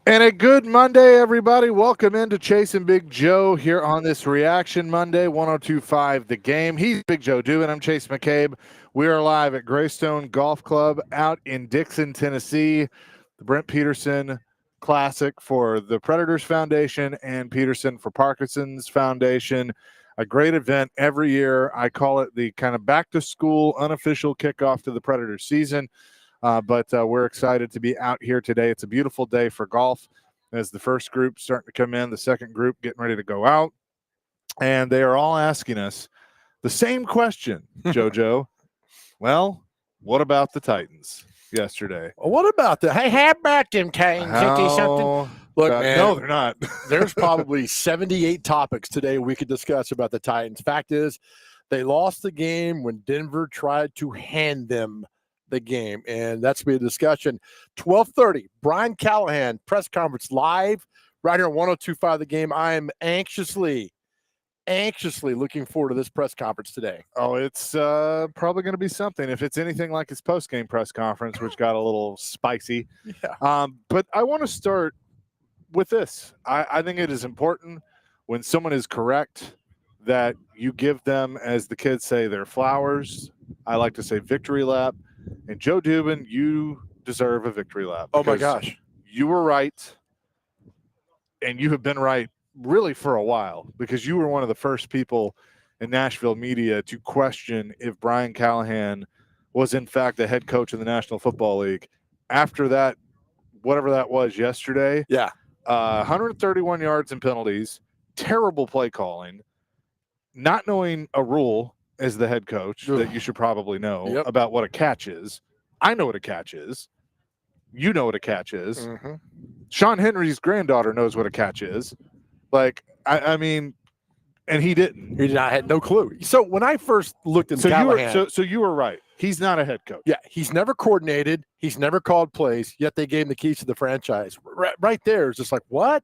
And a good Monday, everybody. Welcome into Chase and Big Joe here on this Reaction Monday, 1025 The Game. He's Big Joe Dubin. I'm Chase McCabe. We are live at Greystone Golf Club out in Dixon, Tennessee. The Brent Peterson Classic for the Predators Foundation and Peterson for Parkinson's Foundation. A great event every year. I call it the kind of back-to-school unofficial kickoff to the Predators season. But we're excited to be out here today. It's a beautiful day for golf as the first group starting to come in, the second group getting ready to go out. And they are all asking us the same question, JoJo. Well, what about the Titans yesterday? What about that? Hey, how about them Titans? Ain't they something? Look, man. No, they're not. There's probably 78 topics today we could discuss about the Titans. Fact is, they lost the game when Denver tried to hand them the game, and that's be a discussion. 12:30, Brian Callahan press conference live right here on 1025 The Game. I am anxiously looking forward to this press conference today. Oh, it's probably going to be something if it's anything like his post-game press conference, which got a little spicy. Yeah. But I want to start with this. I think it is important when someone is correct that you give them, as the kids say, their flowers. I like to say victory lap. And Joe Dubin, you deserve a victory lap. Oh, my gosh. You were right, and you have been right really for a while because you were one of the first people in Nashville media to question if Brian Callahan was, in fact, the head coach of the National Football League. After that, whatever that was yesterday, 131 yards and penalties, terrible play calling, not knowing a rule as the head coach that you should probably know about what a catch is. I know what a catch is. You know what a catch is. Mm-hmm. Sean Henry's granddaughter knows what a catch is. Like, I mean, and he didn't. He did not had no clue. So when I first looked at Callahan, so you were right. He's not a head coach. Yeah, he's never coordinated. He's never called plays, yet they gave him the keys to the franchise. Right there is just like, what?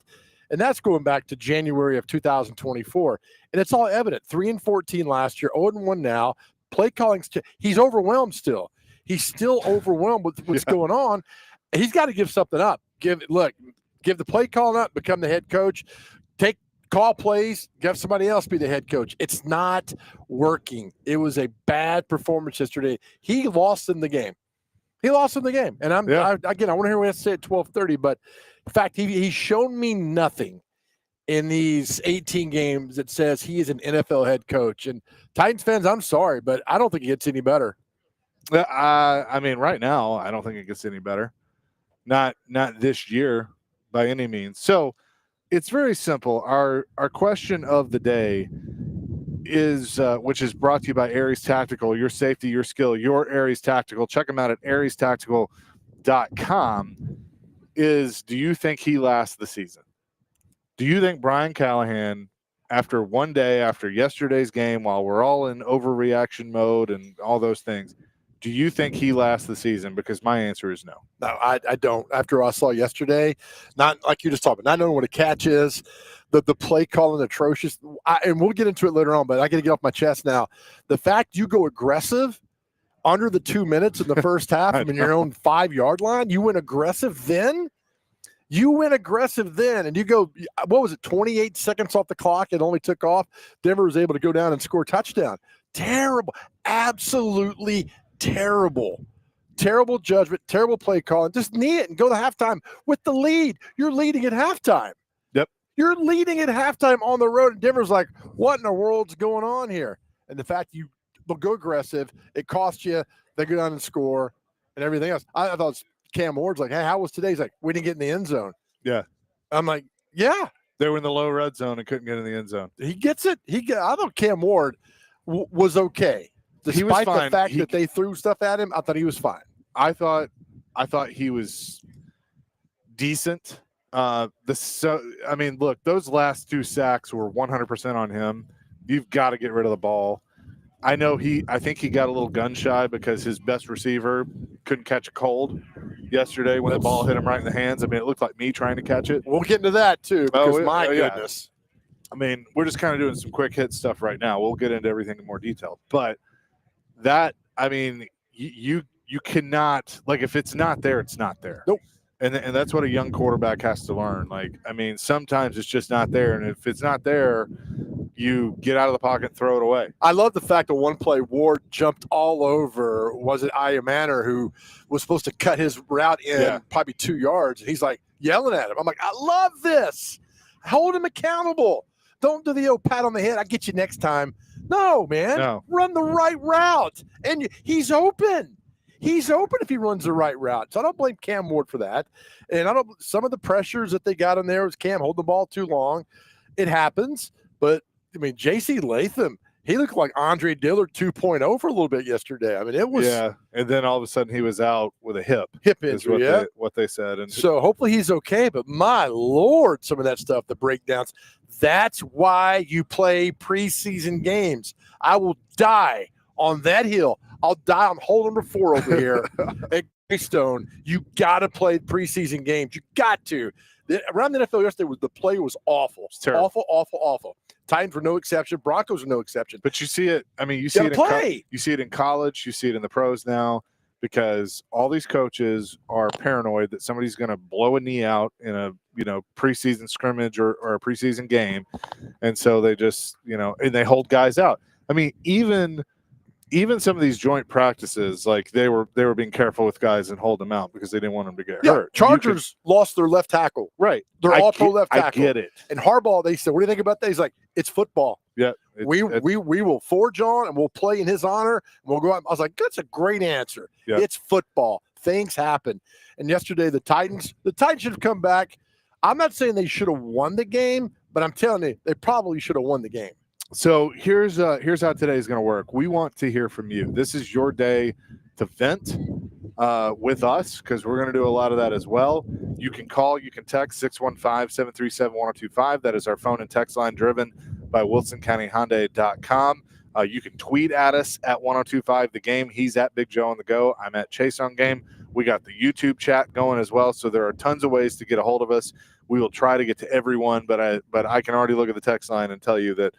And that's going back to January of 2024. And it's all evident. 3-14 last year, 0-1 now. Play calling, he's overwhelmed still. He's still overwhelmed with what's going on. He's got to give something up. Give the play calling up, become the head coach, call plays, have somebody else be the head coach. It's not working. It was a bad performance yesterday. He lost in the game. And I want to hear what he has to say at 12:30, but in fact, he's shown me nothing in these 18 games that says he is an NFL head coach. And Titans fans, I'm sorry, but I don't think it gets any better. I mean, right now, I don't think it gets any better. Not this year by any means. So it's very simple. Our question of the day is, which is brought to you by Aries Tactical, your safety, your skill, your Aries Tactical. Check them out at ariestactical.com. Is, do you think he lasts the season? Do you think Brian Callahan, after one day, after yesterday's game, while we're all in overreaction mode and all those things, do you think he lasts the season? Because my answer is no. No, I don't. After I saw yesterday, not like you just talked about, not knowing what a catch is, the play calling atrocious, and we'll get into it later on, but I got to get off my chest now. The fact you go aggressive under the 2 minutes in the first half from your own 5-yard line, you went aggressive then? And you go, what was it, 28 seconds off the clock? It only took off. Denver was able to go down and score a touchdown. Terrible. Absolutely terrible. Terrible judgment, terrible play calling. Just knee it and go to halftime with the lead. You're leading at halftime. Yep. You're leading at halftime on the road, and Denver's like, what in the world's going on here? And the fact you go aggressive, it costs you. They go down and score and everything else. I thought Cam Ward's like, hey, how was today? He's like, we didn't get in the end zone. Yeah. I'm like, yeah. They were in the low red zone and couldn't get in the end zone. He gets it. I thought Cam Ward was okay. Despite the fact that they threw stuff at him, I thought he was fine. I thought he was decent. I mean, look, those last 2 sacks were 100% on him. You've got to get rid of the ball. I think he got a little gun shy because his best receiver couldn't catch a cold yesterday when the ball hit him right in the hands. I mean, it looked like me trying to catch it. We'll get into that too, because my goodness. I mean, we're just kind of doing some quick hit stuff right now. We'll get into everything in more detail. But that, I mean, you cannot, like, if it's not there, it's not there. Nope. And that's what a young quarterback has to learn. Like, I mean, sometimes it's just not there. And if it's not there, you get out of the pocket and throw it away. I love the fact that one play Ward jumped all over, was it Manor, who was supposed to cut his route in probably 2 yards. And he's like yelling at him. I'm like, I love this. Hold him accountable. Don't do the old pat on the head. I'll get you next time. No, man. No. Run the right route. And he's open. He's open if he runs the right route. So I don't blame Cam Ward for that. And some of the pressures that they got in there was Cam holding the ball too long. It happens. But, I mean, J.C. Latham, he looked like Andre Dillard 2.0 for a little bit yesterday. I mean, it was. Yeah. And then all of a sudden he was out with a hip injury. What they said. And so hopefully he's okay. But my Lord, some of that stuff, the breakdowns. That's why you play preseason games. I will die on that hill. I'll die on hole number 4 over here at Greystone. You got to play preseason games. You got to. Around the NFL yesterday, the play was awful. It's terrible. Awful. Titans were no exception. Broncos were no exception. But you see it. I mean, you see it. You see it in college. You see it in the pros now, because all these coaches are paranoid that somebody's going to blow a knee out in a preseason scrimmage or a preseason game, and so they just and they hold guys out. I mean, even some of these joint practices, like they were being careful with guys and hold them out because they didn't want them to get hurt. Chargers lost their left tackle. Right. They're all pro left tackle. I get it. And Harbaugh, they said, what do you think about that? He's like, it's football. Yeah. We will forge on and we'll play in his honor. And we'll go out. I was like, that's a great answer. Yeah. It's football. Things happen. And yesterday, the Titans should have come back. I'm not saying they should have won the game, but I'm telling you, they probably should have won the game. So here's how today is going to work. We want to hear from you. This is your day to vent with us, because we're going to do a lot of that as well. You can call, you can text 615-737-1025. That is our phone and text line, driven by WilsonCountyHyundai.com. You can tweet at us at 1025 the game. He's at Big Joe on the go. I'm at Chase on game. We got the YouTube chat going as well. So there are tons of ways to get a hold of us. We will try to get to everyone, but I can already look at the text line and tell you that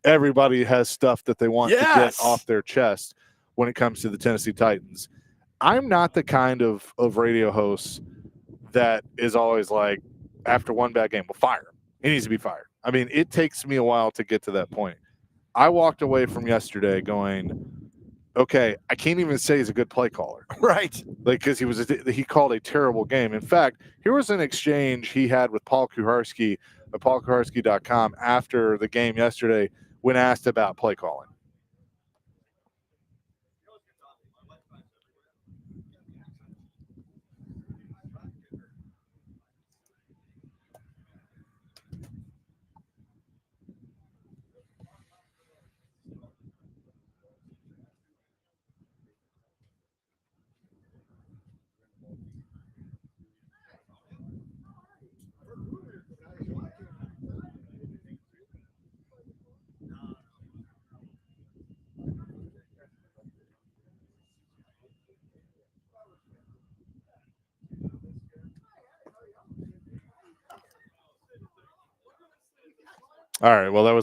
everybody has stuff that they want to get off their chest when it comes to the Tennessee Titans. I'm not the kind of radio host that is always like, after one bad game, well, fire him. He needs to be fired. I mean, it takes me a while to get to that point. I walked away from yesterday going, okay, I can't even say he's a good play caller. Right. Like, because he called a terrible game. In fact, here was an exchange he had with Paul Kuharski at paulkuharski.com after the game yesterday when asked about play calling. All right. Well, that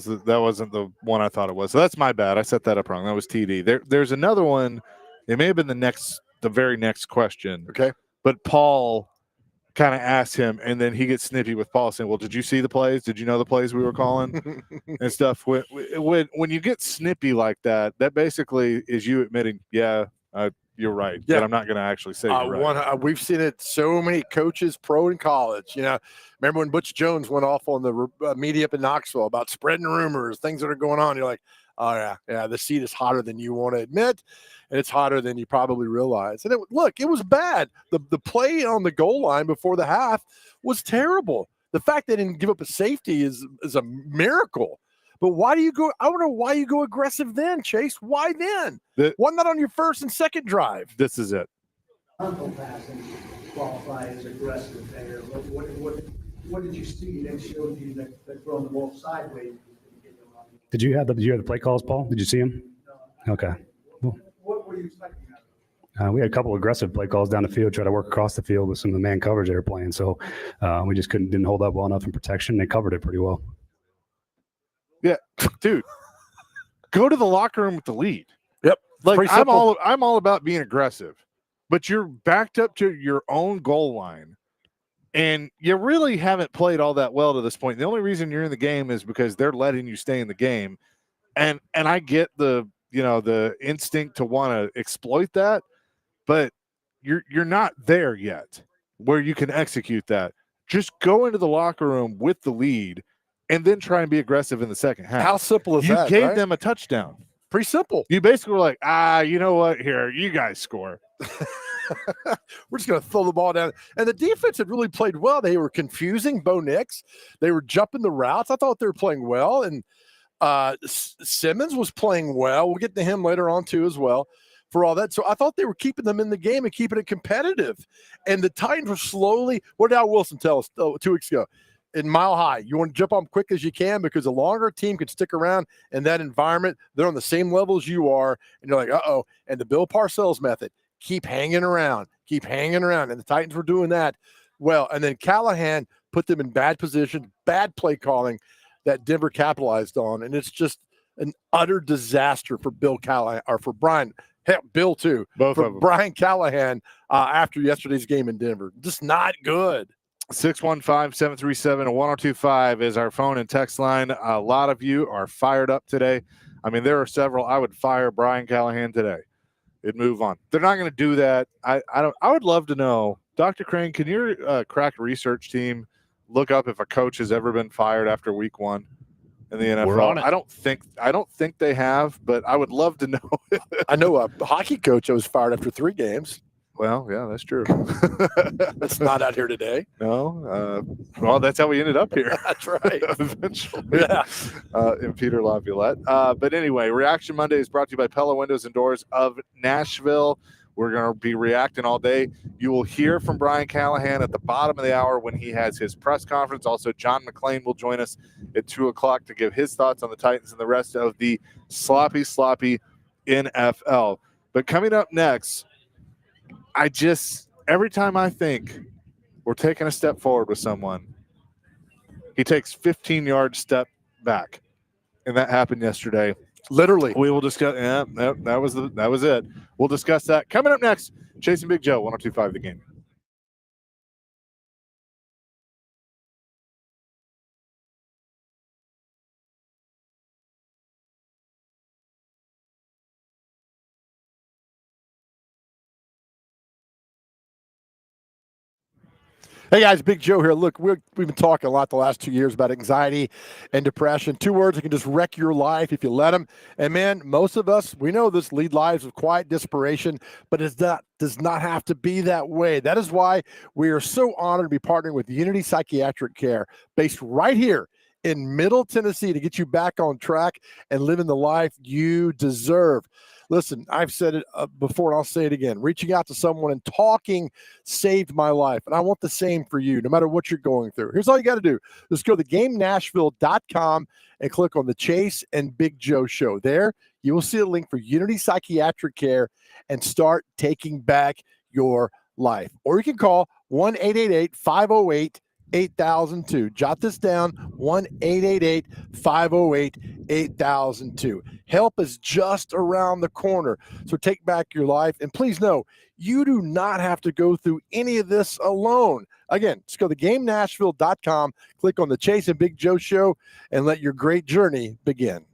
wasn't the one I thought it was. So that's my bad. I set that up wrong. That was TD. There's another one. It may have been the very next question. Okay. But Paul kind of asked him, and then he gets snippy with Paul saying, well, did you see the plays? Did you know the plays we were calling and stuff? When you get snippy like that, that basically is you admitting, you're right. Yeah. But I'm not going to actually say you're right. We've seen it so many coaches, pro and college. Remember when Butch Jones went off on the media up in Knoxville about spreading rumors, things that are going on. You're like, oh, yeah, the seat is hotter than you want to admit, and it's hotter than you probably realize. And it was bad. The play on the goal line before the half was terrible. The fact they didn't give up a safety is a miracle. But why do you go? I don't know why you go aggressive then, Chase. Why then? Why not on your first and second drive? This is it. Uncle passing qualify as aggressive there. What did you see that showed you that throwing the ball sideways? Did you have the play calls, Paul? Did you see them? No. Okay. Well, what were you expecting? We had a couple aggressive play calls down the field, try to work across the field with some of the man coverage they were playing. So we just didn't hold up well enough in protection. They covered it pretty well. Yeah, dude, go to the locker room with the lead. Yep. Like I'm all about being aggressive, but you're backed up to your own goal line And you really haven't played all that well to this point. The only reason you're in the game is because they're letting you stay in the game. And I get the instinct to want to exploit that, but you're not there yet where you can execute that. Just go into the locker room with the lead and then try and be aggressive in the second half. How simple is you that? gave Right? them a touchdown. Pretty simple. You basically were like, you know what? Here, you guys score. We're just going to throw the ball down. And the defense had really played well. They were confusing Bo Nix. They were jumping the routes. I thought they were playing well. And Simmons was playing well. We'll get to him later on too as well for all that. So I thought they were keeping them in the game and keeping it competitive. And the Titans were slowly, what did Al Wilson tell us 2 weeks ago? In Mile High, you want to jump on quick as you can because the longer a team can stick around in that environment, they're on the same level as you are. And you're like, uh-oh. And the Bill Parcells method, keep hanging around. And the Titans were doing that well. And then Callahan put them in bad position, bad play calling that Denver capitalized on. And it's just an utter disaster for Bill Callahan, or for Brian, Bill too, Both for of them. Brian Callahan after yesterday's game in Denver. Just not good. 615-737-1025 is our phone and text line. A lot of you are fired up today. I mean, there are several. I would fire Brian Callahan today. It'd move on. They're not going to do that. I would love to know, Dr. Crane, can your crack research team look up if a coach has ever been fired after week 1 in the NFL? We're on it. I don't think they have, but I would love to know. I know a hockey coach that was fired after 3 games. Well, yeah, that's true. That's not out here today. No. Well, that's how we ended up here. That's right. Eventually. Yeah. In Peter Laviolette. But anyway, Reaction Monday is brought to you by Pella Windows and Doors of Nashville. We're going to be reacting all day. You will hear from Brian Callahan at the bottom of the hour when he has his press conference. Also, John McClain will join us at 2 o'clock to give his thoughts on the Titans and the rest of the sloppy NFL. But coming up next, every time I think we're taking a step forward with someone, he takes 15-yard step back. And that happened yesterday. Literally. We will discuss. Yeah, that was it. We'll discuss that coming up next. Chasing Big Joe, 102.5 The Game. Hey guys, Big Joe here. Look, we've been talking a lot the last 2 years about anxiety and depression. 2 words that can just wreck your life if you let them. And man, most of us, we know this, lead lives of quiet desperation, but it does not have to be that way. That is why we are so honored to be partnering with Unity Psychiatric Care, based right here in Middle Tennessee, to get you back on track and living the life you deserve. Listen, I've said it before, and I'll say it again. Reaching out to someone and talking saved my life, and I want the same for you, no matter what you're going through. Here's all you got to do. Just go to GameNashville.com and click on the Chase and Big Joe Show. There, you will see a link for Unity Psychiatric Care and start taking back your life. Or you can call 1-888-508-8002. Jot this down, 1-888-508-8002. Help is just around the corner. So take back your life. And please know, you do not have to go through any of this alone. Again, just go to GameNashville.com, click on the Chase and Big Joe Show, and let your great journey begin.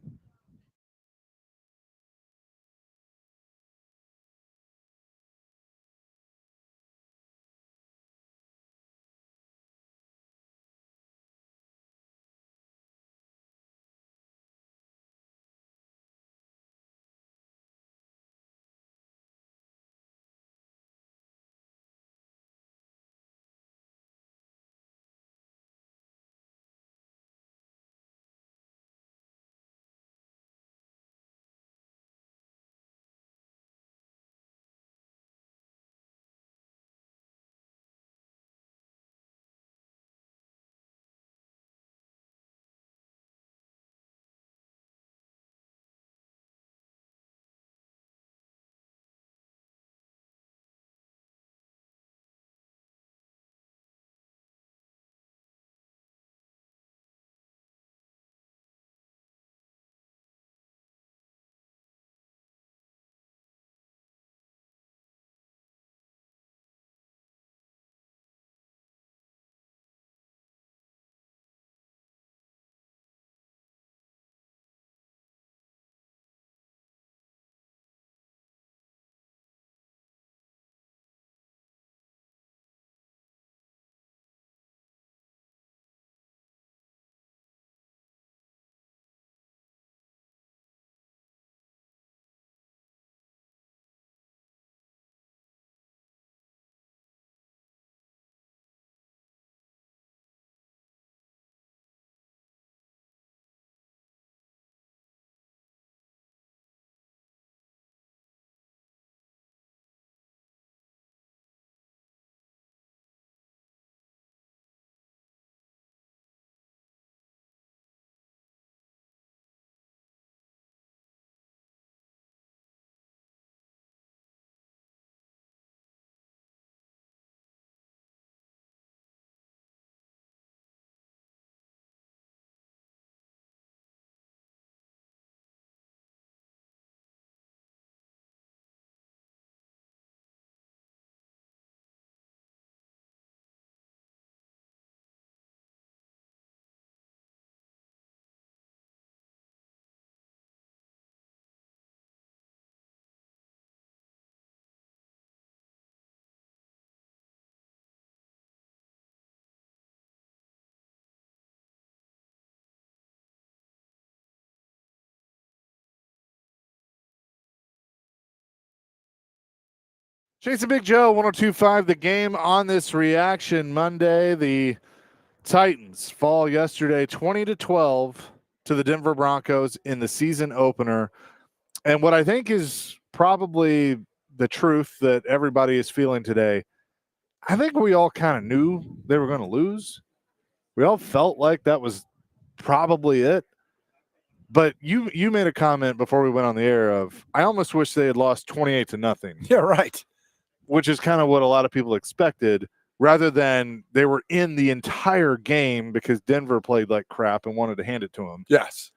Chasing Big Joe, 102.5 The Game on this Reaction Monday. The Titans fall yesterday 20-12 to the Denver Broncos in the season opener. And what I think is probably the truth that everybody is feeling today, I think we all kind of knew they were going to lose. We all felt like that was probably it. But you made a comment before we went on the air of, I almost wish they had lost 28-0. Yeah, right. Which is kind of what a lot of people expected, rather than they were in the entire game because Denver played like crap and wanted to hand it to them. Yes.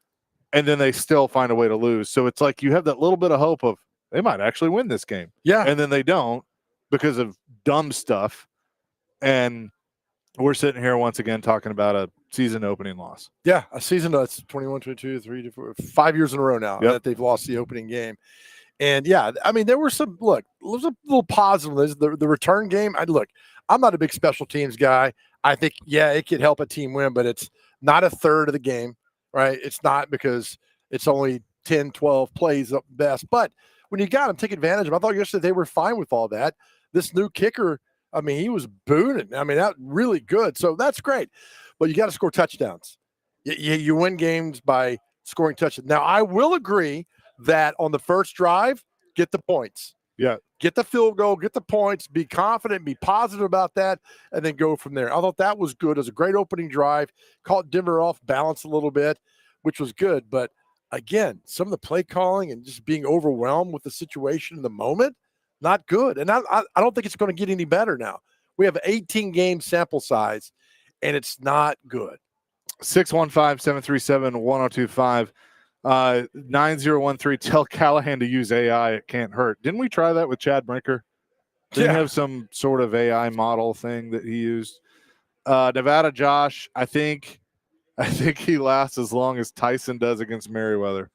And then they still find a way to lose. So it's like you have that little bit of hope of they might actually win this game. Yeah. And then they don't because of dumb stuff. And we're sitting here once again talking about a season opening loss. Yeah, a season that's 21, 22, 3, 4, 5 years in a row now that they've lost the opening game. And yeah, I mean, there was a little positive. The return game. I'm not a big special teams guy. I think, yeah, it could help a team win, but it's not a third of the game, right? It's not, because it's only 10, 12 plays at best. But when you got them, take advantage of them. I thought yesterday they were fine with all that. This new kicker, I mean, he was booning. I mean, that really good. So that's great. But you got to score touchdowns. You win games by scoring touchdowns. Now, I will agree that on the first drive, get the points. Yeah. Get the field goal, get the points, be confident, be positive about that, and then go from there. I thought that was good. It was a great opening drive. Caught Denver off balance a little bit, which was good. But again, some of the play calling and just being overwhelmed with the situation in the moment, not good. And I don't think it's going to get any better now. We have an 18-game sample size, and it's not good. 615-737-1025. 9013, tell Callahan to use AI. It can't hurt. Didn't we try that with Chad Brinker? Didn't he have some sort of AI model thing that he used? Nevada Josh, I think he lasts as long as Tyson does against Merriweather.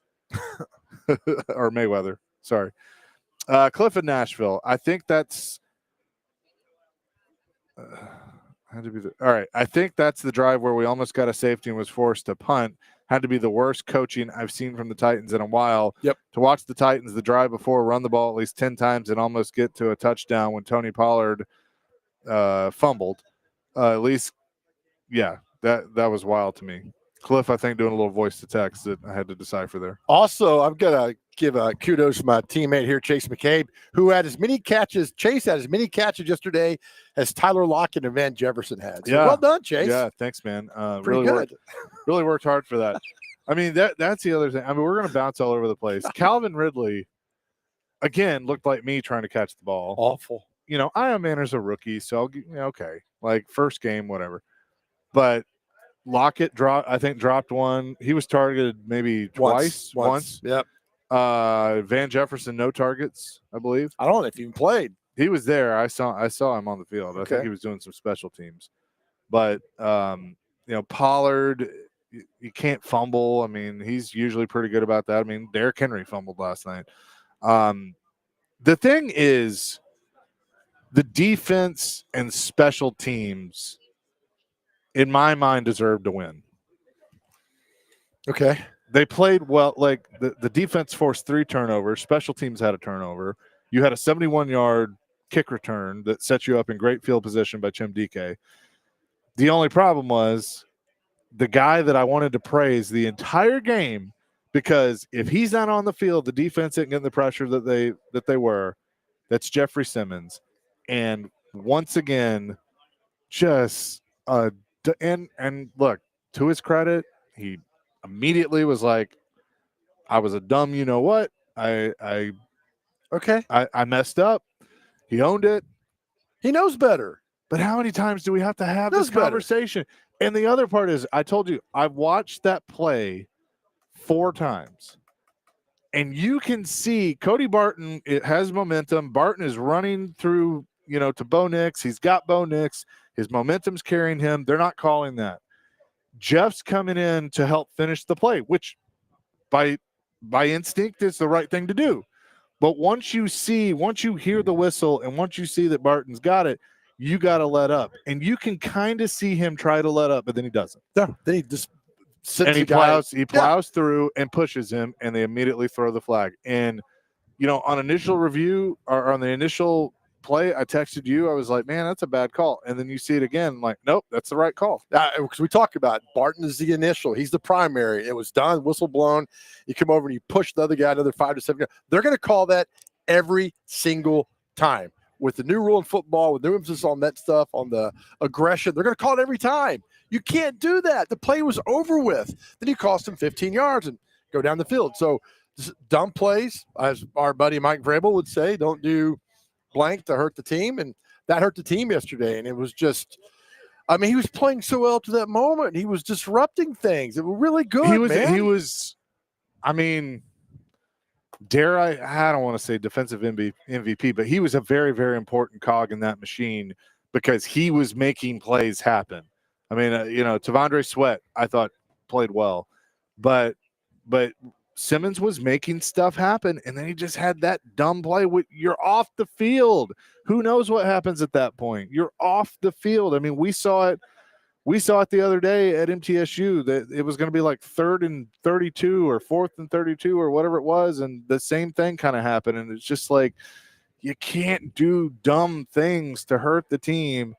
Or Mayweather. Sorry. Cliff in Nashville. I think that's had to be all right. I think that's the drive where we almost got a safety and was forced to punt. Had to be the worst coaching I've seen from the Titans in a while. Yep. To watch the Titans the drive before run the ball at least 10 times and almost get to a touchdown when Tony Pollard fumbled. At least, yeah, that was wild to me. Cliff, I think, doing a little voice to text that I had to decipher there. Also, I'm going to give kudos to my teammate here, Chase McCabe, who had as many catches. Chase had as many catches yesterday as Tyler Lockett and Van Jefferson had. So well done, Chase. Yeah, thanks, man. Pretty good. Really worked hard for that. I mean, that's the other thing. I mean, we're going to bounce all over the place. Calvin Ridley, again, looked like me trying to catch the ball. Awful. You know, Iron Manner's a rookie, so okay, like first game, whatever. But Lockett dropped one. He was targeted maybe once. Yep. Van Jefferson, no targets, I believe. I don't know if he even played. He was there. I saw him on the field. Okay. I think he was doing some special teams. But Pollard, you can't fumble. I mean, he's usually pretty good about that. I mean, Derrick Henry fumbled last night. The thing is, the defense and special teams, in my mind, deserve to win. Okay. They played well. Like the defense forced 3 turnovers. Special teams had a turnover. You had a 71-yard kick return that set you up in great field position by Chim DK. The only problem was the guy that I wanted to praise the entire game, because if he's not on the field, the defense isn't getting the pressure that they were. That's Jeffrey Simmons. And once again, just and look, to his credit, he immediately was like, I was a dumb, you know what? I messed up. He owned it. He knows better. But how many times do we have to have Knows this conversation? And the other part is, I told you, I've watched that play 4 times. And you can see Cody Barton, it has momentum. Barton is running through, to Bo Nix. He's got Bo Nix. His momentum's carrying him. They're not calling that. Jeff's coming in to help finish the play, which by instinct is the right thing to do. But once you hear the whistle and once you see that Barton's got it, you got to let up. And you can kind of see him try to let up, but then he doesn't. Yeah, then he just sits and he plows through and pushes him, and they immediately throw the flag. And, on initial review or on the initial play, I texted you. I was like, man, that's a bad call. And then you see it again. I'm like, nope, that's the right call. Because we talked about Barton is the initial. He's the primary. It was done, whistle blown. You come over and you push the other guy another 5 to 7 yards. They're going to call that every single time. With the new rule in football, with new emphasis on that stuff, on the aggression, they're going to call it every time. You can't do that. The play was over with. Then you cost them 15 yards and go down the field. So dumb plays, as our buddy Mike Vrabel would say, don't do blank to hurt the team. And that hurt the team yesterday. And it was just, I mean, he was playing so well to that moment. He was disrupting things. It was really good, I mean, I don't want to say defensive MVP, but he was a very, very important cog in that machine because he was making plays happen. I mean, Tavondre Sweat, I thought played well, but Simmons was making stuff happen, and then he just had that dumb play. You're off the field. Who knows what happens at that point? You're off the field. I mean, we saw it the other day at MTSU that it was going to be like 3rd and 32 or 4th and 32 or whatever it was, and the same thing kind of happened. And it's just like you can't do dumb things to hurt the team,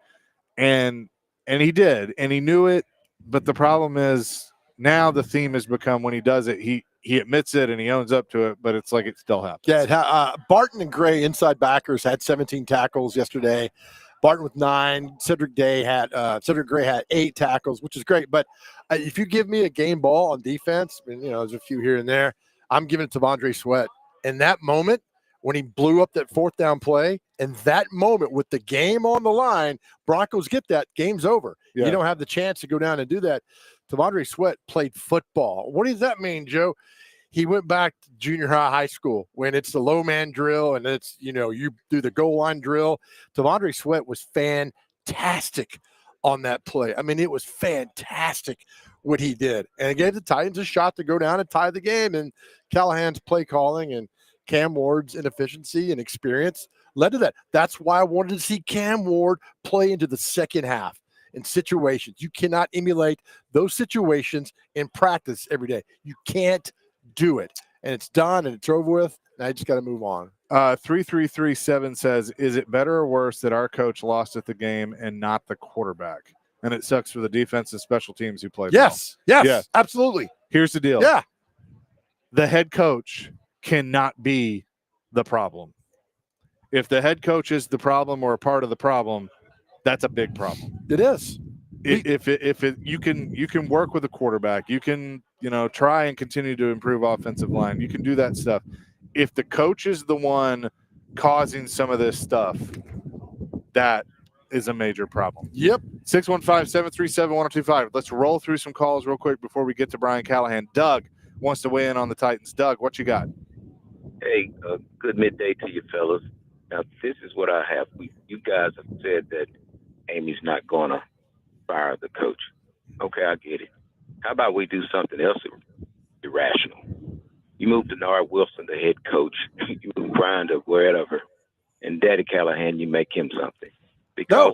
and he did, and he knew it. But the problem is now the theme has become when he does it, he admits it and he owns up to it, but it's like it still happens. Yeah, Barton and Gray, inside backers, had 17 tackles yesterday. Barton with 9. Cedric Gray had 8 tackles, which is great. But if you give me a game ball on defense, and, there's a few here and there, I'm giving it to Tavondre Sweat. In that moment, when he blew up that 4th down play, in that moment with the game on the line, Broncos get that, game's over. Yeah. You don't have the chance to go down and do that. Tavondre Sweat played football. What does that mean, Joe? He went back to junior high school when it's the low man drill and it's, you do the goal line drill. Tavondre Sweat was fantastic on that play. I mean, it was fantastic what he did. And it gave the Titans a shot to go down and tie the game. And Callahan's play calling and Cam Ward's inefficiency and experience led to that. That's why I wanted to see Cam Ward play into the second half in situations. You cannot emulate those situations in practice every day. You can't do it, and it's done and it's over with. Now I just got to move on. 3337 says, is it better or worse that our coach lost at the game and not the quarterback? And it sucks for the defense and special teams who played. Yes, absolutely. Here's the deal. Yeah, the head coach cannot be the problem. If the head coach is the problem or a part of the problem, that's a big problem. It is. You can work with a quarterback, you can try and continue to improve offensive line. You can do that stuff. If the coach is the one causing some of this stuff, that is a major problem. Yep. 615-737-1025. Let's roll through some calls real quick before we get to Brian Callahan. Doug wants to weigh in on the Titans. Doug, what you got? Hey, good midday to you fellas. Now, this is what I have. You guys have said that Amy's not going to fire the coach. Okay, I get it. How about we do something else irrational? You move Denard Wilson, the head coach. You move Brian to wherever. And Daddy Callahan, you make him something. No.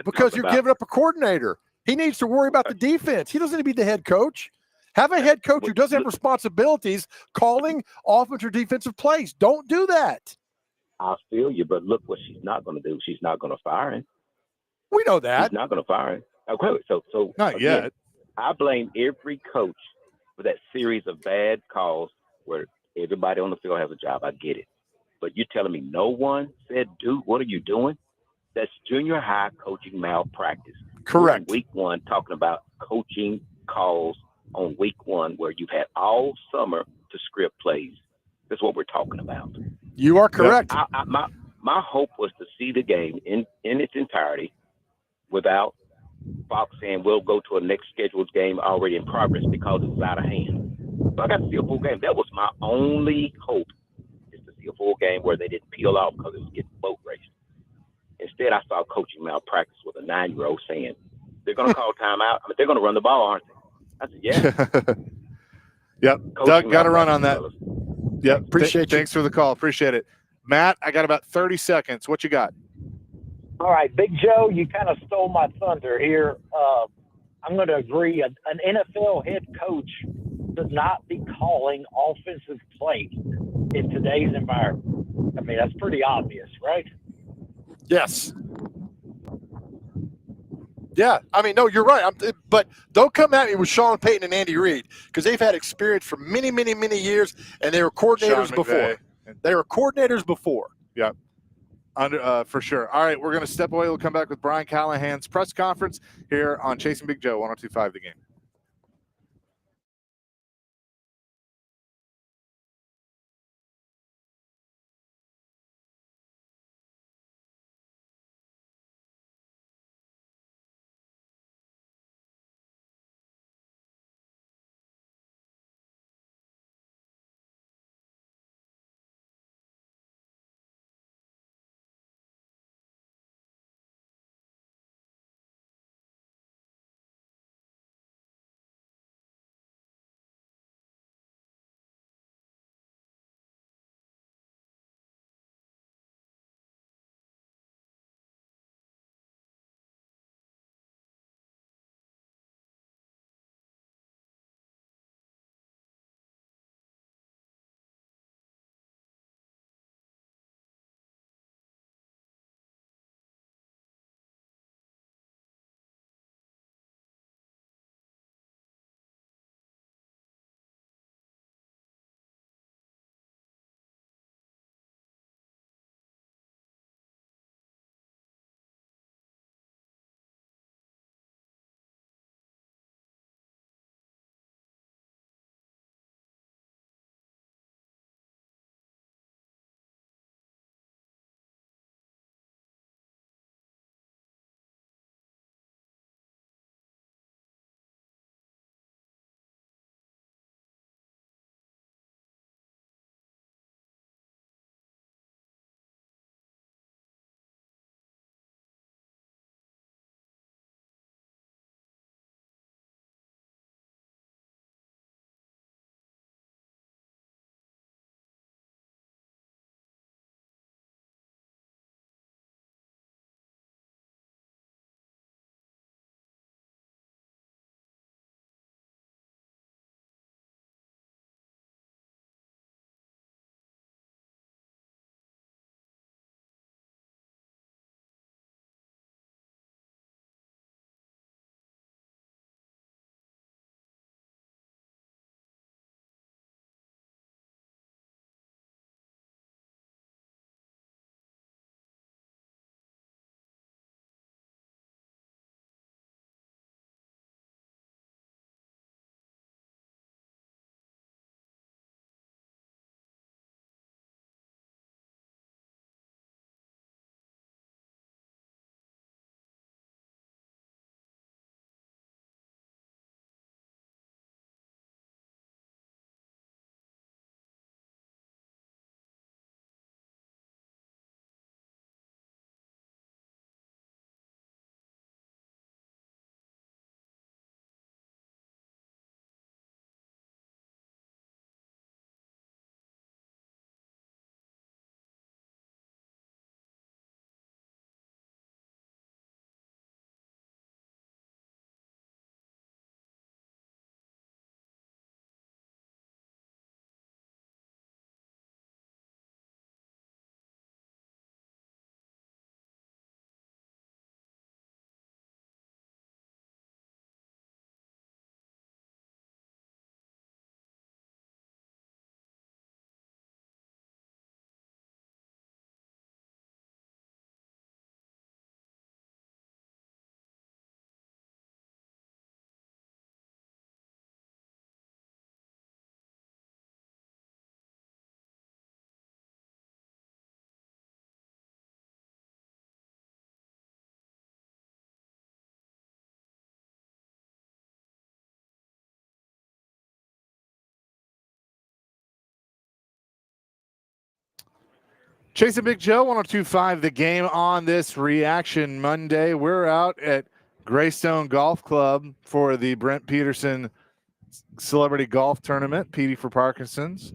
Because you're giving up a coordinator. He needs to worry about the defense. He doesn't need to be the head coach. Have a head coach who doesn't have responsibilities calling offensive or defensive plays. Don't do that. I feel you, but look what she's not going to do. She's not going to fire him. We know that. She's not going to fire him. Okay, so not again, yet. I blame every coach for that series of bad calls where everybody on the field has a job. I get it. But you're telling me no one said, dude, what are you doing? That's junior high coaching malpractice. Correct. Week 1, talking about coaching calls on week 1 where you've had all summer to script plays. That's what we're talking about. You are correct. My hope was to see the game in its entirety without Fox saying we'll go to a next scheduled game already in progress because it's out of hand. So I got to see a full game. That was my only hope, is to see a full game where they didn't peel off because it was getting boat raced. Instead, I saw coaching malpractice with a 9-year-old saying, they're going to call timeout. I mean, they're going to run the ball, aren't they? I said, yeah. Yep. Doug, got to run on that. Fellas. Yep. Appreciate you. Thanks for the call. Appreciate it. Matt, I got about 30 seconds. What you got? All right, Big Joe, you kind of stole my thunder here. I'm going to agree. An NFL head coach does not be calling offensive plays in today's environment. I mean, that's pretty obvious, right? Yes. Yeah, I mean, no, you're right. But don't come at me with Sean Payton and Andy Reid because they've had experience for many, many, many years, and they were coordinators before. They were coordinators before. Yep. For sure. All right, we're going to step away. We'll come back with Brian Callahan's press conference here on Chasing Big Joe, 102.5 The Game. Chasing Big Joe, 102.5 The Game on this Reaction Monday. We're out at Greystone Golf Club for the Brent Peterson Celebrity Golf Tournament, Petey for Parkinson's,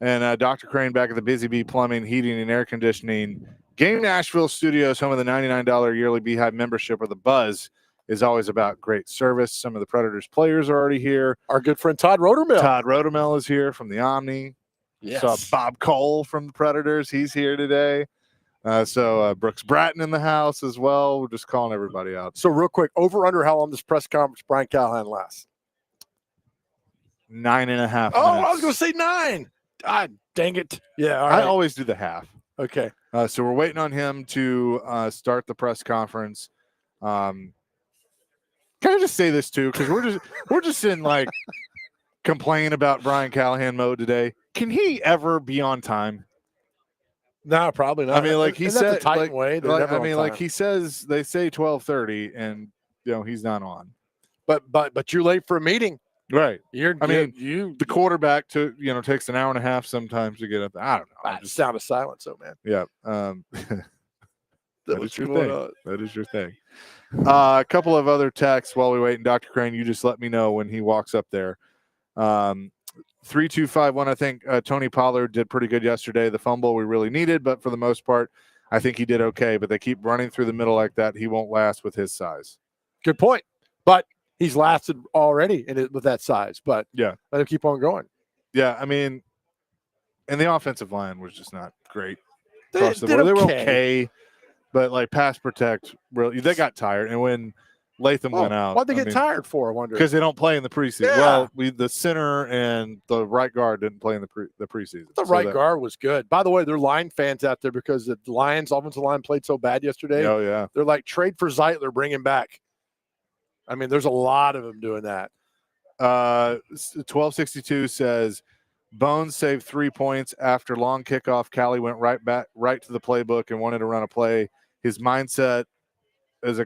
and Dr. Crane back at the Busy Bee Plumbing, Heating, and Air Conditioning Game Nashville Studios, home of the $99 yearly Beehive membership, where the buzz is always about great service. Some of the Predators players are already here. Our good friend Todd Rotermel. Todd Rotermel is here from the Omni. Yes. Saw Bob Cole from the Predators. He's here today. So Brooks Bratton in the house as well. We're just calling everybody out. So real quick, over under how long this press conference Brian Callahan lasts? 9.5 minutes. Oh, I was going to say 9. God dang it. Yeah, all I right. always do the half. Okay. So we're waiting on him to start the press conference. Can I just say this too? Because we're just in like complain about Brian Callahan mode today. Can he ever be on time? No, probably not. I mean, like he and said, that's a Titan like, way. They're like never I on mean, like time. he says, they say 12:30, and he's not on. But you're late for a meeting. Right. I mean, you the quarterback takes an hour and a half sometimes to get up. I don't know. just sound of silence, though, man. Yeah. That is your thing. That is your thing. A couple of other texts while we wait, and Dr. Crane, you just let me know when he walks up there. 3251. I think Tony Pollard did pretty good yesterday. The fumble we really needed, but for the most part, I think he did okay. But they keep running through the middle like that. He won't last with his size. Good point. But he's lasted already with that size. But yeah, let him keep on going. Yeah, I mean, and the offensive line was just not great. They were okay, but like pass protect, really, they got tired. And when Latham went out, why'd they get tired for? I wonder. Because they don't play in the preseason. Yeah. Well, the center and the right guard didn't play in the preseason. The right guard was good. By the way, they're Lion fans out there because the Lions offensive line played so bad yesterday. Oh yeah, they're like trade for Zeitler, bring him back. I mean, there's a lot of them doing that. 1262 says Bones saved 3 points after long kickoff. Callie went right to the playbook and wanted to run a play. His mindset was a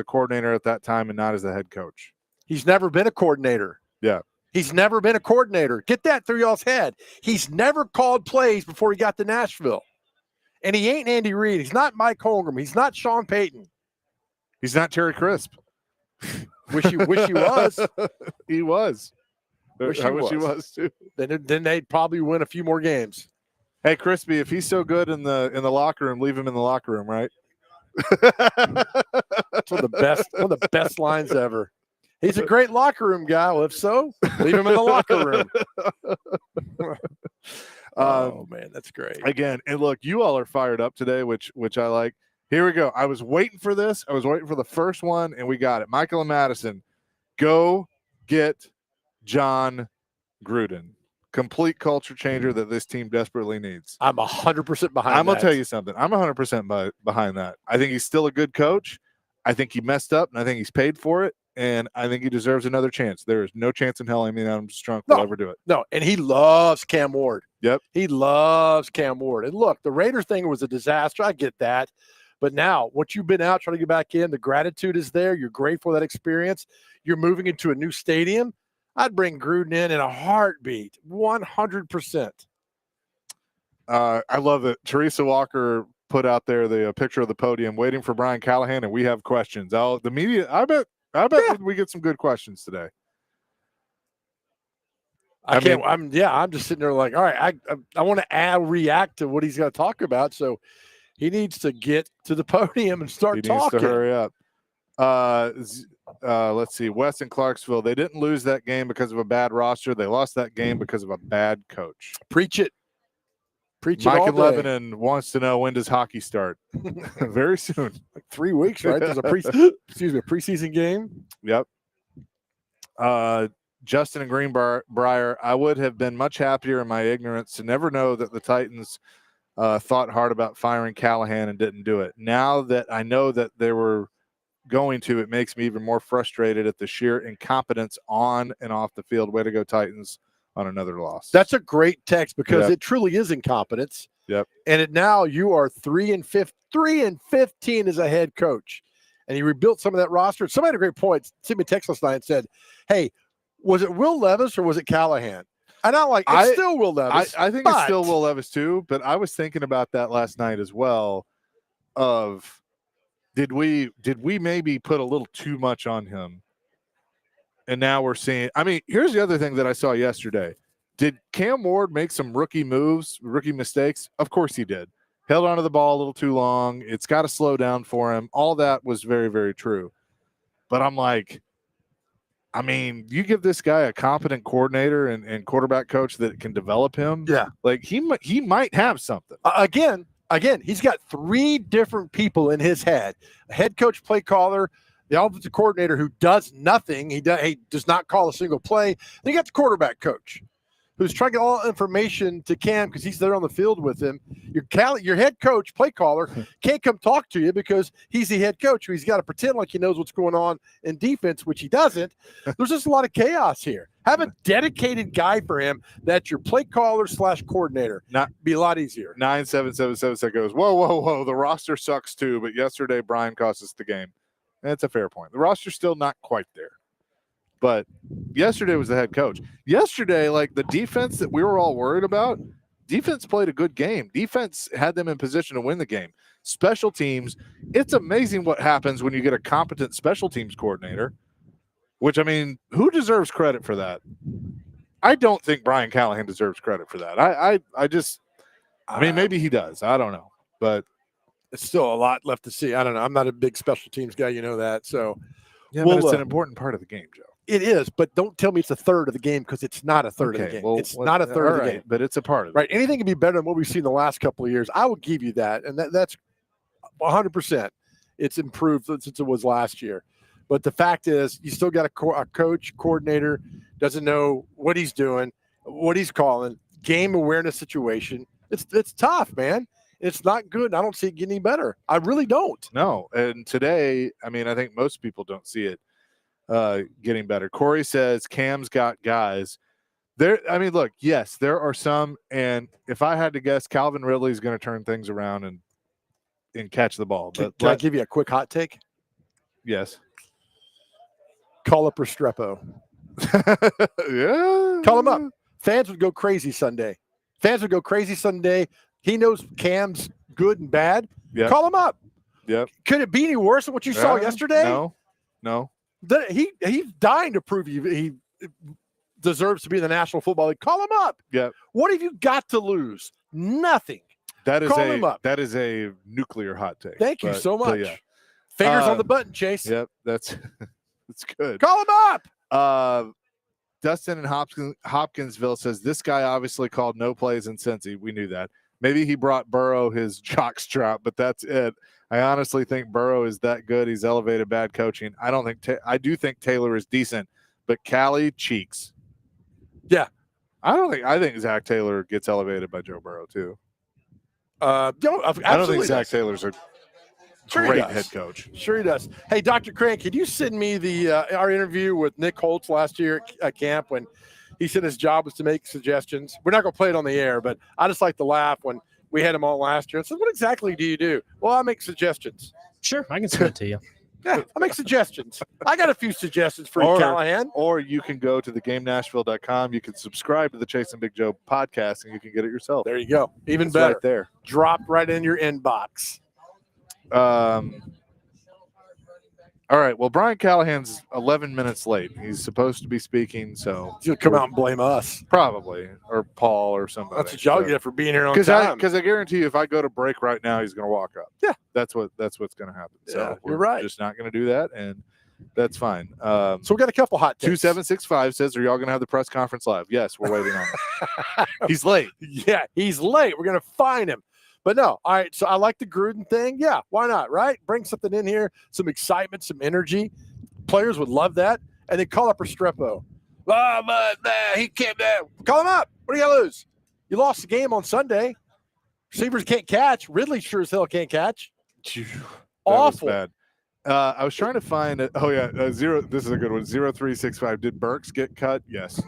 coordinator at that time and not as a head coach. He's never been a coordinator. Yeah. He's never been a coordinator. Get that through y'all's head. He's never called plays before he got to Nashville. And he ain't Andy Reid. He's not Mike Holmgren. He's not Sean Payton. He's not Terry Crisp. Wish he was. He was. I wish he was too. Then they'd probably win a few more games. Hey, Crispy, if he's so good in the locker room, leave him in the locker room, right? It's one of the best lines ever. He's a great locker room guy. Well, if so, leave him in the locker room. Oh man, that's great. Again, and look, you all are fired up today, which I like. Here we go. I was waiting for this. I was waiting for the first one, and we got it. Michael and Madison, go get John Gruden. Complete culture changer that this team desperately needs. I'm 100% behind. I'm gonna tell you something. I'm 100% behind that. I think he's still a good coach. I think he messed up, and I think he's paid for it. And I think he deserves another chance. There is no chance in hell Adam Strunk will ever do it. No, and he loves Cam Ward. Yep. He loves Cam Ward. And look, the Raider thing was a disaster. I get that. But now, once you've been out trying to get back in, the gratitude is there. You're grateful for that experience. You're moving into a new stadium. I'd bring Gruden in a heartbeat, 100%. I love it. Teresa Walker put out there the picture of the podium waiting for Brian Callahan, and we have questions. Oh, the media, I bet we get some good questions today. I'm just sitting there like, all right, I want to react to what he's going to talk about. So he needs to get to the podium and start talking. He needs to hurry up. Let's see. West and Clarksville, they didn't lose that game because of a bad roster. They lost that game because of a bad coach. Preach it. Preach Mike it all in day. Lebanon wants to know, when does hockey start? Very soon. Like 3 weeks, right? There's a preseason game. Yep. Justin and Greenbrier, I would have been much happier in my ignorance to never know that the Titans thought hard about firing Callahan and didn't do it. Now that I know that they were going to, it makes me even more frustrated at the sheer incompetence on and off the field. Way to go, Titans, on another loss. That's a great text because it truly is incompetence. Yep. And now you are 3-15 as a head coach, and you rebuilt some of that roster. Somebody had a great point. Sent me a text last night and said, "Hey, was it Will Levis or was it Callahan?" And I'm like, it's still Will Levis. I think it's still Will Levis too. But I was thinking about that last night as well. Of did we maybe put a little too much on him? And now we're seeing, I mean, here's the other thing that I saw yesterday. Did Cam Ward make some rookie mistakes? Of course he did. Held onto the ball a little too long. It's got to slow down for him. All that was very, very true. But I'm like, I mean, you give this guy a competent coordinator and quarterback coach that can develop him. Yeah. Like he might have something. Again, Again, he's got 3 different people in his head: a head coach, play caller, the offensive coordinator who does nothing. He does not call a single play. Then you got the quarterback coach who's trying to get all information to Cam because he's there on the field with him. Your head coach, play caller, can't come talk to you because he's the head coach. He's got to pretend like he knows what's going on in defense, which he doesn't. There's just a lot of chaos here. Have a dedicated guy for him that's your play caller / coordinator. Be a lot easier. 9777 goes, whoa. The roster sucks too, but yesterday Brian cost us the game. That's a fair point. The roster's still not quite there. But yesterday was the head coach. Yesterday, like the defense that we were all worried about, defense played a good game. Defense had them in position to win the game. Special teams, it's amazing what happens when you get a competent special teams coordinator, which, I mean, who deserves credit for that? I don't think Brian Callahan deserves credit for that. I mean, maybe he does. I don't know. But it's still a lot left to see. I don't know. I'm not a big special teams guy. You know that. So, yeah, but it's an important part of the game, Joe. It is, but don't tell me it's a third of the game because it's not a third of the game. Well, it's not a third of the game. But it's a part of it. Right. Anything can be better than what we've seen the last couple of years. I will give you that. And that's 100%. It's improved since it was last year. But the fact is, you still got a coach, coordinator, doesn't know what he's doing, what he's calling, game awareness situation. It's tough, man. It's not good. I don't see it getting any better. I really don't. No. And today, I mean, I think most people don't see it getting better. Corey says Cam's got guys there. I mean, look, yes, there are some, and if I had to guess, Calvin Ridley is going to turn things around and catch the ball. But can I give you a quick hot take? Yes. Call up Restrepo. Yeah. Call him up. Fans would go crazy Sunday. He knows Cam's good and bad. Yep. Call him up. Yep. Could it be any worse than what you saw yesterday? No. He's dying to prove he deserves to be in the National Football League. Call him up. Yeah. What have you got to lose? Nothing. Call him up. That is a nuclear hot take. Thank you so much. Yeah. Fingers on the button, Chase. Yep. That's good. Call him up. Dustin in Hopkinsville says this guy obviously called no plays in Cincy. We knew that. Maybe he brought Burrow his jockstrap, but that's it. I honestly think Burrow is that good. He's elevated bad coaching. I do think Taylor is decent, but Callie cheeks. Yeah. I think Zach Taylor gets elevated by Joe Burrow too. I don't think Zach Taylor's a great head coach. Sure he does. Hey, Dr. Crank, could you send me our interview with Nick Holtz last year at camp when he said his job was to make suggestions? We're not going to play it on the air, but I just like to laugh when we had him on last year and said, what exactly do you do? Well, I make suggestions. Sure, I can send it to you. Yeah, I make suggestions. I got a few suggestions for you, Callahan. Or you can go to thegamenashville.com. You can subscribe to the Chase and Big Joe podcast, and you can get it yourself. There you go. Even better. Right there. Dropped right in your inbox. All right. Well, Brian Callahan's 11 minutes late. He's supposed to be speaking, so he'll come out and blame us, probably, or Paul or somebody. That's what y'all get for being here on time. Because I guarantee you, if I go to break right now, he's going to walk up. Yeah, that's what's going to happen. Yeah, so you're right. Just not going to do that, and that's fine. So we got a couple hot takes. 2765 says, "Are y'all going to have the press conference live?" Yes, we're waiting on it. He's late. Yeah, he's late. We're going to find him. But no, all right, so I like the Gruden thing. Yeah, why not, right? Bring something in here, some excitement, some energy. Players would love that. And then call up Restrepo. He can't. Call him up. What do you got to lose? You lost the game on Sunday. Receivers can't catch. Ridley sure as hell can't catch. Awful. Bad. I was trying to find it. Oh, yeah. This is a good one. 0365. Did Burks get cut? Yes.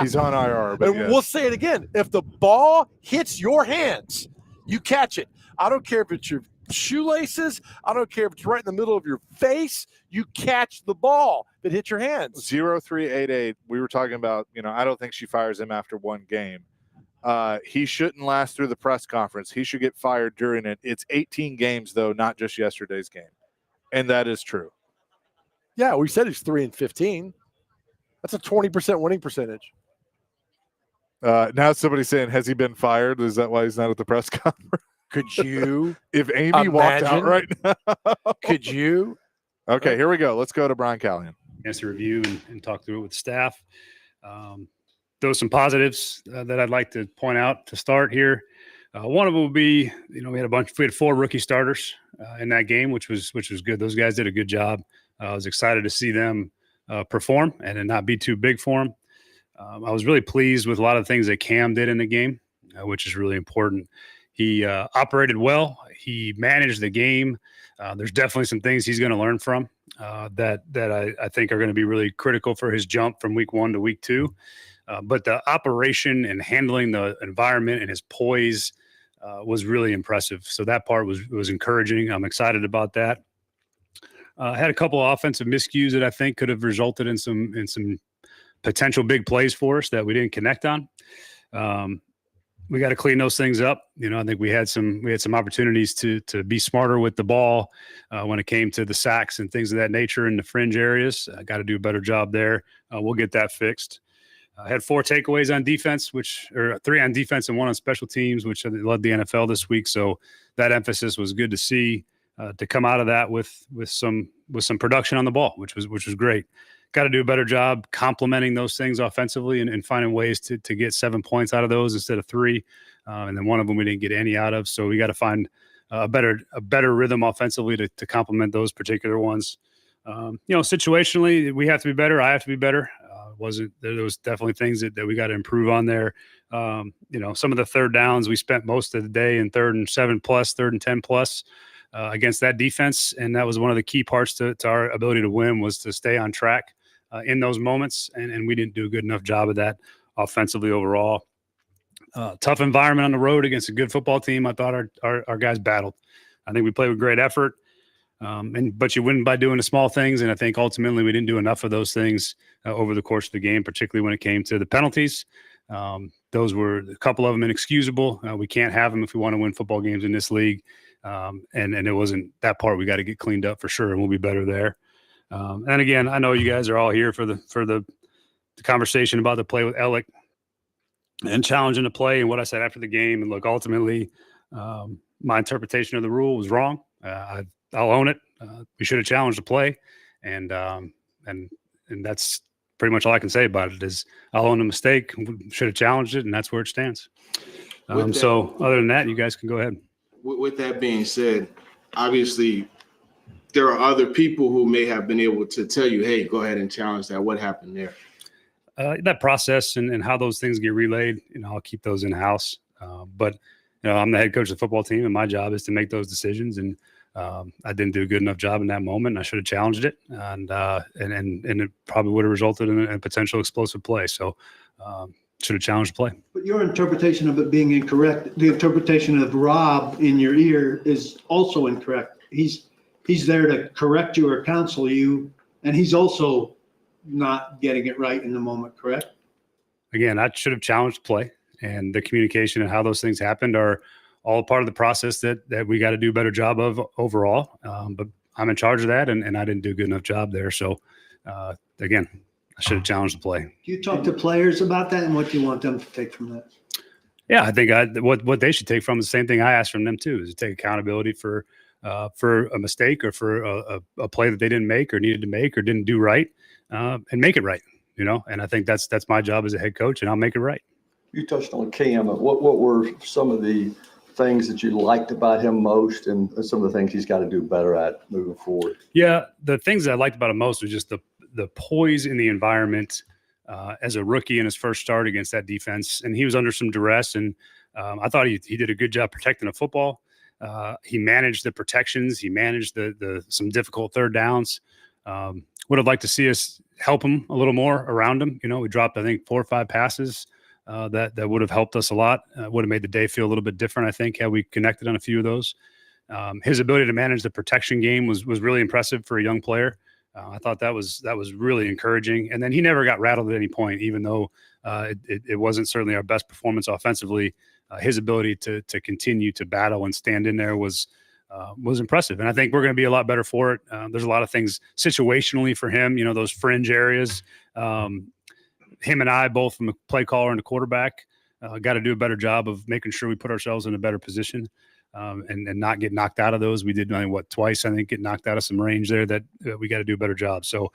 He's on IR. But yes. We'll say it again. If the ball hits your hands, you catch it. I don't care if it's your shoelaces. I don't care if it's right in the middle of your face. You catch the ball that hits your hands. 0388. We were talking about, I don't think she fires him after one game. He shouldn't last through the press conference. He should get fired during it. It's 18 games, though, not just yesterday's game. And that is true. Yeah, we said he's 3-15. That's a 20% winning percentage. Now somebody's saying, has he been fired? Is that why he's not at the press conference? Could you? If Amy walked out right now. Could you? Okay, here we go. Let's go to Brian Callahan. Chance to review and talk through it with staff. Those some positives that I'd like to point out to start here. One of them would be, we had 4 rookie starters in that game, which was good. Those guys did a good job. I was excited to see them perform and it not be too big for them. I was really pleased with a lot of the things that Cam did in the game, which is really important. He operated well. He managed the game. There's definitely some things he's going to learn from that I think are going to be really critical for his jump from week 1 to week 2. But the operation and handling the environment and his poise was really impressive. So that part was encouraging. I'm excited about that. Had a couple of offensive miscues that I think could have resulted in some potential big plays for us that we didn't connect on. We got to clean those things up. I think we had some opportunities to be smarter with the ball when it came to the sacks and things of that nature in the fringe areas. I got to do a better job there. We'll get that fixed. I had 4 takeaways on defense, or 3 on defense and 1 on special teams, which led the NFL this week. So that emphasis was good to see to come out of that with some production on the ball, which was great. Got to do a better job complementing those things offensively and finding ways to get 7 points out of those instead of 3. And then one of them we didn't get any out of. So we got to find a better rhythm offensively to complement those particular ones. Situationally, we have to be better. I have to be better. There was definitely things that we got to improve on there. Some of the third downs, we spent most of the day in 3rd and 7+, 3rd and 10+ against that defense. And that was one of the key parts to our ability to win, was to stay on track in those moments. And we didn't do a good enough job of that offensively overall. Tough environment on the road against a good football team. I thought our guys battled. I think we played with great effort. But you win by doing the small things. And I think ultimately we didn't do enough of those things over the course of the game, particularly when it came to the penalties. Those were a couple of them inexcusable. We can't have them if we want to win football games in this league. And it wasn't that part we got to get cleaned up for sure. And we'll be better there. And again, I know you guys are all here for the conversation about the play with Ellick and challenging the play and what I said after the game. And look, ultimately, my interpretation of the rule was wrong. I'll own it. We should have challenged the play, and that's pretty much all I can say about it. Is I'll own the mistake. Should have challenged it, and that's where it stands. So other than that, you guys can go ahead. With that being said, obviously there are other people who may have been able to tell you, "Hey, go ahead and challenge that." What happened there? That process and how those things get relayed, I'll keep those in house. But I'm the head coach of the football team, and my job is to make those decisions. And I didn't do a good enough job in that moment. I should have challenged it, and it probably would have resulted in a potential explosive play. So should have challenged the play. But your interpretation of it being incorrect, the interpretation of Rob in your ear is also incorrect. He's there to correct you or counsel you, and he's also not getting it right in the moment, correct? Again, I should have challenged the play, and the communication and how those things happened are all part of the process that we got to do a better job of overall. But I'm in charge of that, and I didn't do a good enough job there. So again, I should have challenged the play. Do you talk to players about that, and what do you want them to take from that? Yeah, I think what they should take from is the same thing I asked from them too, is to take accountability for a mistake or for a play that they didn't make or needed to make or didn't do right, and make it right. And I think that's my job as a head coach, and I'll make it right. You touched on Cam. What were some of the things that you liked about him most, and some of the things he's got to do better at moving forward? Yeah, the things that I liked about him most was just the poise in the environment as a rookie in his first start against that defense. And he was under some duress, and I thought he did a good job protecting the football. He managed the protections. He managed some difficult third downs. Would have liked to see us help him a little more around him. We dropped, I think, 4 or 5 passes that would have helped us a lot. Would have made the day feel a little bit different, I think, had we connected on a few of those. His ability to manage the protection game was really impressive for a young player. I thought that was really encouraging. And then he never got rattled at any point, even though it wasn't certainly our best performance offensively. His ability to continue to battle and stand in there was impressive. And I think we're going to be a lot better for it. There's a lot of things situationally for him, those fringe areas. Him and I, both from a play caller and a quarterback, got to do a better job of making sure we put ourselves in a better position and not get knocked out of those. We did twice, I think, get knocked out of some range there that we got to do a better job. So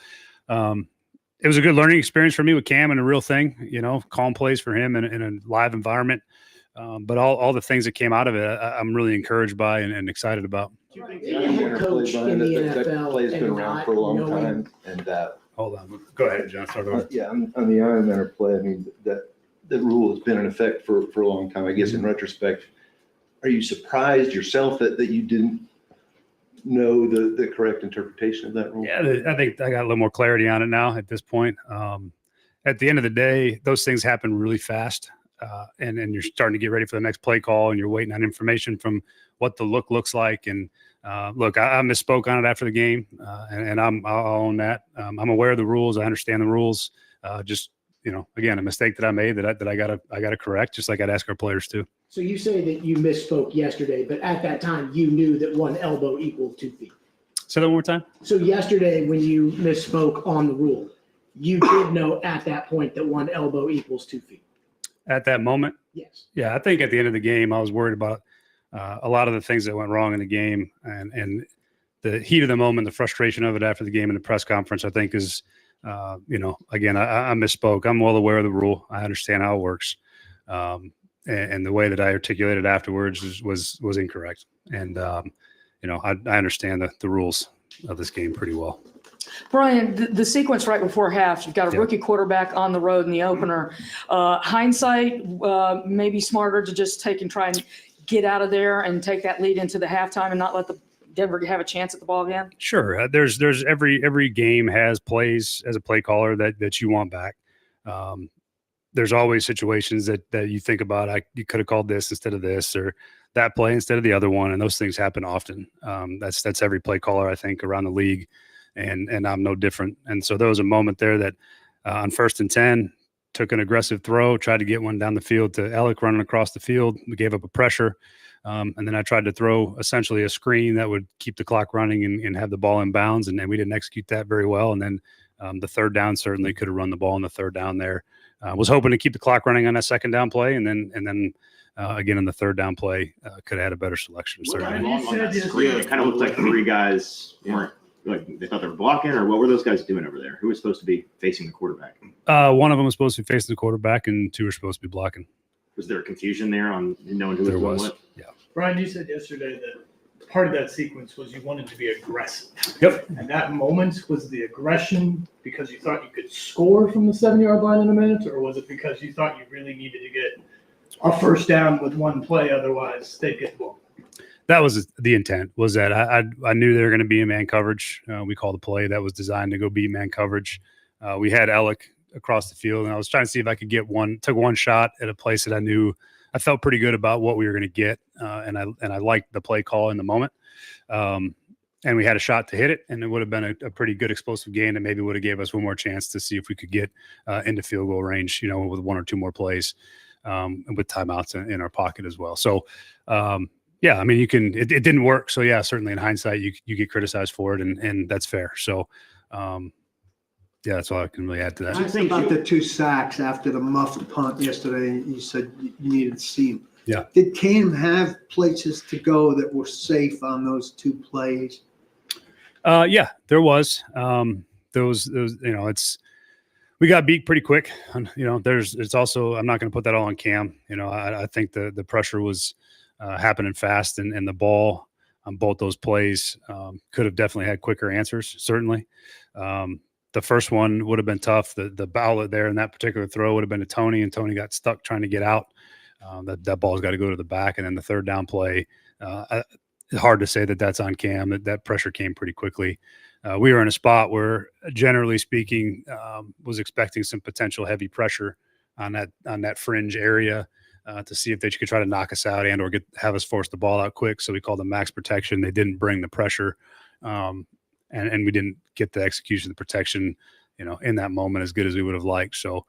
it was a good learning experience for me with Cam and a real thing, calm plays for him in a live environment. But all the things that came out of it, I'm really encouraged by and excited about. Being a head coach in the NFL play's been and around not for a long knowing time, and Hold on. Go ahead, John. Start over. yeah, on the Iron Manor play, I mean, that rule has been in effect for a long time. I guess in retrospect, are you surprised yourself that you didn't know the correct interpretation of that rule? Yeah, I think I got a little more clarity on it now at this point. At the end of the day, those things happen really fast. And you're starting to get ready for the next play call, and you're waiting on information from what the look looks like. And look, I misspoke on it after the game, and I'll own that. I'm aware of the rules. I understand the rules. Just, again, a mistake that I made that I gotta correct, just like I'd ask our players to. So you say that you misspoke yesterday, but at that time you knew that one elbow equaled 2 feet. Say that one more time. So yesterday when you misspoke on the rule, you did know at that point that one elbow equals 2 feet. At that moment, Yes. yeah, I think at the end of the game, I was worried about a lot of the things that went wrong in the game, and the heat of the moment, the frustration of it after the game in the press conference, I think is, again, I misspoke. I'm well aware of the rule. I understand how it works. And the way that I articulated afterwards was incorrect. And, I understand the rules of this game pretty well. Brian, the sequence right before half, you've got a rookie quarterback on the road in the opener. Hindsight, maybe smarter to just take and try and get out of there and take that lead into the halftime and not let the Denver have a chance at the ball again? Sure. There's every game has plays as a play caller that you want back. There's always situations that you think about, you could have called this instead of this, or that play instead of the other one. And those things happen often. That's every play caller, I think, around the league. And I'm no different. And so there was a moment there that on 1st and 10, took an aggressive throw, tried to get one down the field to Alec running across the field. We gave up a pressure. And then I tried to throw essentially a screen that would keep the clock running and have the ball in bounds. And we didn't execute that very well. And then the third down, certainly could have run the ball in the third down there. Was hoping to keep the clock running on that second down play. And then again, in the third down play, could have had a better selection. Certainly. On that screen, it kind of looked like 3 guys weren't, like they thought they were blocking, or what were those guys doing over there? Who was supposed to be facing the quarterback? One of them was supposed to be facing the quarterback, and 2 were supposed to be blocking. Was there confusion there on knowing who was doing what? Yeah. Brian, you said yesterday that part of that sequence was you wanted to be aggressive. Yep. And that moment, was the aggression because you thought you could score from the 7-yard line in a minute, or was it because you thought you really needed to get a first down with one play, otherwise they'd get the ball? That was the intent, was that I knew they were going to be in man coverage. We called a play that was designed to go beat man coverage. We had Alec across the field, and I was trying to see if I could took one shot at a place that I felt pretty good about what we were going to get. And I liked the play call in the moment. And we had a shot to hit it, and it would have been a pretty good explosive game that maybe would have gave us one more chance to see if we could get into field goal range, with 1 or 2 more plays, and with timeouts in our pocket as well. So, yeah, I mean, it didn't work. So yeah, certainly in hindsight, you get criticized for it, and that's fair. So, yeah, that's all I can really add to that. I think about the 2 sacks after the muffed punt yesterday. You said you needed to see him. Yeah. Did Cam have places to go that were safe on those 2 plays? Yeah, there was. Those, we got beat pretty quick. It's also, I'm not going to put that all on Cam. I think the pressure was happening fast, and the ball on both those plays could have definitely had quicker answers. Certainly. The first one would have been tough. The outlet there in that particular throw would have been to Tony, and Tony got stuck trying to get out. That ball's got to go to the back. And then the third down play, it's hard to say that that's on Cam. That pressure came pretty quickly. We were in a spot where, generally speaking, was expecting some potential heavy pressure on that fringe area to see if they could try to knock us out and or have us force the ball out quick. So we called them max protection. They didn't bring the pressure, and we didn't get the execution, the protection, in that moment as good as we would have liked. So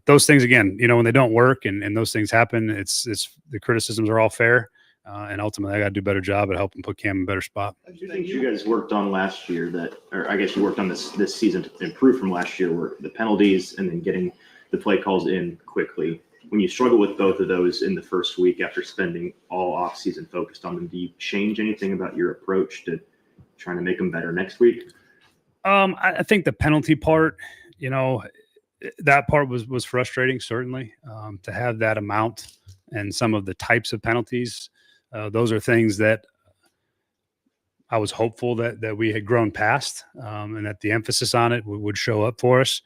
those things, again, when they don't work and those things happen, it's the criticisms are all fair. And ultimately, I got to do a better job at helping put Cam in a better spot. What do you think you guys worked on last year or I guess you worked on this season to improve from last year, were the penalties and then getting the play calls in quickly? When you struggle with both of those in the first week after spending all off season focused on them, do you change anything about your approach to trying to make them better next week? I think the penalty part, that part was frustrating, certainly, to have that amount and some of the types of penalties. Those are things that I was hopeful that we had grown past, and that the emphasis on it would show up for us.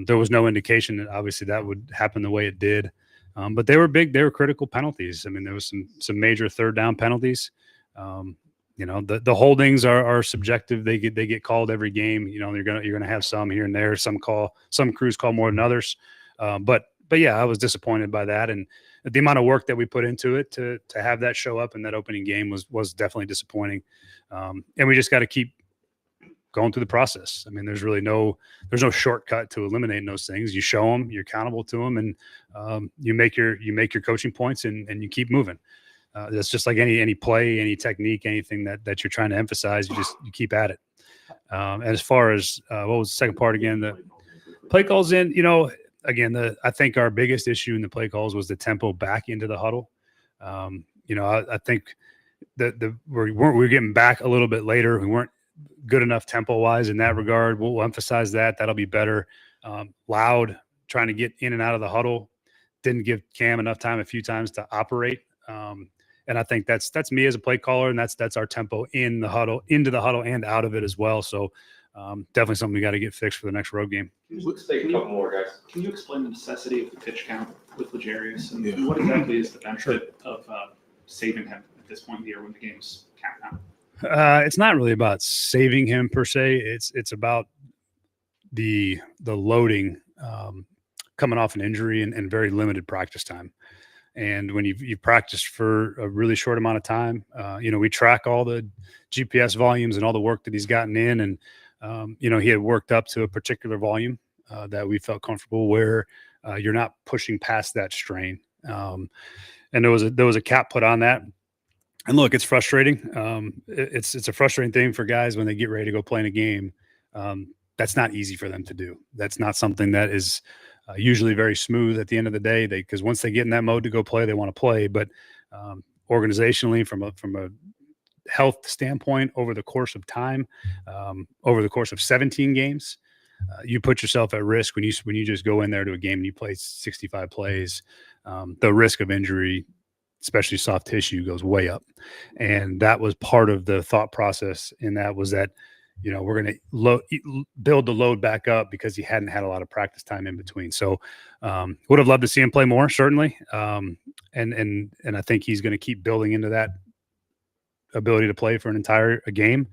There was no indication that obviously that would happen the way it did. But they were big, they were critical penalties. I mean, there was some major third down penalties. The holdings are subjective. They get called every game. You're gonna have some here and there. Some crews call more than others. But yeah, I was disappointed by that, and the amount of work that we put into it to have that show up in that opening game was definitely disappointing. And we just got to keep going through the process. I mean, there's no shortcut to eliminating those things. You show them, you're accountable to them, and you make your coaching points, and you keep moving. That's just like any play, any technique, anything that you're trying to emphasize. You keep at it. And as far as what was the second part again? The play calls in. Again, I think our biggest issue in the play calls was the tempo back into the huddle. I think that we're getting back a little bit later. We weren't good enough tempo wise in that regard. We'll emphasize that. That'll be better. Loud, trying to get in and out of the huddle. Didn't give Cam enough time a few times to operate. And I think that's me as a play caller, and that's our tempo in the huddle, into the huddle, and out of it as well. So definitely something we got to get fixed for the next road game. Let's take a couple more, guys. Can you explain the necessity of the pitch count with L'Jarius, and what exactly is the benefit of saving him at this point in the year when the game's counting out? It's not really about saving him per se. It's about the loading coming off an injury and very limited practice time. And when you've practiced for a really short amount of time, we track all the GPS volumes and all the work that he's gotten in. And, he had worked up to a particular volume that we felt comfortable where you're not pushing past that strain. And there was a cap put on that. And look, it's frustrating. It's a frustrating thing for guys when they get ready to go play in a game. That's not easy for them to do. That's not something that is usually very smooth at the end of the day. Because once they get in that mode to go play, they want to play. But organizationally, from a health standpoint, over the course of time, over the course of 17 games, you put yourself at risk when you just go in there to a game and you play 65 plays. The risk of injury, especially soft tissue, goes way up. And that was part of the thought process in that was that, we're going to build the load back up because he hadn't had a lot of practice time in between. So would have loved to see him play more, certainly. And I think he's going to keep building into that ability to play for an entire game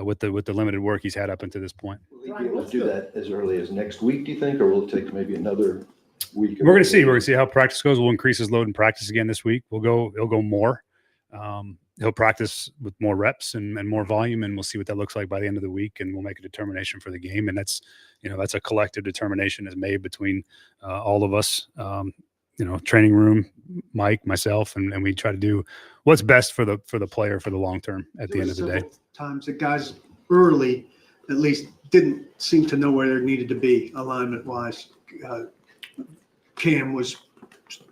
with the limited work he's had up until this point. Will he be able to do that as early as next week, do you think, or will it take maybe another week? We're going to see. We're going to see how practice goes. We'll increase his load in practice again this week. He'll go more. He'll practice with more reps and more volume, and we'll see what that looks like by the end of the week, and we'll make a determination for the game. And that's a collective determination is made between all of us, training room, Mike, myself, and we try to do what's best for the player for the long term at the end of the day. Times that guys early, at least, didn't seem to know where they needed to be alignment wise. Cam was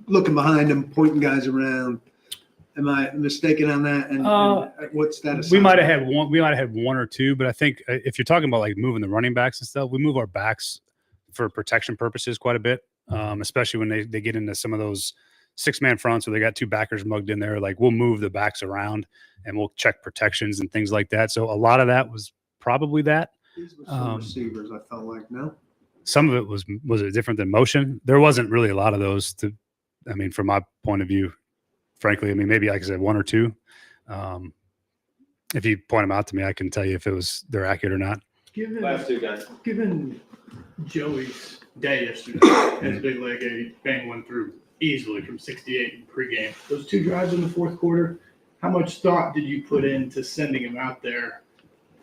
looking behind him, pointing guys around. Am I mistaken on that? And what's that? We might have had one. We might have had one or two, but I think if you're talking about like moving the running backs and stuff, we move our backs for protection purposes quite a bit, especially when they get into some of those 6-man fronts where they got two backers mugged in there. Like we'll move the backs around and we'll check protections and things like that. So a lot of that was probably that. These were some receivers. I felt like some of it was it different than motion. There wasn't really a lot of those. From my point of view. Frankly, maybe like I said, one or two. If you point them out to me, I can tell you if they're accurate or not. Last two guys. Given Joey's day yesterday, as Big Leg 8 bang went through easily from 68 in pregame, those two drives in the fourth quarter, how much thought did you put into sending him out there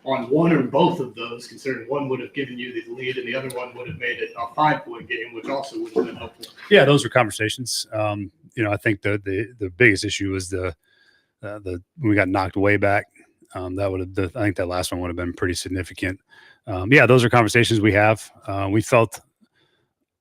on one or both of those, considering one would have given you the lead and the other one would have made it a 5-point game, which also would have been helpful? Yeah, those were conversations. I think the biggest issue was when we got knocked way back. I think that last one would have been pretty significant. Those are conversations we have. We felt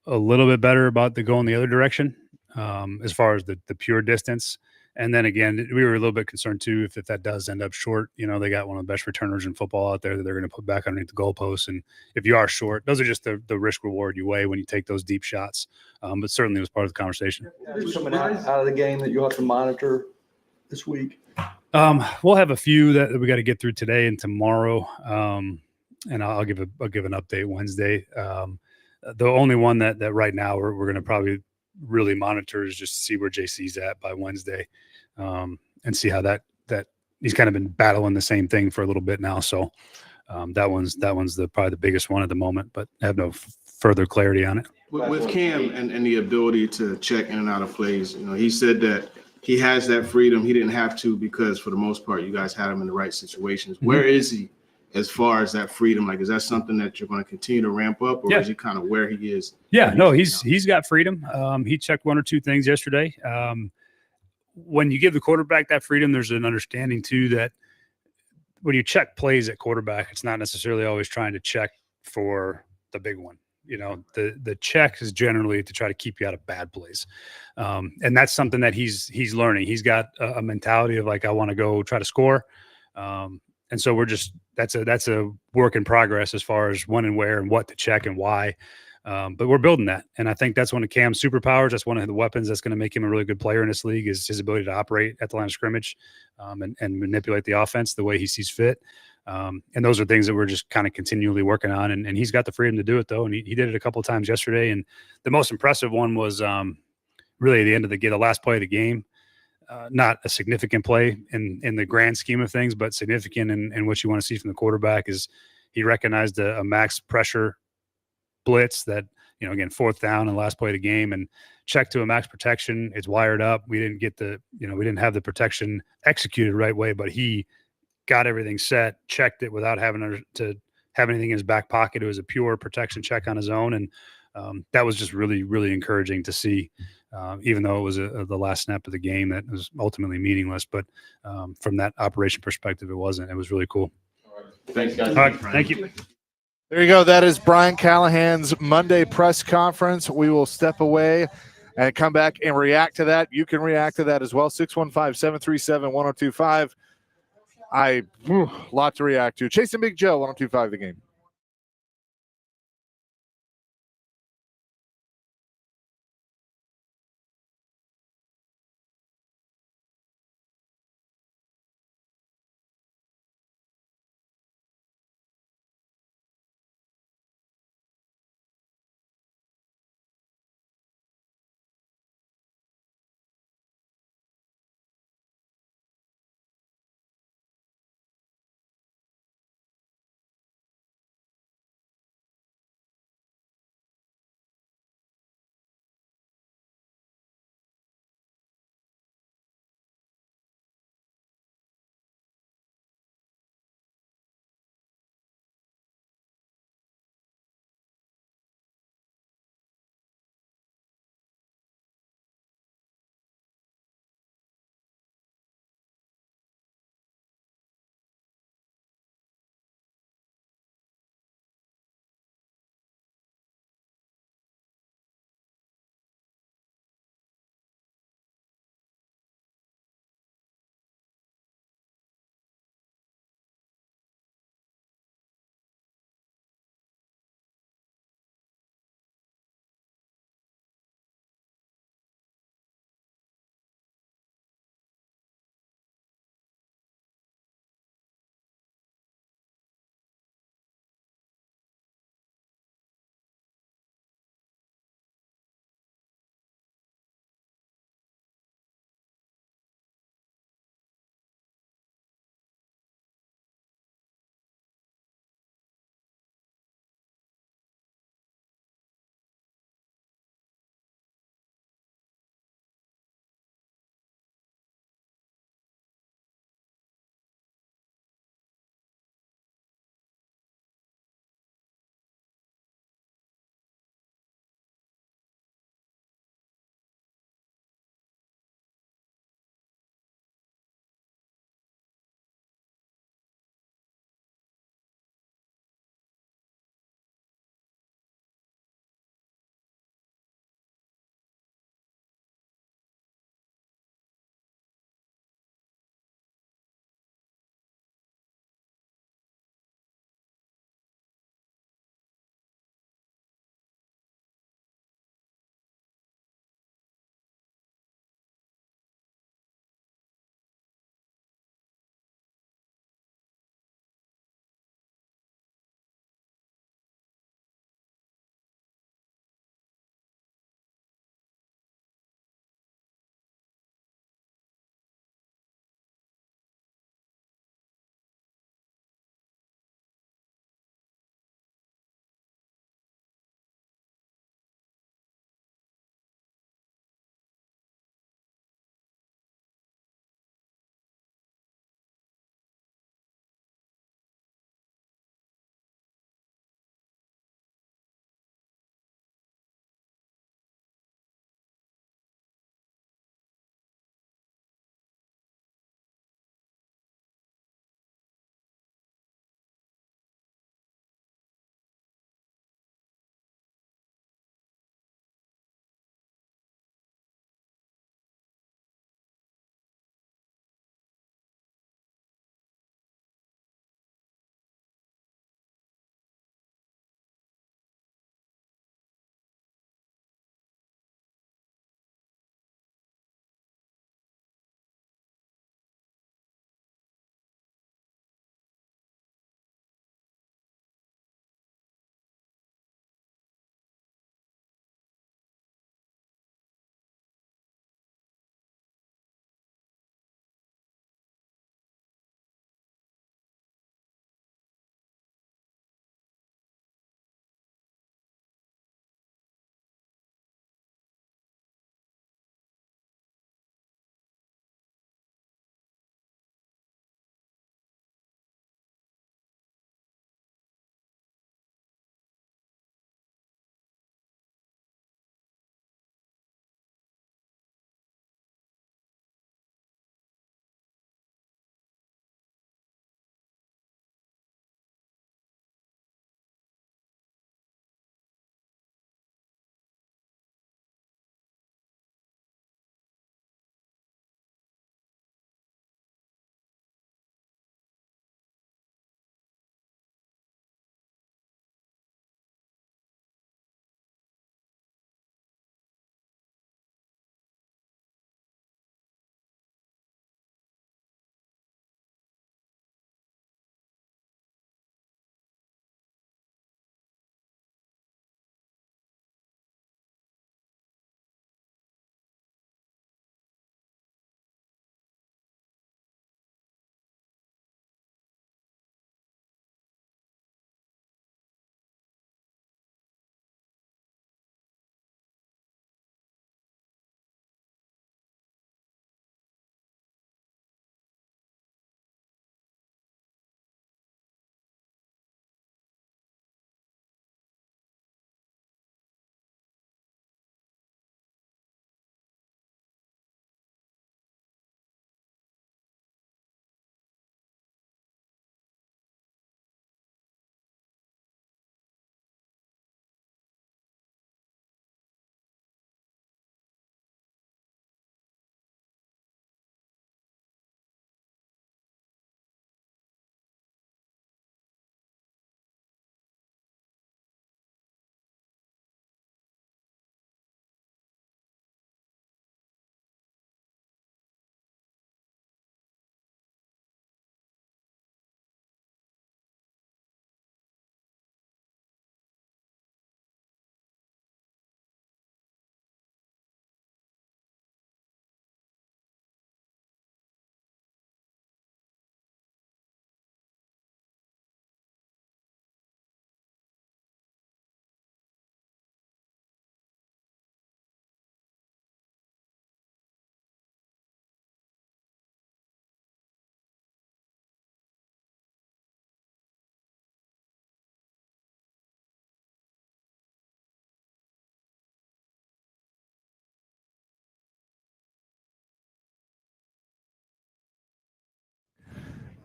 a little bit better about going the other direction. as far as the pure distance. And then again, we were a little bit concerned too if that does end up short. They got one of the best returners in football out there that they're going to put back underneath the goalposts. And if you are short, those are just the risk reward you weigh when you take those deep shots. But certainly it was part of the conversation. Coming out of the game that you'll have to monitor this week? We'll have a few that we got to get through today and tomorrow. And I'll give an update Wednesday. The only one that right now we're going to probably really monitor is just to see where JC's at by Wednesday, and see how that he's kind of been battling the same thing for a little bit now. So that one's probably the biggest one at the moment, but I have no further clarity on it. With Cam and the ability to check in and out of plays, he said that he has that freedom. He didn't have to because for the most part, you guys had him in the right situations. Mm-hmm. Where is he as far as that freedom? Like, is that something that you're going to continue to ramp up, or is he kind of where he is? Yeah, no, he's got freedom. He checked one or two things yesterday. When you give the quarterback that freedom, there's an understanding too that when you check plays at quarterback, it's not necessarily always trying to check for the big one. The check is generally to try to keep you out of bad plays. And that's something that he's learning. He's got a mentality of like, I want to go try to score. And so that's a work in progress as far as when and where and what to check and why. But we're building that. And I think that's one of Cam's superpowers. That's one of the weapons that's going to make him a really good player in this league is his ability to operate at the line of scrimmage, and manipulate the offense the way he sees fit. And those are things that we're just kind of continually working on. And he's got the freedom to do it though. And he did it a couple of times yesterday. And the most impressive one was really the end of the last play of the game. Not a significant play in the grand scheme of things, but significant in what you want to see from the quarterback is he recognized a max pressure blitz that, again, 4th down and last play of the game, and checked to a max protection. It's wired up. We didn't get we didn't have the protection executed the right way, but he got everything set, checked it without having to have anything in his back pocket. It was a pure protection check on his own. And that was just really, really encouraging to see, even though it was the last snap of the game that was ultimately meaningless. But from that operation perspective, it wasn't. It was really cool. Thanks, guys. All right, thank you. There you go. That is Brian Callahan's Monday press conference. We will step away and come back and react to that. You can react to that as well. 615-737-1025. Lot to react to. Chasing Big Joe, 1025 The Game.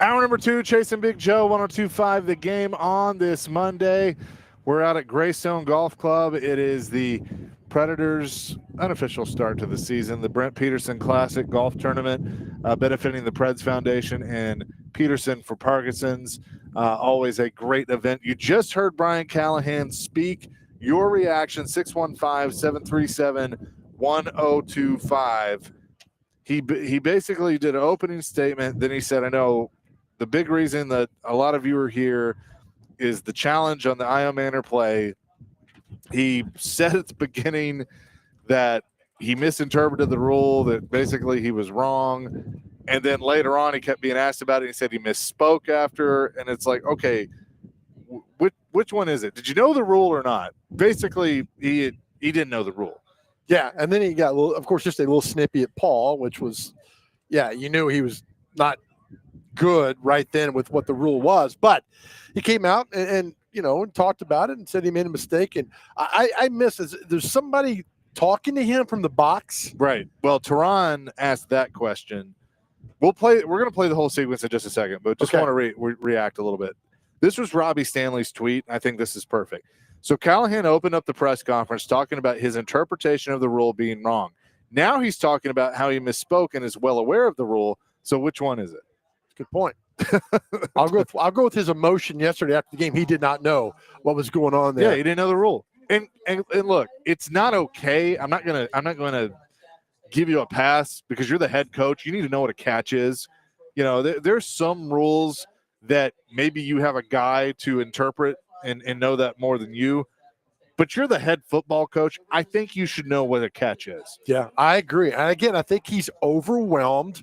Hour number 2, Chasing Big Joe, 102.5 The Game on this Monday. We're out at Greystone Golf Club. It is the Predators' unofficial start to the season, the Brent Peterson Classic Golf Tournament, benefiting the Preds Foundation and Peterson for Parkinson's. Always a great event. You just heard Brian Callahan speak. Your reaction, 615-737-1025. He basically did an opening statement. Then he said, I know the big reason that a lot of you are here is the challenge on the Io Manor play. He said at the beginning that he misinterpreted the rule, that basically he was wrong. And then later on, he kept being asked about it. He said he misspoke after. And it's like, okay, which one is it? Did you know the rule or not? Basically, he didn't know the rule. Yeah, and then he got, of course, just a little snippy at Paul, which was, yeah, you knew he was not good right then with what the rule was. But he came out and talked about it and said he made a mistake. And I miss, there's somebody talking to him from the box. Right. Well, Tehran asked that question. We're going to play the whole sequence in just a second, but just want to react a little bit. This was Robbie Stanley's tweet. I think this is perfect. So Callahan opened up the press conference talking about his interpretation of the rule being wrong. Now he's talking about how he misspoke and is well aware of the rule. So which one is it? Good point. I'll go with his emotion yesterday after the game. He did not know what was going on there. Yeah, he didn't know the rule. And look, it's not okay. I'm not gonna give you a pass because you're the head coach. You need to know what a catch is. There's some rules that maybe you have a guy to interpret and know that more than you. But you're the head football coach. I think you should know what a catch is. Yeah, I agree. And again, I think he's overwhelmed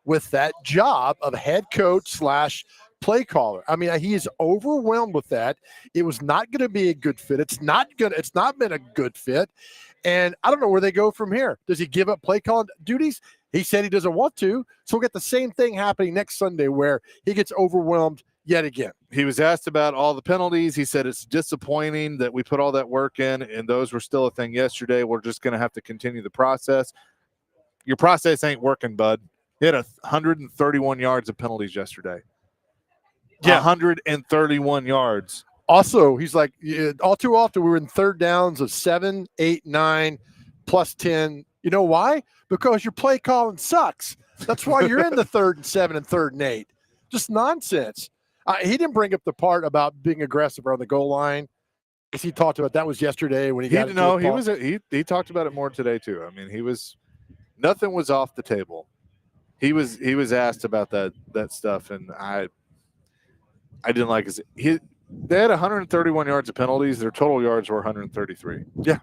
with that job of head coach / play caller. I mean, he is overwhelmed with that. It was not going to be a good fit. It's not been a good fit. And I don't know where they go from here. Does he give up play calling duties? He said he doesn't want to. So we'll get the same thing happening next Sunday where he gets overwhelmed yet again. He was asked about all the penalties. He said it's disappointing that we put all that work in and those were still a thing yesterday. We're just going to have to continue the process. Your process ain't working, bud. He had 131 yards of penalties yesterday. Yeah, 131 yards. Also, he's like, all too often we were in third downs of 7, 8, 9, plus 10. You know why? Because your play calling sucks. That's why you're in the 3rd and 7 and 3rd and 8. Just nonsense. He didn't bring up the part about being aggressive around the goal line. He talked about that was yesterday when he got he talked about it more today too. I mean, nothing was off the table. He was asked about that stuff, and I didn't like his. They had 131 yards of penalties. Their total yards were 133. Yeah.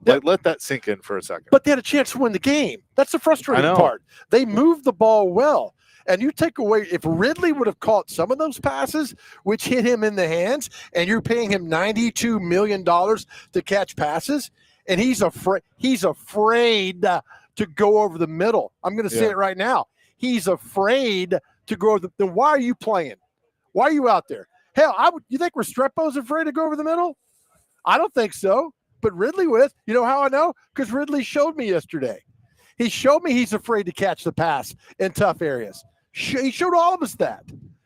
Let that sink in for a second. But they had a chance to win the game. That's the frustrating part. They moved the ball well. And you take away, if Ridley would have caught some of those passes, which hit him in the hands, and you're paying him $92 million to catch passes, and he's afraid to go over the middle. I'm going to say it right now. He's afraid to go over then why are you playing? Why are you out there? Hell, you think Restrepo's afraid to go over the middle? I don't think so. But Ridley with. You know how I know? Because Ridley showed me yesterday. He showed me he's afraid to catch the pass in tough areas. He showed all of us that.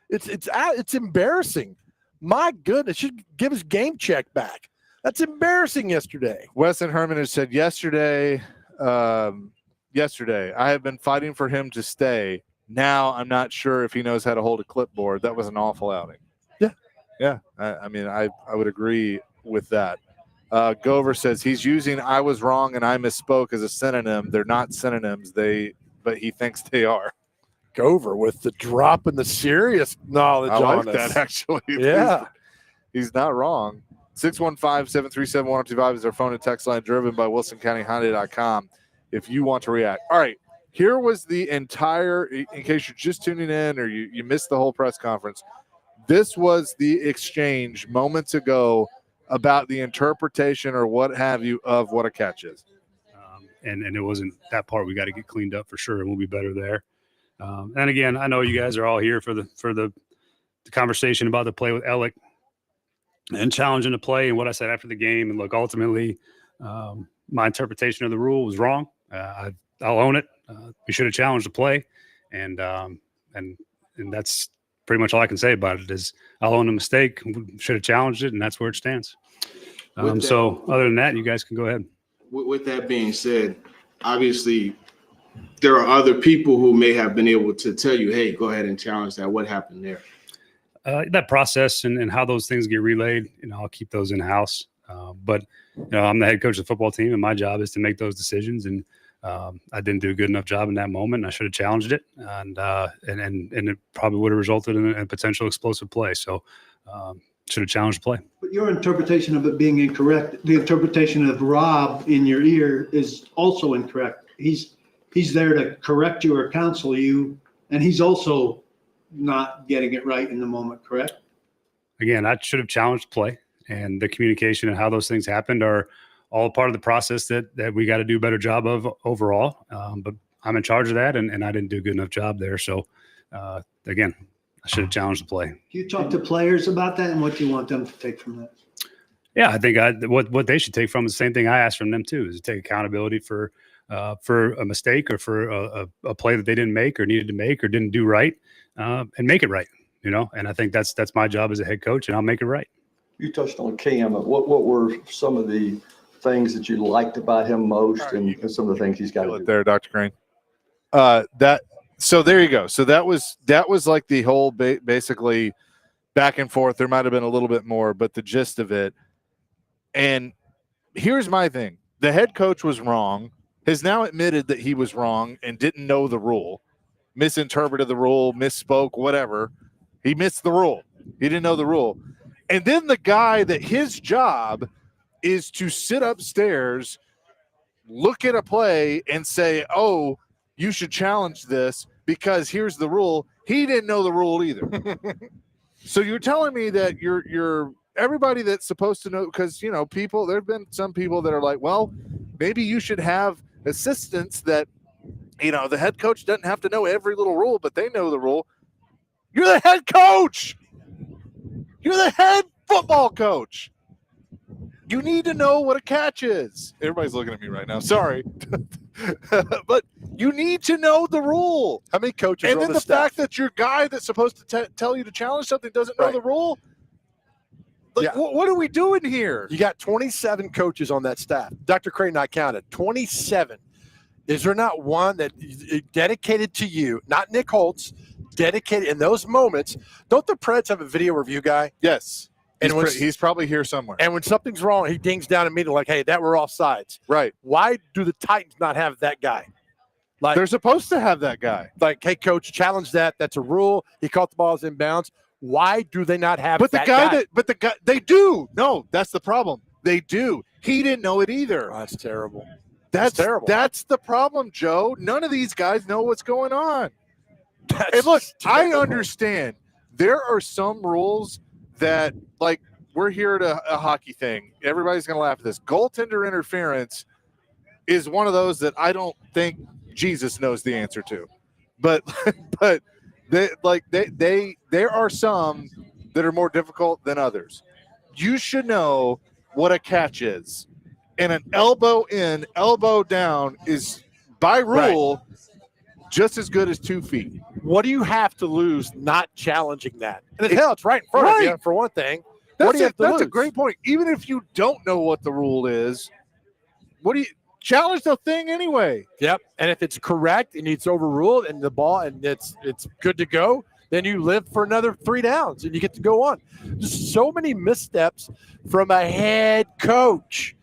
It's embarrassing. My goodness, should give his game check back. That's embarrassing yesterday. Weston Herman has said yesterday, I have been fighting for him to stay. Now I'm not sure if he knows how to hold a clipboard. That was an awful outing. Yeah. Yeah. I would agree with that. Gover says he's using "I was wrong" and "I misspoke" as a synonym. They're not synonyms. But he thinks they are. Gover with the drop and the serious knowledge I like on us. that, actually. Yeah. He's not wrong. 615-737-1025 is our phone and text line, driven by WilsonCountyHyundai.com if you want to react. All right. Here was the entire, in case you're just tuning in or you missed the whole press conference, this was the exchange moments ago about the interpretation or what have you of what a catch is. And it wasn't that part we got to get cleaned up for sure, and we'll be better there. And again, I know you guys are all here for the conversation about the play with Ellick and challenging the play and what I said after the game. And look, ultimately, my interpretation of the rule was wrong. I'll own it. We should have challenged the play, and And that's pretty much all I can say about it is I'll own a mistake, should have challenged it, and that's where it stands. So other than that, you guys can go ahead. With that being said, obviously there are other people who may have been able to tell you, hey, go ahead and challenge that. What happened there? That process and how those things get relayed, I'll keep those in house. But I'm the head coach of the football team, and my job is to make those decisions. And I didn't do a good enough job in that moment. I should have challenged it, and it probably would have resulted in a potential explosive play. So should have challenged the play. But your interpretation of it being incorrect, the interpretation of Rob in your ear is also incorrect. He's there to correct you or counsel you, and he's also not getting it right in the moment, correct? Again, I should have challenged the play, and the communication and how those things happened are all part of the process that we got to do a better job of overall. But I'm in charge of that, and I didn't do a good enough job there. So again, I should have challenged the play. Do you talk to players about that, and what do you want them to take from that? Yeah, I think what they should take from is the same thing I asked from them too, is to take accountability for a mistake or for a play that they didn't make or needed to make or didn't do right, and make it right. And I think that's my job as a head coach, and I'll make it right. You touched on Cam. What were some of the things that you liked about him most, and some of the things he's got to do there, Dr. Crane? So there you go. So that was like the whole basically back and forth. There might have been a little bit more, but the gist of it. And here's my thing: the head coach was wrong. Has now admitted that he was wrong and didn't know the rule, misinterpreted the rule, misspoke, whatever. He missed the rule. He didn't know the rule. And then the guy that his job is to sit upstairs, look at a play and say, oh, you should challenge this because here's the rule. He didn't know the rule either. So you're telling me that you're everybody that's supposed to know, because, people, there have been some people that are like, well, maybe you should have assistants that, the head coach doesn't have to know every little rule, but they know the rule. You're the head coach. You're the head football coach. You need to know what a catch is. Everybody's looking at me right now. Sorry. But you need to know the rule. How many coaches and are then on the staff? fact that your guy that's supposed to tell you to challenge something doesn't know the rule. Like, what are we doing here? You got 27 coaches on that staff. Dr. Crane and I counted 27. Is there not one that is dedicated to you, not Nick Holtz, dedicated in those moments? Don't the Preds have a video review guy? Yes. And he's probably here somewhere. And when something's wrong, he dings down immediately like, hey, that we're offsides. Right. Why do the Titans not have that guy? Like, they're supposed to have that guy. Like, hey, coach, challenge that. That's a rule. He caught the balls inbounds. Why do they not have but that guy? But the guy, they do. No, that's the problem. They do. He didn't know it either. Oh, that's terrible. That's terrible. That's the problem, Joe. None of these guys know what's going on. And look, I understand there are some rules that, like, we're here at a hockey thing. Everybody's going to laugh at this. Goaltender interference is one of those that I don't think Jesus knows the answer to. But there are some that are more difficult than others. You should know what a catch is. And an elbow in, elbow down is, by rule, just as good as 2 feet. What do you have to lose not challenging that? And it's right in front of you, for one thing. That's a great point. Even if you don't know what the rule is, what do you challenge the thing anyway? Yep. And if it's correct and it's overruled and the ball and it's good to go, then you live for another 3 downs and you get to go on. Just so many missteps from a head coach.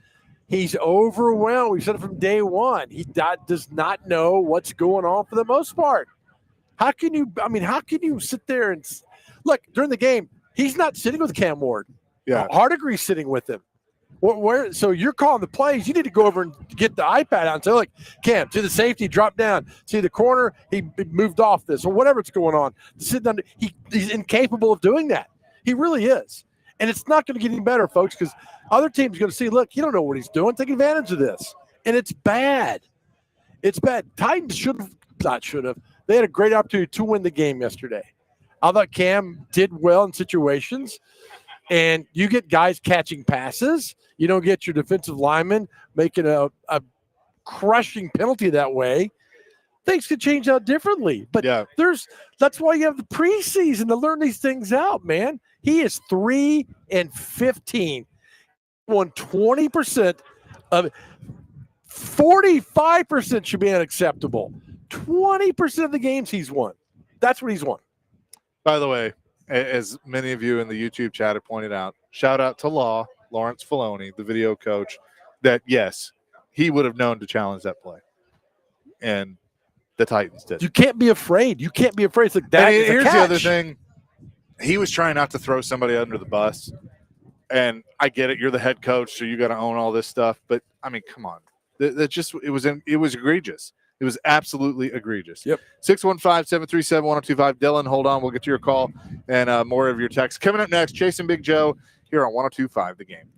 He's overwhelmed. We said it from day one. He does not know what's going on for the most part. How can you sit there and look during the game? He's not sitting with Cam Ward. Yeah. Hardegree's sitting with him. So you're calling the plays. You need to go over and get the iPad out and say, look, Cam, to the safety, drop down. See the corner, he moved off this or whatever's going on. Sit down. He's incapable of doing that. He really is. And it's not going to get any better, folks, because other teams are going to see, look, you don't know what he's doing. Take advantage of this. And it's bad. It's bad. Titans should have. They had a great opportunity to win the game yesterday. I thought Cam did well in situations. And you get guys catching passes. You don't get your defensive lineman making a crushing penalty that way. things could change out differently. But Yeah. that's why you have the preseason to learn these things out, man. He is 3-15, won 20% of it. 45% should be unacceptable. 20% of the games he's won. That's what he's won. By the way, as many of you in the YouTube chat have pointed out, shout out to Lawrence Filoni, the video coach, that yes, he would have known to challenge that play. And the Titans did. You can't be afraid. You can't be afraid. It's like that. And here's the other thing. He was trying not to throw somebody under the bus. And I get it. You're the head coach, so you got to own all this stuff. But I mean, come on. It was egregious. It was absolutely egregious. Yep. 615-737-1025. Dylan, hold on. We'll get to your call and more of your texts. Coming up next, Chasing Big Joe here on 1025 The Game.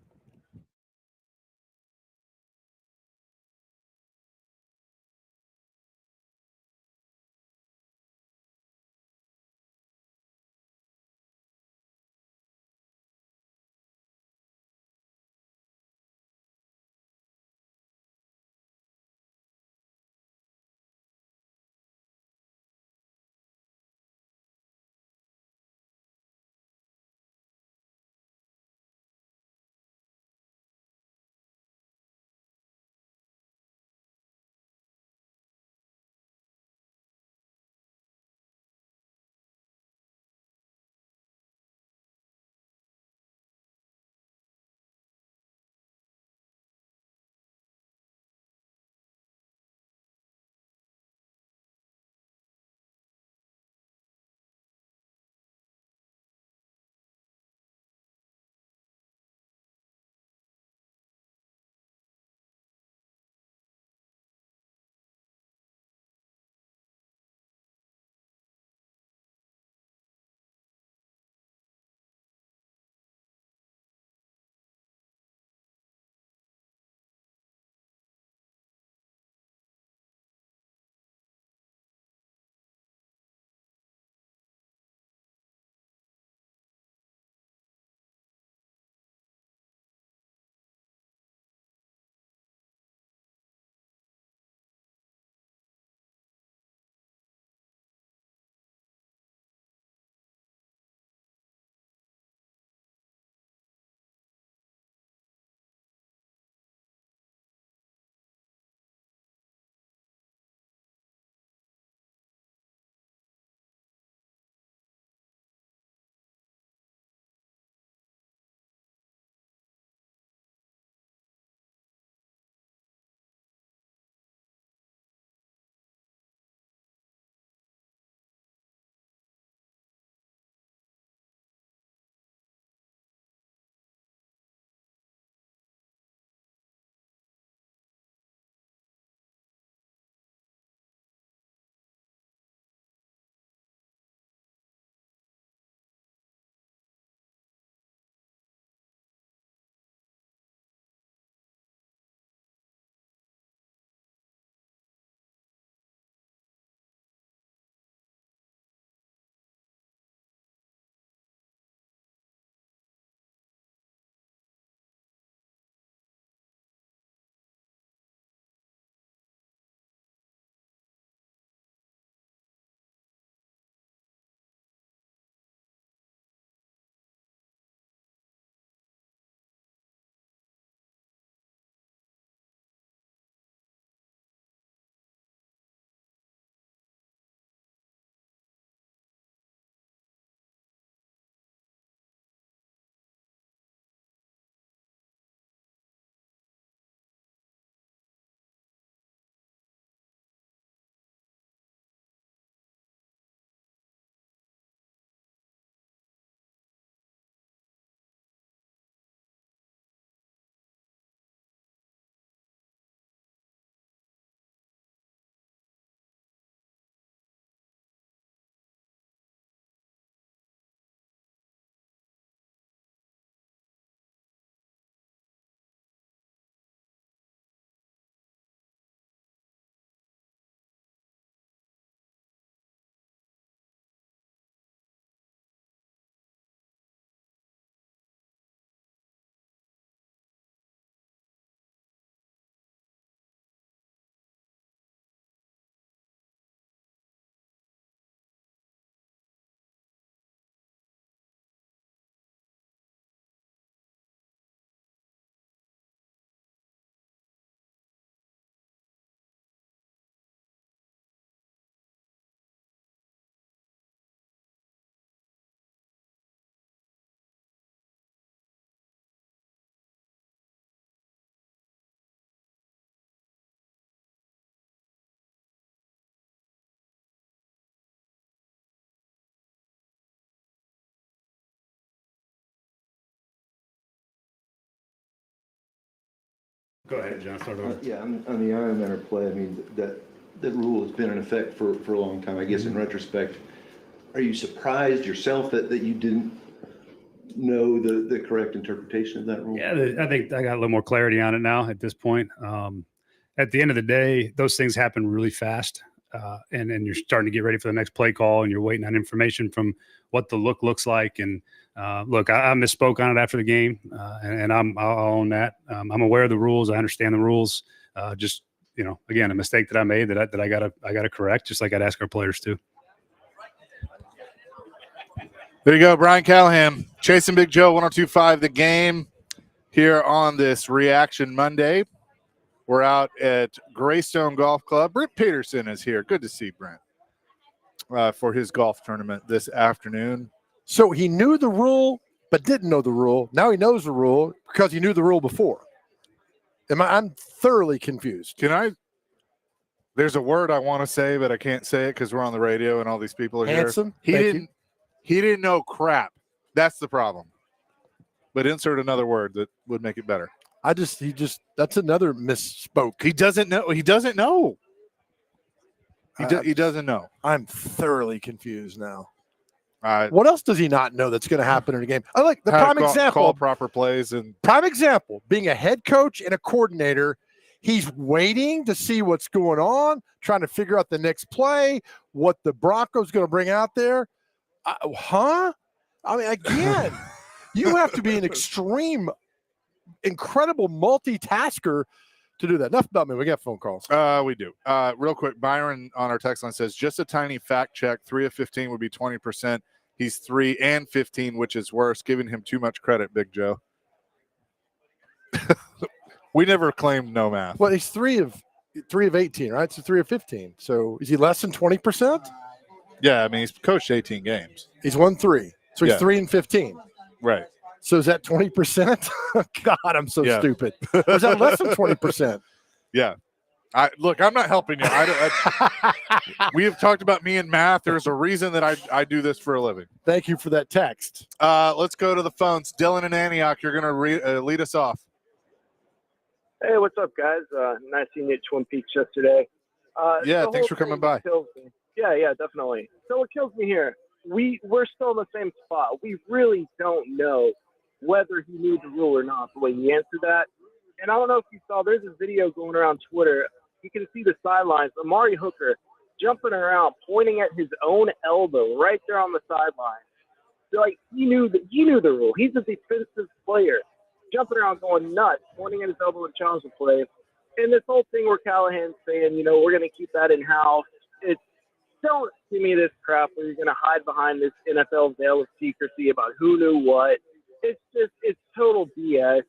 Go ahead, John. Start over. Yeah, on the Ironman play, I mean, that rule has been in effect for a long time. I guess in retrospect, are you surprised yourself that you didn't know the correct interpretation of that rule? Yeah, I think I got a little more clarity on it now at this point. At the end of the day, those things happen really fast. And you're starting to get ready for the next play call, and you're waiting on information from what the look looks like. And look, I misspoke on it after the game, and I'll own that. I'm aware of the rules. I understand the rules. Just, again, a mistake that I made that I gotta correct, just like I'd ask our players to. There you go, Brian Callahan, Chasing Big Joe, 102.5 The Game here on this Reaction Monday. We're out at Greystone Golf Club. Brent Peterson is here. Good to see Brent for his golf tournament this afternoon. So he knew the rule, but didn't know the rule. Now he knows the rule because he knew the rule before. I'm thoroughly confused. There's a word I want to say, but I can't say it because we're on the radio and all these people are Handsome? here. He didn't know crap. That's the problem. But insert another word that would make it better. That's another misspoke. He doesn't know. He doesn't know. He doesn't know. I'm thoroughly confused now. What else does he not know that's going to happen in a game? I like the prime example. Call proper plays and prime example. Being a head coach and a coordinator, he's waiting to see what's going on, trying to figure out the next play, what the Broncos going to bring out there. I mean, again, you have to be an incredible multitasker to do that. Enough about me. We got phone calls. We do. Real quick, Byron on our text line says, just a tiny fact check. 3 of 15 would be 20%. He's 3 and 15, which is worse. Giving him too much credit, Big Joe. We never claimed no math. Well, he's 3 of 18, right? So 3 of 15. So is he less than 20%? Yeah, I mean, he's coached 18 games. He's won 3. So he's 3 and 15. Right. So is that 20%? God, I'm so stupid. Or is that less than 20%? Yeah. Look, I'm not helping you. We have talked about me and math. There's a reason that I do this for a living. Thank you for that text. Let's go to the phones. Dylan in Antioch, you're going to lead us off. Hey, what's up, guys? Nice seeing you at Twin Peaks yesterday. Thanks for coming by. Yeah, definitely. So what kills me here, we're still in the same spot. We really don't know whether he knew the rule or not, the way he answered that. And I don't know if you saw, there's a video going around Twitter. You can see the sidelines. Amari Hooker jumping around, pointing at his own elbow right there on the sideline. So, like, he knew the rule. He's a defensive player, jumping around going nuts, pointing at his elbow to challenge the play. And this whole thing where Callahan's saying, we're going to keep that in-house. Don't give me this crap where you're going to hide behind this NFL veil of secrecy about who knew what. It's total BS.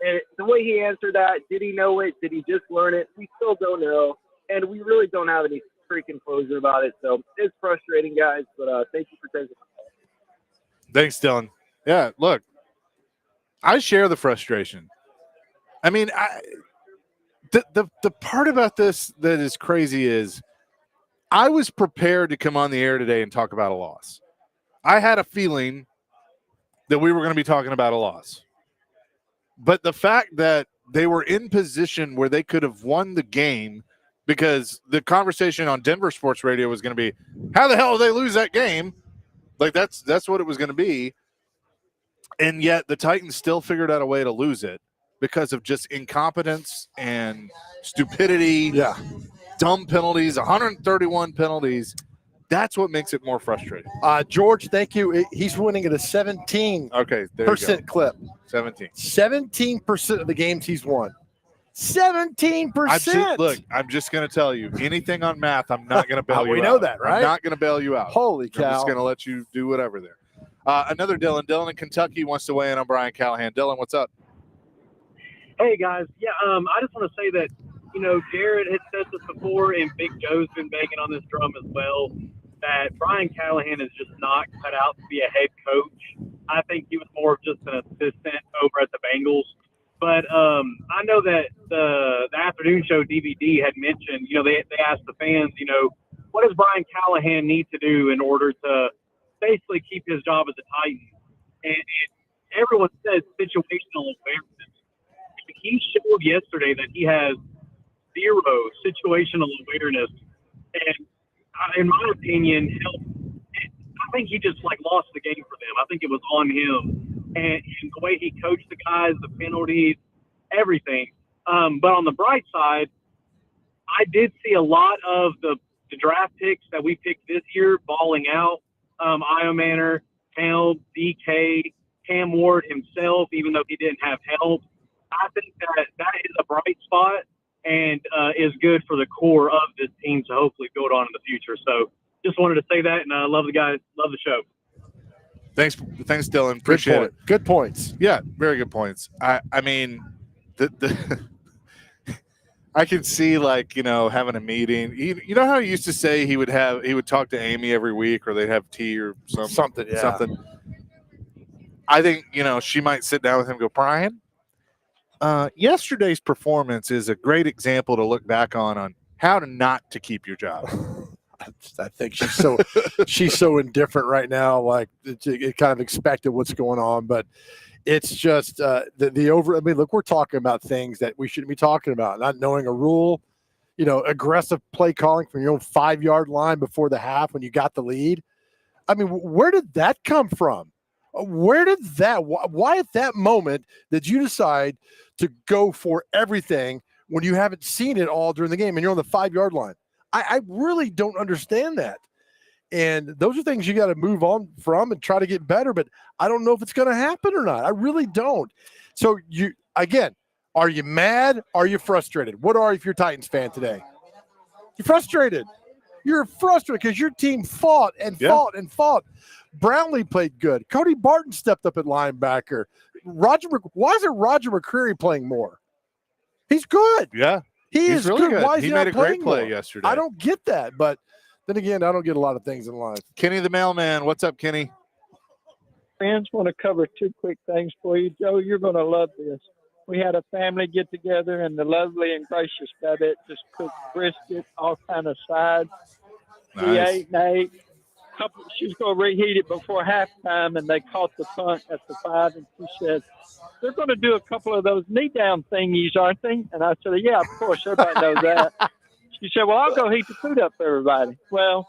And the way he answered that, did he know it? Did he just learn it? We still don't know. And we really don't have any freaking closure about it. So it's frustrating, guys. But thank you for taking my call. Thanks, Dylan. Yeah, look, I share the frustration. I mean, the part about this that is crazy is I was prepared to come on the air today and talk about a loss. I had a feeling that we were going to be talking about a loss. But the fact that they were in position where they could have won the game, because the conversation on Denver Sports Radio was going to be, how the hell did they lose that game? Like, that's what it was going to be. And yet the Titans still figured out a way to lose it because of just incompetence and stupidity. Yeah. Dumb penalties, 131 penalties. That's what makes it more frustrating. George, thank you. He's winning at a 17% clip. 17% of the games he's won. 17%. Look, I'm just going to tell you, anything on math, I'm not going to bail you out. We know that, right? I'm not going to bail you out. Holy cow. I'm just going to let you do whatever there. Another Dylan. Dylan in Kentucky wants to weigh in on Brian Callahan. Dylan, what's up? Hey, guys. Yeah, I just want to say that, Jared had said this before, and Big Joe's been banging on this drum as well, that Brian Callahan is just not cut out to be a head coach. I think he was more of just an assistant over at the Bengals. But I know that the afternoon show DVD had mentioned, they asked the fans, what does Brian Callahan need to do in order to basically keep his job as a Titan? And everyone says situational awareness. he showed yesterday that he has zero situational awareness, and in my opinion, I think he just lost the game for them. I think it was on him, and the way he coached the guys, the penalties, everything. But on the bright side, I did see a lot of the draft picks that we picked this year balling out. Io Manor, Helm, DK, Cam Ward himself, even though he didn't have help. I think that is a bright spot and is good for the core of this team to hopefully build on in the future. So just wanted to say that, and I love the guys, love the show. Thanks, Dylan. Appreciate it. Good points. Yeah, very good points. I mean, the I can see having a meeting. You know how he used to say he would talk to Amy every week, or they'd have tea or something. Yeah. Something. I think she might sit down with him and go, Brian, yesterday's performance is a great example to look back on how to not to keep your job. I think she's so indifferent right now. It kind of expected what's going on, but it's just the over. I mean, look, we're talking about things that we shouldn't be talking about. Not knowing a rule, aggressive play calling from your own 5-yard line before the half when you got the lead. I mean, where did that come from? Why at that moment did you decide to go for everything when you haven't seen it all during the game and you're on the 5-yard line? I really don't understand that. And those are things you got to move on from and try to get better. But I don't know if it's going to happen or not. I really don't. So are you mad? Are you frustrated? What are you if you're a Titans fan today? You're frustrated. You're frustrated because your team fought and fought and fought. Brownlee played good. Cody Barton stepped up at linebacker. Why isn't Roger McCreary playing more? He's good. Yeah. He's really good. Why is he he made not a great playing play more? yesterday. I don't get that, but then again, I don't get a lot of things in life. Kenny the mailman, what's up, Kenny? Fans want to cover 2 quick things for you. Joe, you're going to love this. We had a family get together, and the lovely and gracious Babette just cooked brisket, all kind of sides. We ate and ate. She was going to reheat it before halftime, and they caught the punt at the 5, and she said, they're going to do a couple of those knee-down thingies, aren't they? And I said, yeah, of course, everybody knows that. She said, well, I'll go heat the food up for everybody. Well,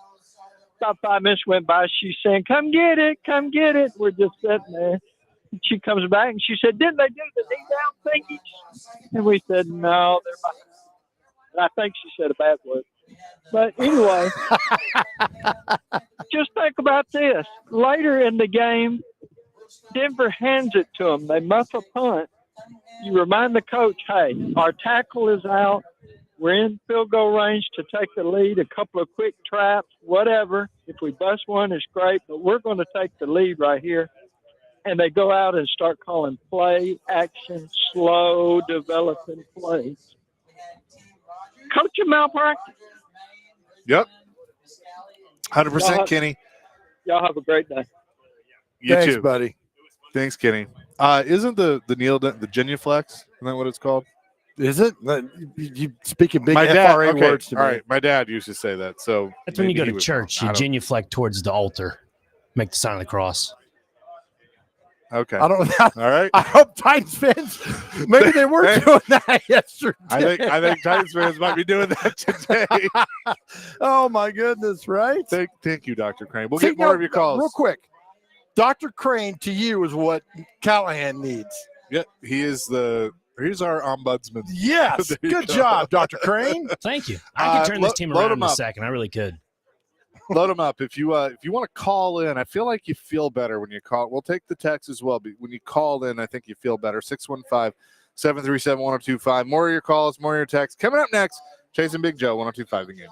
about 5 minutes went by. She's saying, come get it, come get it. We're just sitting there. And she comes back, and she said, didn't they do the knee-down thingies? And we said, no, they're not. And I think she said a bad word. But anyway, just think about this. Later in the game, Denver hands it to them. They muff a punt. You remind the coach, hey, our tackle is out. We're in field goal range to take the lead, a couple of quick traps, whatever. If we bust one, it's great, but we're going to take the lead right here. And they go out and start calling play, action, slow, developing plays. Coaching malpractice. Yep. 100%, Kenny. Y'all have a great day. Thanks, too, buddy. Thanks, Kenny. Isn't the Genuflex? Isn't that what it's called? Is it? You speaking big My dad, FRA okay, words to me. all right. My dad used to say that. So That's when you maybe go he to was church. wrong. You I don't- genuflect towards the altar. Make the sign of the cross. Okay. I don't. All right. I hope Titans fans maybe they were doing that yesterday. I think Titans fans might be doing that today. Oh my goodness! Right? Thank you, Dr. Crane. We'll See, get more now, of your calls. real quick. Dr. Crane to you is what Callahan needs. Yeah, he's our ombudsman. Yes, There you good go. job, Dr. Crane. Thank you. I could turn this team load around him in a up. second. I really could. Load them up if you want to call in. I feel like you feel better when you call. We'll take the text as well, but when you call in, I think you feel better. 615-737-1025. More of your calls, more of your texts. Coming up next, Chasing Big Joe, 1025 The Game.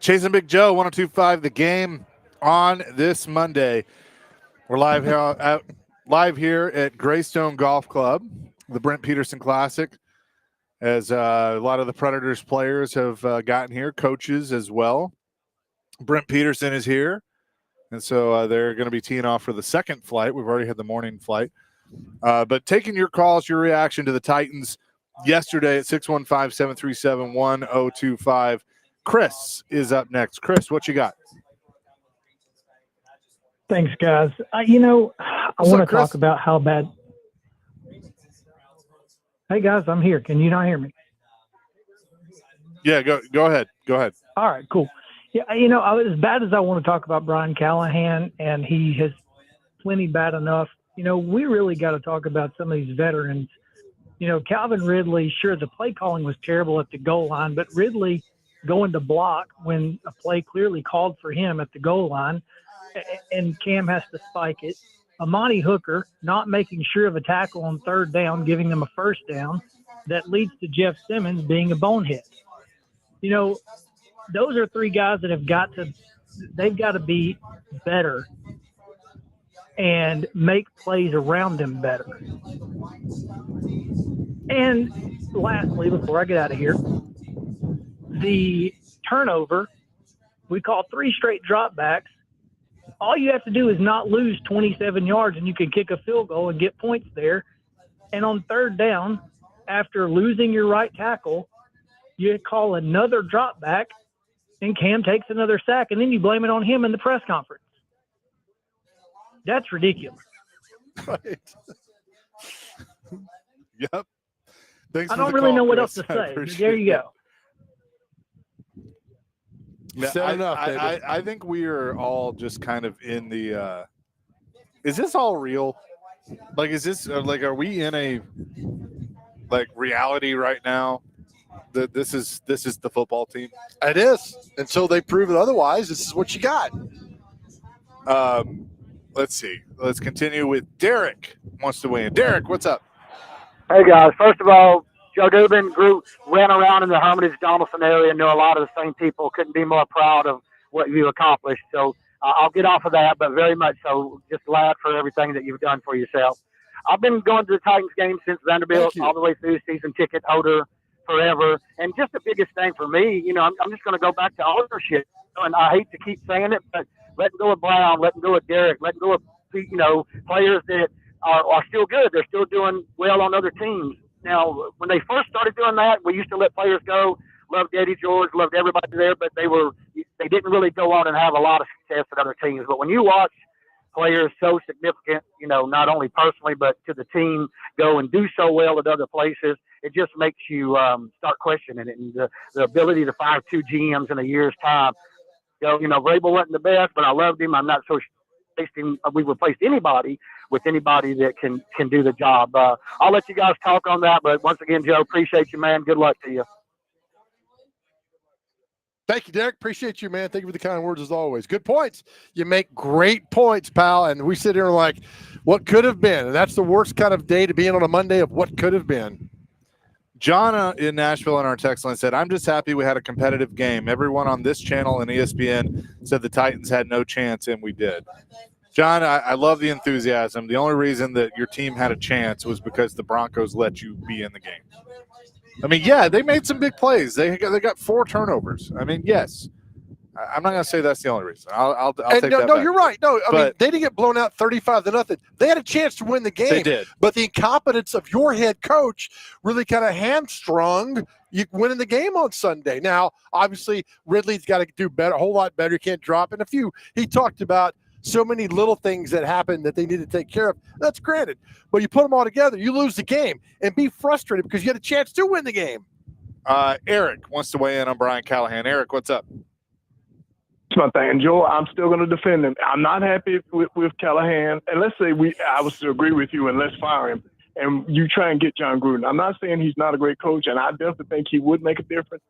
Chasing Big Joe, 102.5 The Game on this Monday. We're live here at Greystone Golf Club, the Brent Peterson Classic, as a lot of the Predators players have gotten here, coaches as well. Brent Peterson is here, and so they're going to be teeing off for the second flight. We've already had the morning flight. But taking your calls, your reaction to the Titans yesterday at 615-737-1025. Chris is up next. Chris, what you got? Thanks, guys. I want to Chris? talk about how bad. Hey, guys, I'm here. Can you not hear me? Yeah, go ahead. Go ahead. All right, cool. Yeah, as bad as I want to talk about Brian Callahan, and he has plenty bad enough, we really got to talk about some of these veterans. Calvin Ridley, sure, the play calling was terrible at the goal line, but Ridley going to block when a play clearly called for him at the goal line, and Cam has to spike it. Amani Hooker not making sure of a tackle on third down, giving them a first down that leads to Jeff Simmons being a bonehead. Those are three guys that they've got to be better and make plays around them better. And lastly, before I get out of here, the turnover, we call 3 straight dropbacks. All you have to do is not lose 27 yards and you can kick a field goal and get points there. And on third down, after losing your right tackle, you call another dropback and Cam takes another sack, and then you blame it on him in the press conference. That's ridiculous. Right. Yep. Thanks I for don't the really call, know what Chris. else to I say. But appreciate there you go. Yeah, Said enough, David. I think we are all just kind of in the is this all real? Like, is this are we in a reality right now? That this is the football team? It is. Until they prove it otherwise, this is what you got. Let's see. Let's continue with Derek wants to weigh in. Derek, what's up? Hey guys, first of all, Joe Dubin ran around in the Hermitage Donaldson area and knew a lot of the same people. Couldn't be more proud of what you accomplished. So I'll get off of that, but very much so. Just glad for everything that you've done for yourself. I've been going to the Titans game since Vanderbilt, all the way through, season ticket holder forever. And just the biggest thing for me, I'm just going to go back to ownership. And I hate to keep saying it, but letting go of Brown, letting go of Derek, letting go of players that are still good. They're still doing well on other teams. Now, when they first started doing that, we used to let players go. Loved Eddie George, loved everybody there, but they didn't really go on and have a lot of success at other teams. But when you watch players so significant, not only personally but to the team, go and do so well at other places, it just makes you start questioning it. And the ability to fire 2 GMs in a year's time. Vrabel wasn't the best, but I loved him. I'm not so we replaced anybody with anybody that can do the job. I'll let you guys talk on that, but once again, Joe, appreciate you, man. Good luck to you. Thank you, Derek. Appreciate you, man. Thank you for the kind words as always. Good points. You make great points, pal. And we sit here like, what could have been? And that's the worst kind of day to be in on a Monday of what could have been. John in Nashville in our text line said, I'm just happy we had a competitive game. Everyone on this channel and ESPN said the Titans had no chance, and we did. John, I love the enthusiasm. The only reason that your team had a chance was because the Broncos let you be in the game. I mean, yeah, they made some big plays. They got 4 turnovers. I mean, yes. I'm not going to say that's the only reason. I'll take that back. You're right. No, I mean, they didn't get blown out 35-0. They had a chance to win the game. They did. But the incompetence of your head coach really kind of hamstrung you winning the game on Sunday. Now, obviously, Ridley's got to do better, a whole lot better. He can't drop. And he talked about so many little things that happened that they need to take care of. That's granted. But you put them all together, you lose the game and be frustrated because you had a chance to win the game. Eric wants to weigh in on Brian Callahan. Eric, what's up? That's my thing. And Joe, I'm still going to defend him. I'm not happy with Callahan. And let's say I was to agree with you and let's fire him. And you try and get John Gruden. I'm not saying he's not a great coach, and I definitely think he would make a difference.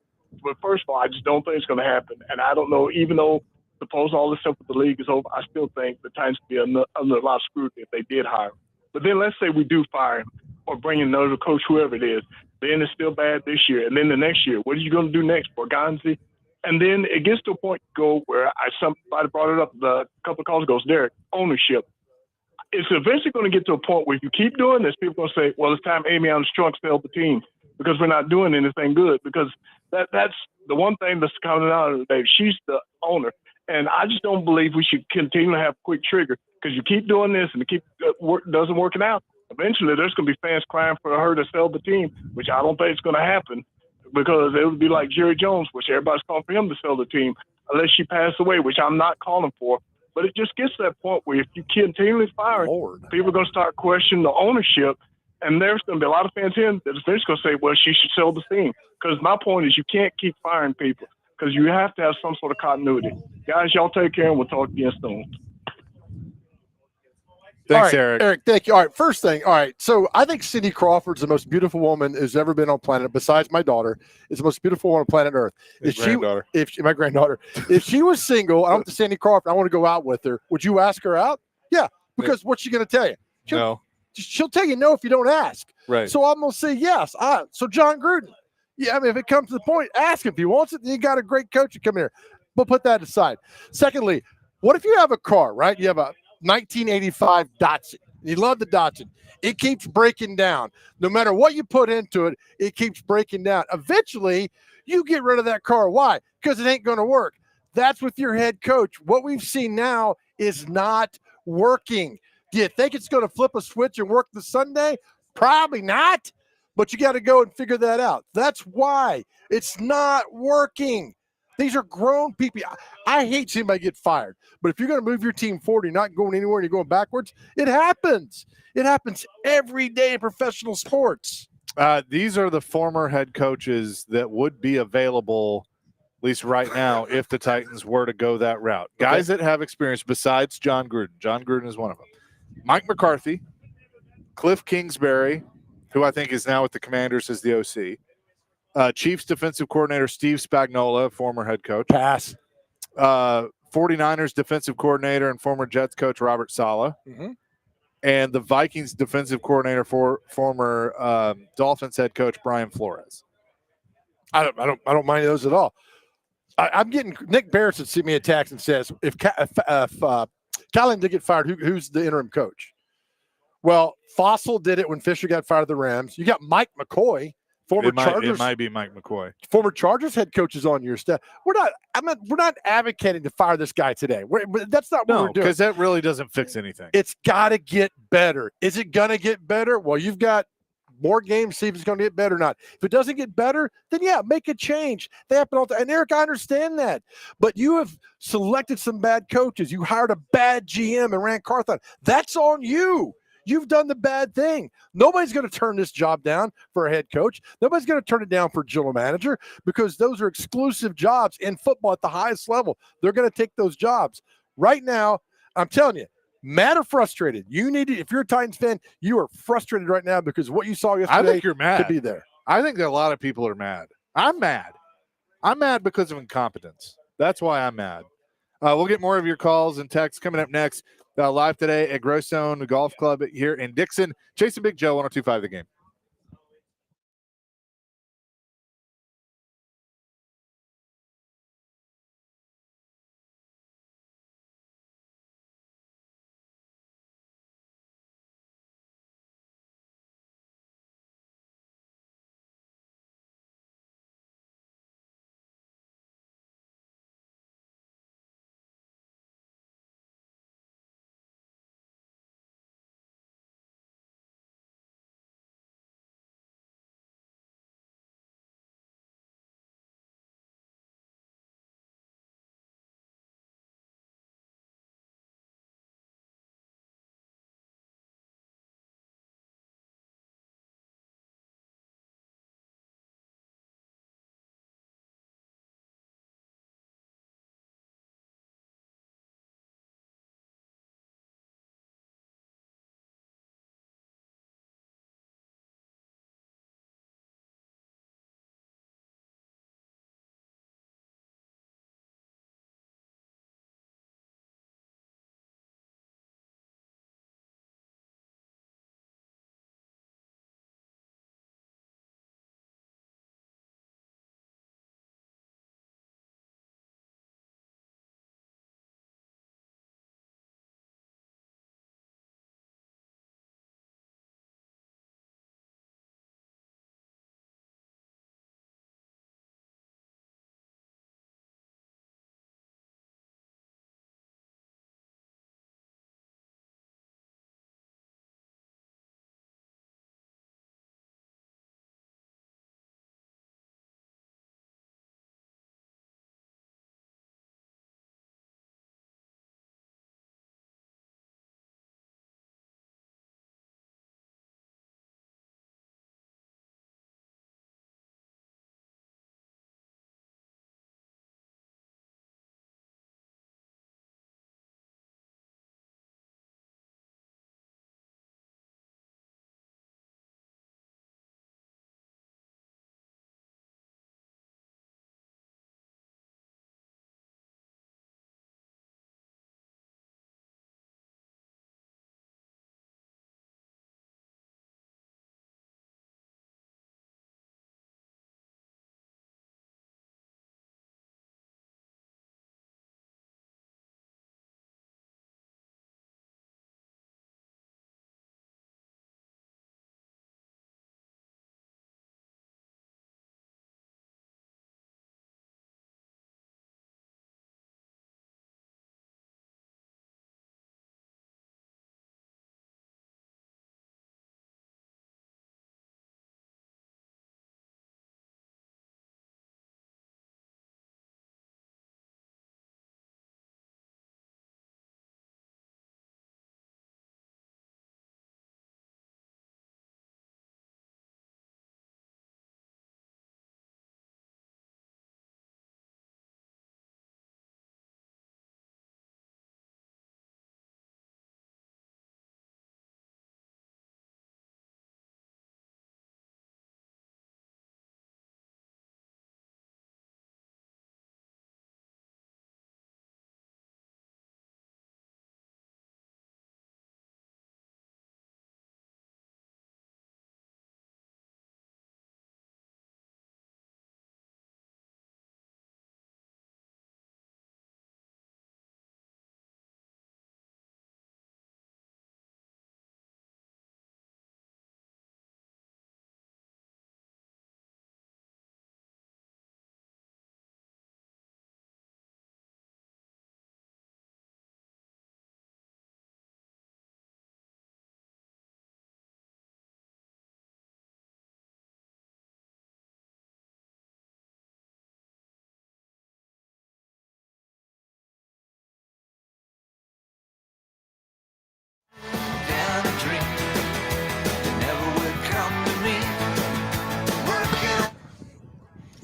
But first of all, I just don't think it's going to happen. And I don't know, even though suppose all this stuff with the league is over, I still think the Titans would be under a lot of scrutiny if they did hire him. But then let's say we do fire him or bring in another coach, whoever it is. Then it's still bad this year. And then the next year, what are you going to do next? Borgonzi? And then it gets to a point where somebody brought it up a couple of calls ago, Derek, ownership. It's eventually going to get to a point where if you keep doing this, people are going to say, well, it's time Amy Armstrong failed the team because we're not doing anything good. Because that's the one thing that's coming out of the day. She's the owner. And I just don't believe we should continue to have quick trigger because you keep doing this and it doesn't working out. Eventually, there's going to be fans crying for her to sell the team, which I don't think is going to happen because it would be like Jerry Jones, which everybody's calling for him to sell the team unless she passed away, which I'm not calling for. But it just gets to that point where if you continually fire, people are going to start questioning the ownership. And there's going to be a lot of fans here that's eventually going to say, well, she should sell the team. Because my point is you can't keep firing people because you have to have some sort of continuity. Guys, y'all take care and we'll talk again soon. Thanks, all right, Eric. Eric, thank you. All right, first thing. All right, so I think Cindy Crawford's the most beautiful woman who's ever been on planet, besides my daughter, is the most beautiful woman on planet Earth. My granddaughter, if she was single, I went to Cindy Crawford, I want to go out with her. Would you ask her out? Yeah, because what's she going to tell you? She'll tell you no if you don't ask. Right. So I'm going to say yes. So John Gruden, yeah, I mean, if it comes to the point, ask him if he wants it. You got a great coach to come here. But put that aside. Secondly, what if you have a car, right? You have a 1985 Datsun. You love the Datsun. It keeps breaking down. No matter what you put into it, it keeps breaking down. Eventually, you get rid of that car. Why? Because it ain't going to work. That's with your head coach. What we've seen now is not working. Do you think it's going to flip a switch and work the Sunday? Probably not. But you got to go and figure that out. That's why it's not working. These are grown people. I hate seeing anybody get fired. But if you're going to move your team forward, you're not going anywhere and you're going backwards, it happens. It happens every day in professional sports. These are the former head coaches that would be available, at least right now, if the Titans were to go that route. Guys that have experience besides John Gruden. John Gruden is one of them. Mike McCarthy, Cliff Kingsbury, who I think is now with the Commanders as the OC. Chiefs defensive coordinator Steve Spagnuolo, former head coach. Pass. 49ers defensive coordinator and former Jets coach Robert Saleh. Mm-hmm. And the Vikings defensive coordinator for former Dolphins head coach Brian Flores. I don't mind those at all. I'm getting Nick Barrett sent me a text and says if Callahan did get fired, who's the interim coach? Well, Fossil did it when Fisher got fired of the Rams. You got Mike McCoy. It might be Mike McCoy. Former Chargers head coaches on your staff. We're not advocating to fire this guy today. That's not what we're doing. Because that really doesn't fix anything. It's got to get better. Is it going to get better? Well, you've got more games, see if it's going to get better or not. If it doesn't get better, then yeah, make a change. They happen all the time. And Eric, I understand that. But you have selected some bad coaches. You hired a bad GM and Rand Carthon. That's on you. You've done the bad thing. Nobody's going to turn this job down for a head coach. Nobody's going to turn it down for a general manager because those are exclusive jobs in football at the highest level. They're going to take those jobs. Right now, I'm telling you, mad or frustrated, you need to, if you're a Titans fan, you are frustrated right now because what you saw yesterday I think you're mad. Could be there. I think that a lot of people are mad. I'm mad. I'm mad because of incompetence. That's why I'm mad. We'll get more of your calls and texts coming up next. Live today at Greystone Golf Club here in Dixon. Chasing Big Joe, 102.5 The Game.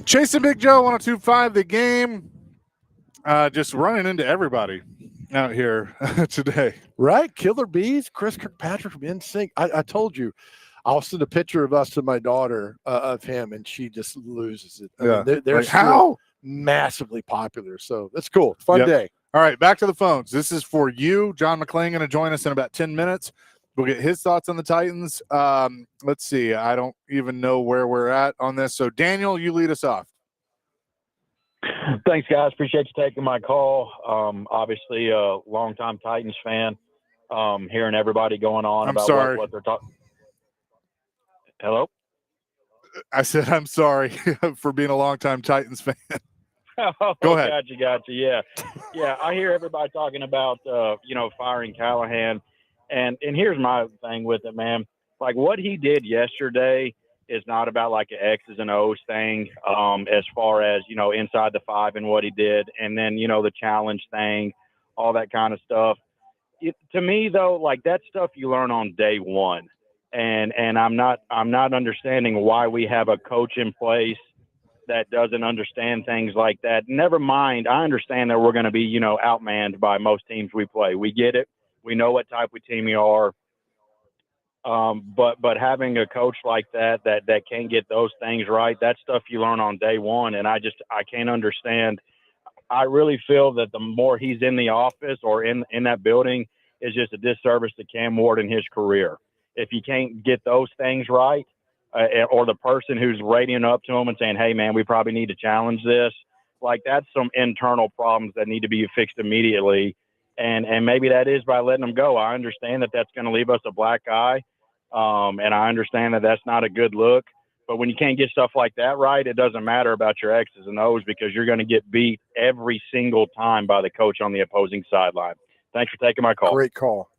Chasing Big Joe, 102.5 The Game. Just running into everybody out here today. Right? Killer Bees, Chris Kirkpatrick from NSYNC. I told you, I'll send a picture of us to my daughter of him, and she just loses it. I mean, they're Like, still how? massively popular. So that's cool. Fun day. All right, back to the phones. This is for you. John McClain going to join us in about 10 minutes. We'll get his thoughts on the Titans. Let's see. I don't even know where we're at on this. So, Daniel, you lead us off. Thanks, guys. Appreciate you taking my call. Obviously, a longtime Titans fan. Hearing everybody going on about what they're talking. Hello? I said I'm sorry for being a longtime Titans fan. Go ahead. Gotcha. Yeah. I hear everybody talking about, firing Callahan. And here's my thing with it, man. Like, what he did yesterday is not about like an X's and O's thing, as far as, inside the five and what he did. And then, the challenge thing, all that kind of stuff. To me, though, like, that stuff you learn on day one. And I'm not understanding why we have a coach in place that doesn't understand things like that. Never mind, I understand that we're going to be, outmanned by most teams we play. We get it. We know what type of team you are. But having a coach like that can't get those things right, that stuff you learn on day one. And I can't understand. I really feel that the more he's in the office or in that building is just a disservice to Cam Ward and his career. If you can't get those things right, or the person who's radioing up to him and saying, hey, man, we probably need to challenge this, like, that's some internal problems that need to be fixed immediately. And maybe that is by letting them go. I understand that that's going to leave us a black eye. And I understand that that's not a good look. But when you can't get stuff like that right, it doesn't matter about your X's and O's because you're going to get beat every single time by the coach on the opposing sideline. Thanks for taking my call. Great call.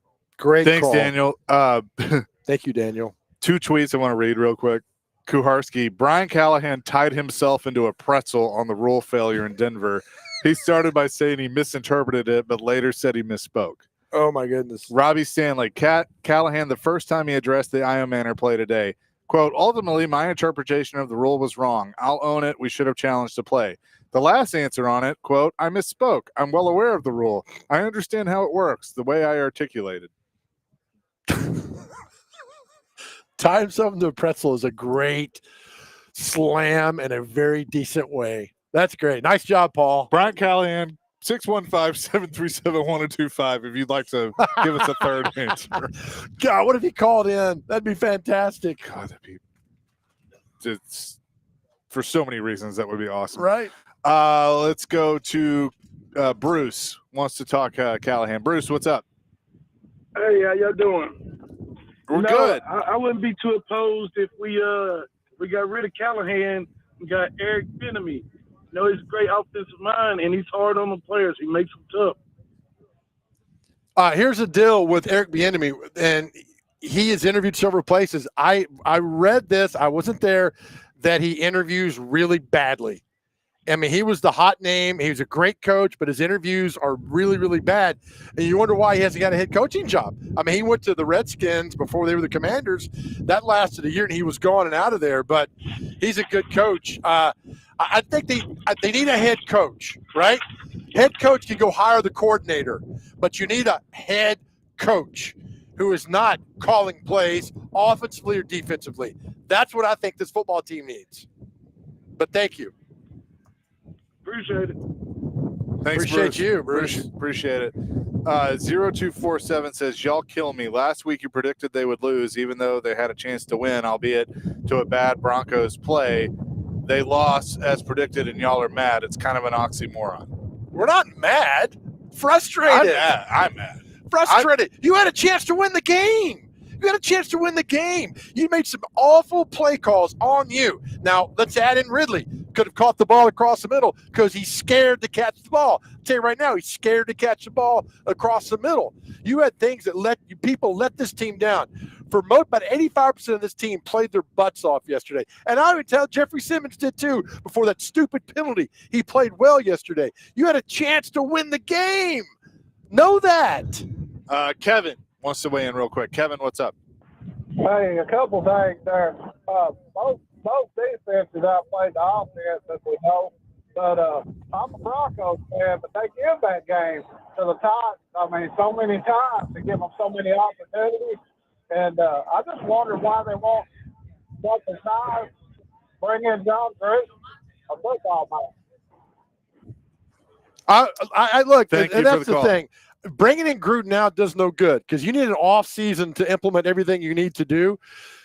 Thanks, call. Daniel. Thank you, Daniel. 2 tweets I want to read real quick. Kuharski, Brian Callahan tied himself into a pretzel on the rule failure in Denver. He started by saying he misinterpreted it, but later said he misspoke. Oh, my goodness. Robbie Stanley, Callahan, the first time he addressed the Io Manor play today, quote, ultimately, my interpretation of the rule was wrong. I'll own it. We should have challenged the play. The last answer on it, quote, I misspoke. I'm well aware of the rule. I understand how it works, the way I articulated. Tie himself into a pretzel is a great slam in a very decent way. That's great. Nice job, Paul. Brian Callahan, 615-737-1025 if you'd like to give us a third answer. God, what if he called in? That'd be fantastic. God, it's for so many reasons that would be awesome. Right. Let's go to Bruce wants to talk Callahan. Bruce, what's up? Hey, how y'all doing? We're good. I wouldn't be too opposed if we got rid of Callahan and got Eric Bieniemy. He's a great offensive mind, and he's hard on the players. He makes them tough. Here's the deal with Eric Bieniemy, and he is interviewed several places. I read this. I wasn't there. That he interviews really badly. I mean, he was the hot name. He was a great coach, but his interviews are really, really bad. And you wonder why he hasn't got a head coaching job. I mean, he went to the Redskins before they were the Commanders. That lasted a year, and he was gone and out of there. But he's a good coach. I think they need a head coach, right? Head coach can go hire the coordinator, but you need a head coach who is not calling plays offensively or defensively. That's what I think this football team needs. But thank you. Appreciate it. Thanks, Appreciate you, Bruce. Appreciate it. 0247 says, y'all kill me. Last week you predicted they would lose, even though they had a chance to win, albeit to a bad Broncos play. They lost as predicted, and y'all are mad. It's kind of an oxymoron. We're not mad. Frustrated. I'm mad. Frustrated. You had a chance to win the game. You made some awful play calls on you. Now, let's add in Ridley. Could have caught the ball across the middle because he's scared to catch the ball. I'll tell you right now, he's scared to catch the ball across the middle. You had things that let this team down. For about 85% of this team played their butts off yesterday. And I would tell Jeffrey Simmons did too before that stupid penalty. He played well yesterday. You had a chance to win the game. Know that. Kevin wants to weigh in real quick. Kevin, what's up? Hey, a couple things there. Both both defenses outplayed the offense, as we know. But I'm a Broncos fan, but they give that game to the Titans. I mean, so many times to give them so many opportunities. And I just wonder why they won't something nice, bring in John Gruden, a football man. I look, Thank and you for that's the the call. thing. Bringing in Gruden out does no good because you need an off season to implement everything you need to do.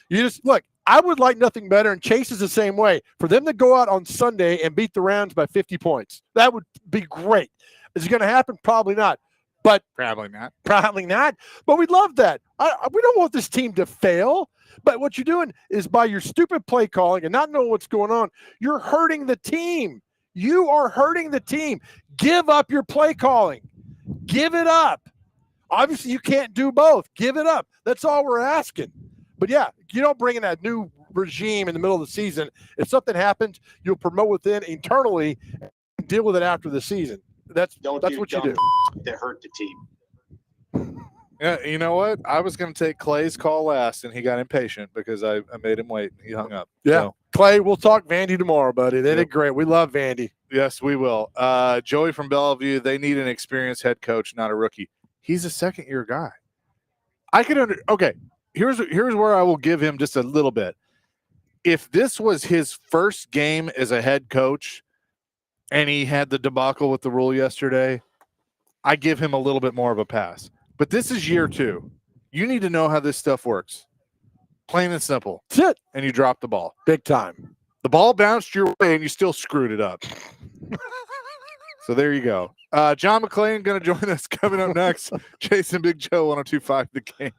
You just look. I would like nothing better, and Chase is the same way. For them to go out on Sunday and beat the Rams by 50 points, that would be great. Is it going to happen? Probably not. But probably not. Probably not. But we'd love that. We don't want this team to fail. But what you're doing is by your stupid play calling and not knowing what's going on, you're hurting the team. You are hurting the team. Give up your play calling. Give it up. Obviously, you can't do both. Give it up. That's all we're asking. But yeah, you don't bring in that new regime in the middle of the season. If something happens, you'll promote within internally and deal with it after the season. That's what you do. That hurt the team. Yeah, you know what? I was going to take Clay's call last, and he got impatient because I made him wait. He hung up. Yeah. So, Clay, we'll talk Vandy tomorrow, buddy. They did great. We love Vandy. yes, we will. Joey from Bellevue, they need an experienced head coach, not a rookie. He's a second-year guy. I could okay. Here's where I will give him just a little bit. If this was his first game as a head coach and he had the debacle with the rule yesterday, I give him a little bit more of a pass. But this is year 2. You need to know how this stuff works. Plain and simple. That's it. And you dropped the ball. Big time. The ball bounced your way and you still screwed it up. So there you go. John McClain going to join us coming up next. Jason Big Joe, 102.5 The Game.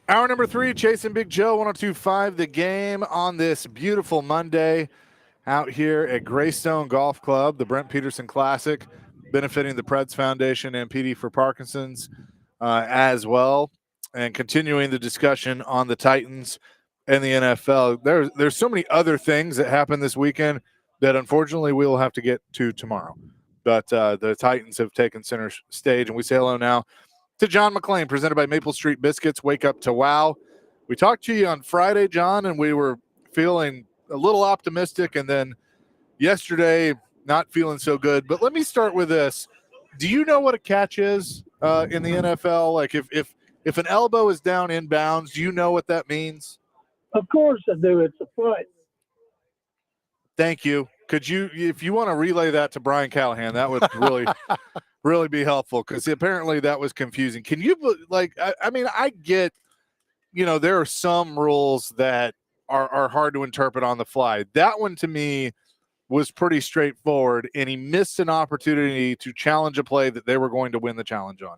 Hour number 3, Chasing Big Joe, 102.5 The Game on this beautiful Monday out here at Greystone Golf Club, the Brent Peterson Classic, benefiting the Preds Foundation and PD for Parkinson's as well, and continuing the discussion on the Titans and the NFL. There's so many other things that happened this weekend that unfortunately we will have to get to tomorrow. But the Titans have taken center stage, and we say hello now to John McClain, presented by Maple Street Biscuits. Wake up to wow. We talked to you on Friday, John, and we were feeling a little optimistic, and then yesterday not feeling so good. But let me start with this. Do you know what a catch is in the NFL? Like if an elbow is down inbounds, do you know what that means? Of course I do. It's a foot. Thank you. Could you, if you want to relay that to Brian Callahan, that would really be helpful, because apparently that was confusing. Can you, like, I mean, I get, there are some rules that are hard to interpret on the fly. That one to me was pretty straightforward, and he missed an opportunity to challenge a play that they were going to win the challenge on.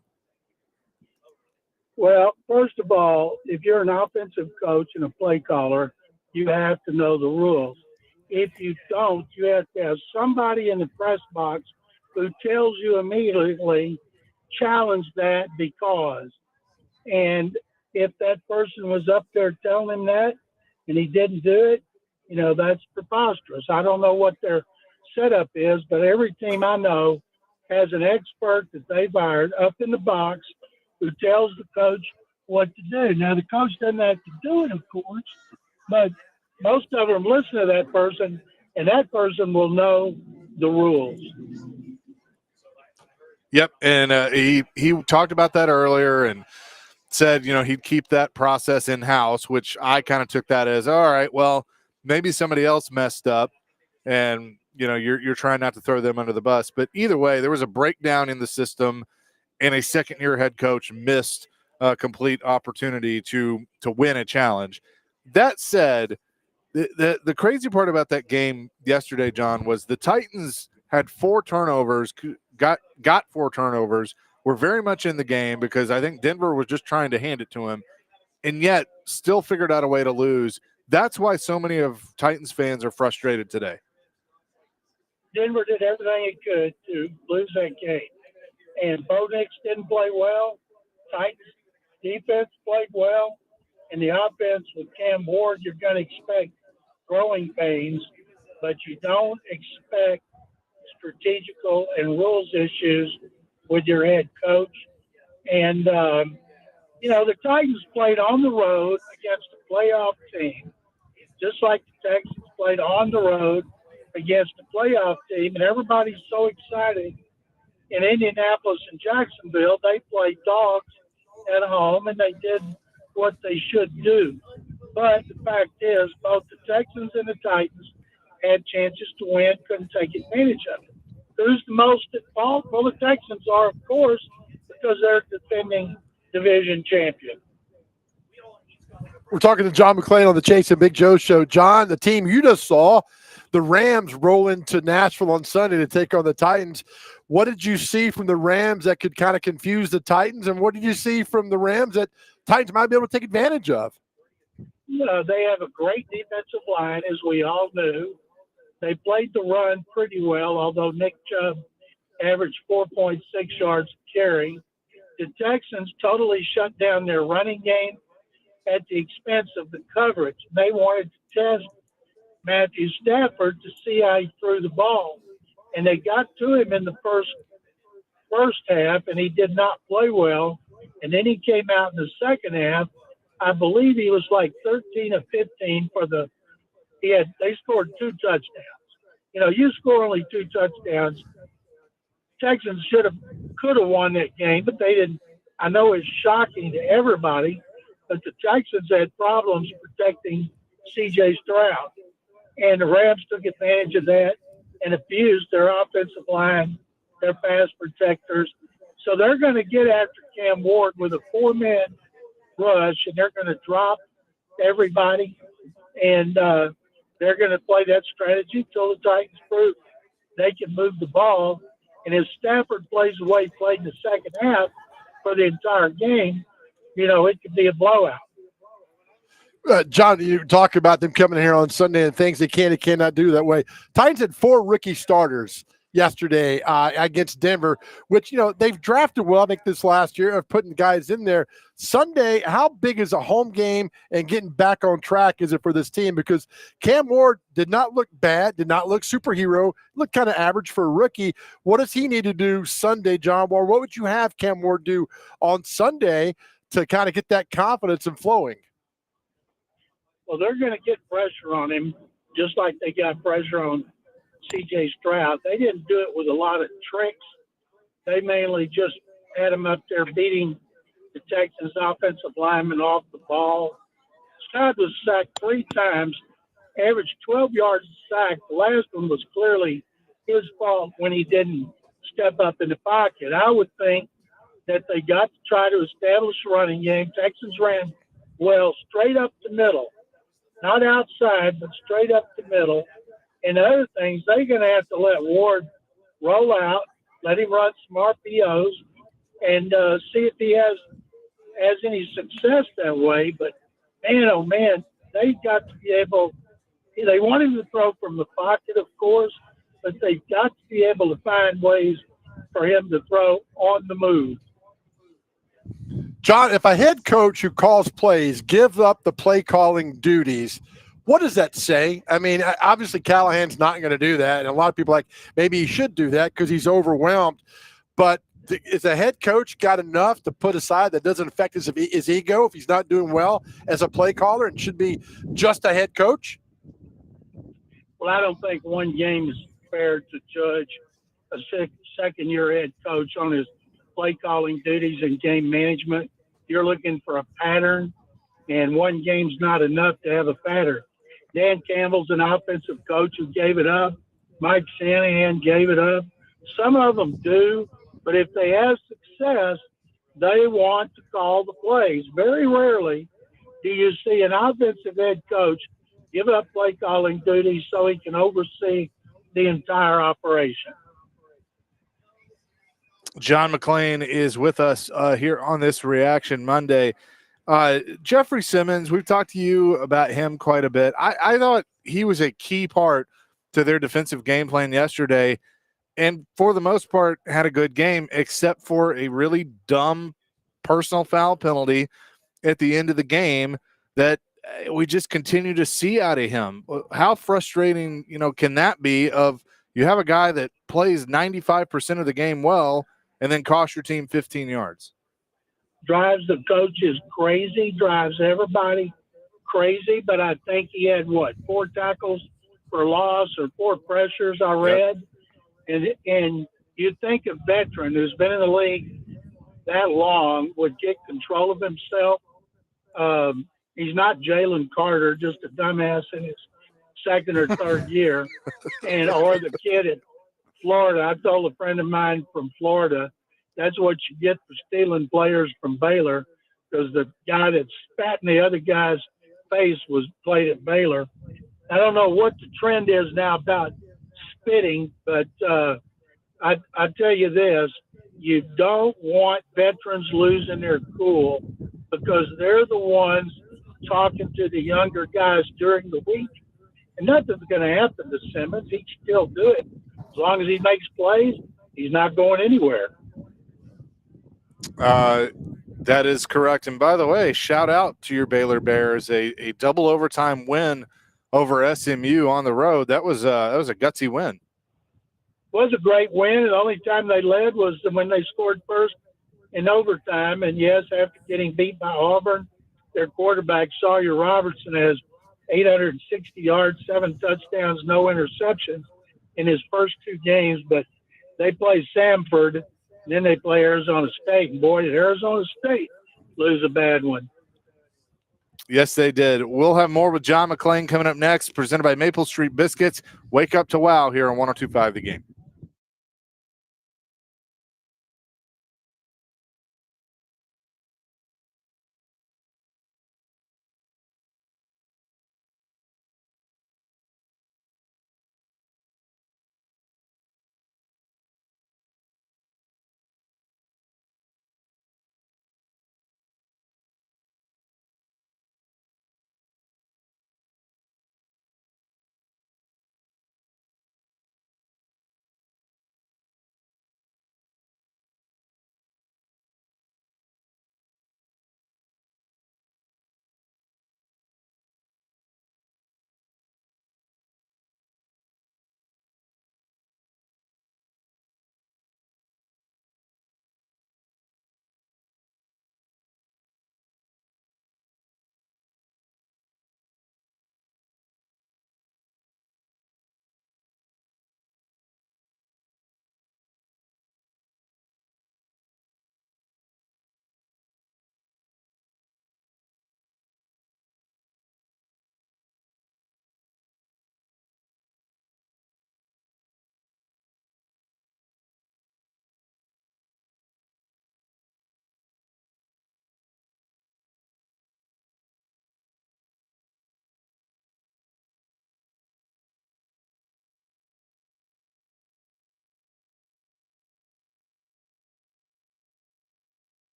Well, first of all, if you're an offensive coach and a play caller, you have to know the rules. If you don't, you have to have somebody in the press box who tells you immediately, challenge that because. And if that person was up there telling him that and he didn't do it, that's preposterous. I don't know what their setup is, but every team I know has an expert that they've hired up in the box who tells the coach what to do. Now, the coach doesn't have to do it, of course, but most of them listen to that person, and that person will know the rules. Yep, and he talked about that earlier and said, he'd keep that process in-house, which I kind of took that as, all right, well, maybe somebody else messed up, and, you're trying not to throw them under the bus. But either way, there was a breakdown in the system, and a second-year head coach missed a complete opportunity to win a challenge. That said, the crazy part about that game yesterday, John, was the Titans had 4 turnovers, got 4 turnovers, were very much in the game because I think Denver was just trying to hand it to him, and yet still figured out a way to lose. That's why so many of Titans fans are frustrated today. Denver did everything it could to lose that game. And Bo Nix didn't play well. Titans defense played well. And the offense with Cam Ward, you're going to expect growing pains, but you don't expect strategical and rules issues with your head coach. And, the Titans played on the road against a playoff team, just like the Texans played on the road against a playoff team. And everybody's so excited. In Indianapolis and Jacksonville, they played dogs at home, and they did what they should do. But the fact is, both the Texans and the Titans had chances to win, couldn't take advantage of it. Who's the most at fault? Well, the Texans are, of course, because they're defending division champion. We're talking to John McClain on the Chase and Big Joe show. John, the team you just saw, the Rams, roll into Nashville on Sunday to take on the Titans. What did you see from the Rams that could kind of confuse the Titans, and what did you see from the Rams that Titans might be able to take advantage of? They have a great defensive line, as we all knew. They played the run pretty well, although Nick Chubb averaged 4.6 yards a carry. The Texans totally shut down their running game at the expense of the coverage. They wanted to test Matthew Stafford to see how he threw the ball. And they got to him in the first half, and he did not play well. And then he came out in the second half. I believe he was like 13 of 15 they scored 2 touchdowns. You score only 2 touchdowns. Texans could have won that game, but they didn't. I know it's shocking to everybody, but the Texans had problems protecting C.J. Stroud. And the Rams took advantage of that and abused their offensive line, their pass protectors. So they're going to get after Cam Ward with a 4-man rush, and they're going to drop everybody, and they're going to play that strategy until the Titans prove they can move the ball. And if Stafford plays the way he played in the second half for the entire game, it could be a blowout. John, you talk about them coming here on Sunday and things they can and cannot do that way. Titans had 4 rookie starters yesterday against Denver, which, they've drafted well, I think, this last year of putting guys in there. Sunday, how big is a home game and getting back on track is it for this team? Because Cam Ward did not look bad, did not look superhero, looked kind of average for a rookie. What does he need to do Sunday, John? Or what would you have Cam Ward do on Sunday to kind of get that confidence and flowing? Well, they're going to get pressure on him, just like they got pressure on C.J. Stroud. They didn't do it with a lot of tricks. They mainly just had him up there beating the Texans' offensive lineman off the ball. Stroud was sacked 3 times, averaged 12 yards a sack. The last one was clearly his fault when he didn't step up in the pocket. I would think that they got to try to establish a running game. Texans ran well straight up the middle. Not outside, but straight up the middle. And the other things, they're going to have to let Ward roll out, let him run some RPOs, and see if he has any success that way. But, man, oh, man, they've got to be able – they want him to throw from the pocket, of course, but they've got to be able to find ways for him to throw on the move. John, if a head coach who calls plays gives up the play calling duties, what does that say? I mean, obviously Callahan's not going to do that. And a lot of people are like, maybe he should do that because he's overwhelmed. But is a head coach got enough to put aside that doesn't affect his ego if he's not doing well as a play caller and should be just a head coach? Well, I don't think one game is fair to judge a second-year head coach on his play calling duties and game management. You're looking for a pattern, and one game's not enough to have a pattern. Dan Campbell's an offensive coach who gave it up. Mike Shanahan gave it up. Some of them do, but if they have success, they want to call the plays. Very rarely do you see an offensive head coach give up play calling duties so he can oversee the entire operation. John McClain is with us here on this Reaction Monday. Jeffrey Simmons, we've talked to you about him quite a bit. I thought he was a key part to their defensive game plan yesterday, and for the most part had a good game, except for a really dumb personal foul penalty at the end of the game that we just continue to see out of him. How frustrating, can that be of you have a guy that plays 95% of the game well and then cost your team 15 yards? Drives the coaches crazy, drives everybody crazy, but I think he had, 4 tackles for loss or 4 pressures I read. Yep. And you'd think a veteran who's been in the league that long would get control of himself. He's not Jalen Carter, just a dumbass in his second or third year, or the kid at Florida. I told a friend of mine from Florida, that's what you get for stealing players from Baylor, because the guy that spat in the other guy's face played at Baylor. I don't know what the trend is now about spitting, but I tell you this, you don't want veterans losing their cool, because they're the ones talking to the younger guys during the week. And nothing's going to happen to Simmons. He can still do it. As long as he makes plays, he's not going anywhere. That is correct. And by the way, shout out to your Baylor Bears, a double overtime win over SMU on the road. That was a gutsy win. It was a great win. The only time they led was when they scored first in overtime. And yes, after getting beat by Auburn, their quarterback Sawyer Robertson has 860 yards, 7 touchdowns, no interceptions in his first 2 games. But they play Samford, and then they play Arizona State. And boy, did Arizona State lose a bad one. Yes, they did. We'll have more with John McClain coming up next, presented by Maple Street Biscuits. Wake up to wow here on 102.5 The Game.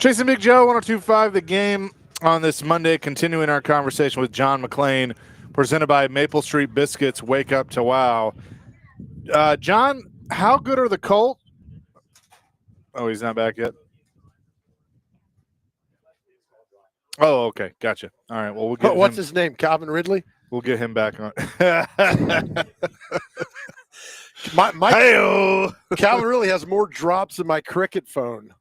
Chasing Big Joe, 102.5 The Game on this Monday, continuing our conversation with John McClain, presented by Maple Street Biscuits. Wake up to wow. John, how good are the Colts? Oh, he's not back yet. Oh, okay, gotcha. All right, well, we'll get What's him. his name? Calvin Ridley. We'll get him back on. Calvin really has more drops than my cricket phone.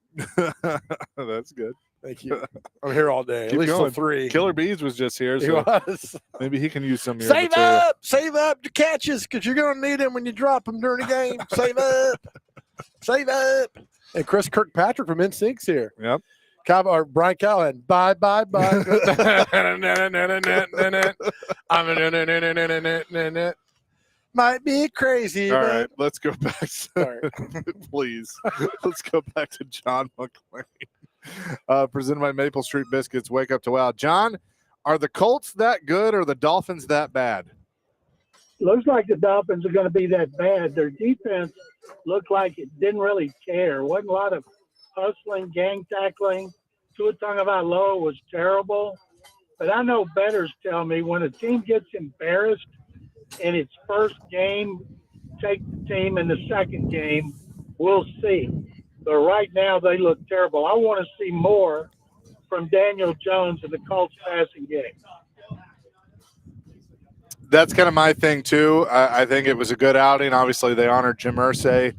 That's good. Thank you. I'm here all day. Keep at least going. till 3. Killer Bees was just here. He So was. maybe he can use some of your Save material. up. Save up your catches because you're going to need them when you drop them during the game. Save up. Save up. And Chris Kirkpatrick from NSYNC's here. Yep. Or Brian Callahan. Bye. Might be crazy. All but- right, let's go back. Please, let's go back to John McClain, presented by Maple Street Biscuits. Wake up to wow. John, are the Colts that good or the Dolphins that bad? Looks like the Dolphins are going to be that bad. Their defense looked like it didn't really care. Wasn't a lot of hustling, gang tackling. Tua Tagovailoa was terrible. But I know bettors tell me when a team gets embarrassed in its first game, take the team in the second game. We'll see. But right now they look terrible. I want to see more from Daniel Jones in the Colts passing game. That's kind of my thing, too. I think it was a good outing. Obviously, they honored Jim Irsay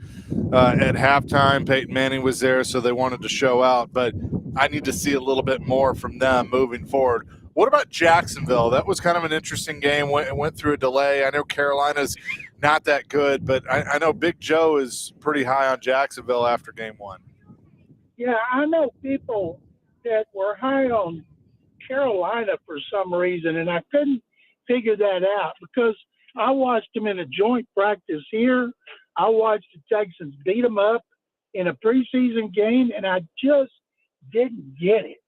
at halftime. Peyton Manning was there, so they wanted to show out. But I need to see a little bit more from them moving forward. What about Jacksonville? That was kind of an interesting game. It went through a delay. I know Carolina's not that good, but I know Big Joe is pretty high on Jacksonville after game 1. Yeah, I know people that were high on Carolina for some reason, and I couldn't figure that out because I watched them in a joint practice here. I watched the Texans beat them up in a preseason game, and I just didn't get it.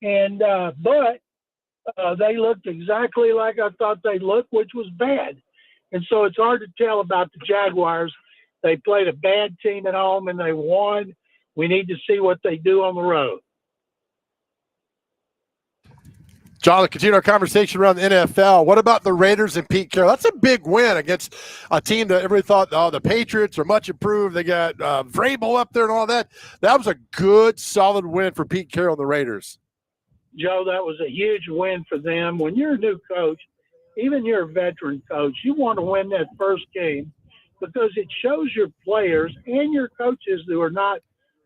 And but they looked exactly like I thought they'd look, which was bad. And so it's hard to tell about the Jaguars. They played a bad team at home and they won. We need to see what they do on the road. John, to continue our conversation around the NFL, what about the Raiders and Pete Carroll? That's a big win against a team that everybody thought, oh, the Patriots are much improved. They got Vrabel up there and all that. That was a good, solid win for Pete Carroll and the Raiders. Joe, that was a huge win for them. When you're a new coach, even you're a veteran coach, you want to win that first game because it shows your players and your coaches who are not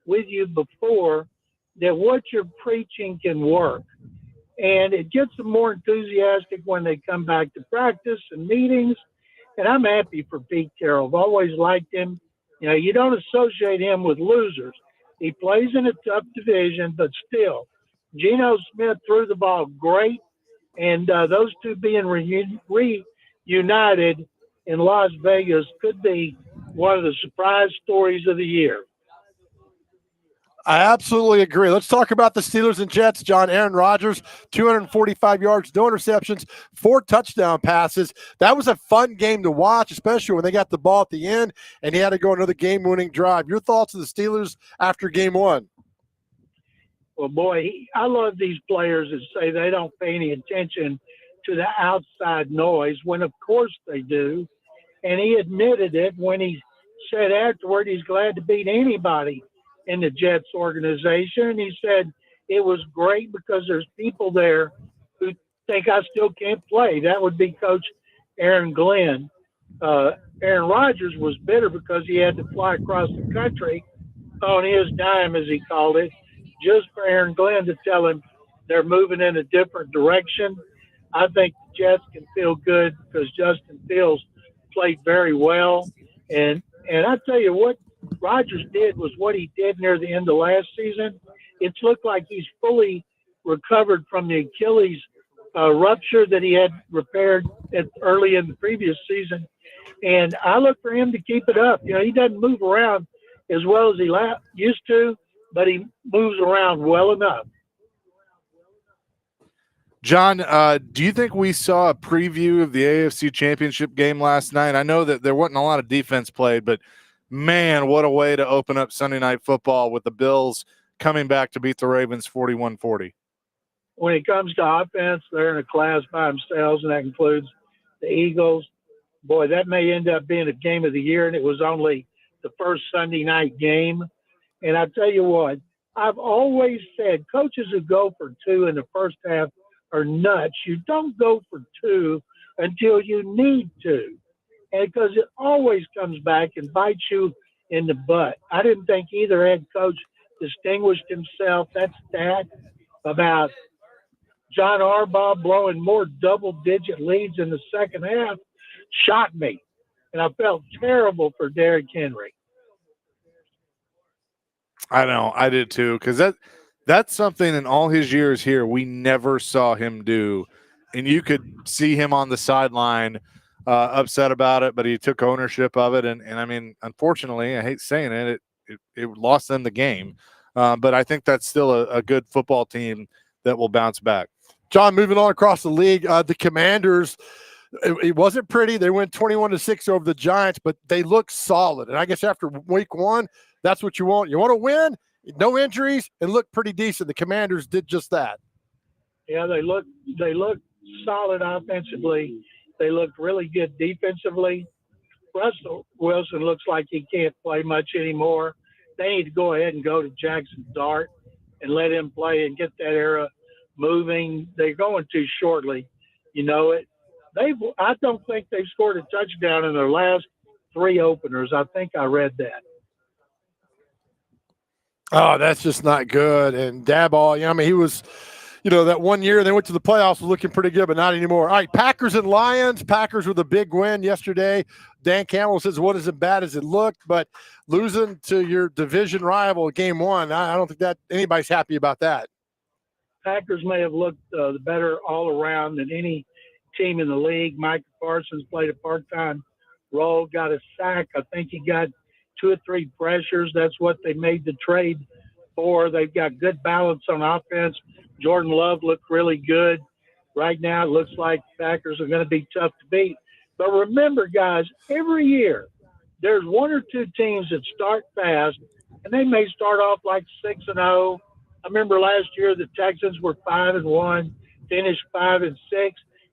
with you before that what you're preaching can work. And it gets them more enthusiastic when they come back to practice and meetings. And I'm happy for Pete Carroll. I've always liked him. You know, you don't associate him with losers. He plays in a tough division, but still, Geno Smith threw the ball great. And those two being reunited in Las Vegas could be one of the surprise stories of the year. I absolutely agree. Let's talk about the Steelers and Jets, John. Aaron Rodgers, 245 yards, no interceptions, 4 touchdown passes. That was a fun game to watch, especially when they got the ball at the end and he had to go another game-winning drive. Your thoughts on the Steelers after game 1? Well, boy, I love these players that say they don't pay any attention to the outside noise when, of course, they do. And he admitted it when he said afterward he's glad to beat anybody in the Jets organization. He said it was great because there's people there who think I still can't play. That would be Coach Aaron Glenn. Aaron Rodgers was bitter because he had to fly across the country on his dime, as he called it, just for Aaron Glenn to tell him they're moving in a different direction. I think the Jets can feel good because Justin Fields played very well. And I tell you what Rodgers did was what he did near the end of last season. It's looked like he's fully recovered from the Achilles rupture that he had repaired early in the previous season. And I look for him to keep it up. You know, he doesn't move around as well as he used to, but he moves around well enough. John, do you think we saw a preview of the AFC Championship game last night? I know that there wasn't a lot of defense played, but man, what a way to open up Sunday Night Football with the Bills coming back to beat the Ravens 41-40. When it comes to offense, they're in a class by themselves, and that includes the Eagles. Boy, that may end up being a game of the year, and it was only the first Sunday night game. And I tell you what, I've always said coaches who go for 2 in the first half are nuts. You don't go for 2 until you need to, and because it always comes back and bites you in the butt. I didn't think either head coach distinguished himself. That stat about John Harbaugh blowing more double-digit leads in the second half shocked me, and I felt terrible for Derrick Henry. I know, I did too, because that's something in all his years here we never saw him do, and you could see him on the sideline upset about it, but he took ownership of it, and I mean, unfortunately, I hate saying it, it lost them the game, but I think that's still a good football team that will bounce back. John, moving on across the league, the Commanders, it wasn't pretty. They went 21-6 over the Giants, but they look solid. And I guess after week 1, that's what you want. You want to win, no injuries, and look pretty decent. The Commanders did just that. Yeah, they look solid offensively. They look really good defensively. Russell Wilson looks like he can't play much anymore. They need to go ahead and go to Jackson Dart and let him play and get that era moving. They're going too shortly. You know it. I don't think they've scored a touchdown in their last 3 openers. I think I read that. Oh, that's just not good. And Daboll, I mean, he was, that one year they went to the playoffs was looking pretty good, but not anymore. All right, Packers and Lions. Packers with a big win yesterday. Dan Campbell says, what is as bad as it looked? But losing to your division rival game 1, I don't think that anybody's happy about that. Packers may have looked better all around than any team in the league. Micah Parsons played a part-time role, got a sack. I think he got 2 or 3 pressures. That's what they made the trade for. They've got good balance on offense. Jordan Love looked really good. Right now, it looks like the Packers are going to be tough to beat. But remember, guys, every year there's 1 or 2 teams that start fast, and they may start off like 6-0. I remember last year the Texans were 5-1, finished 5-6.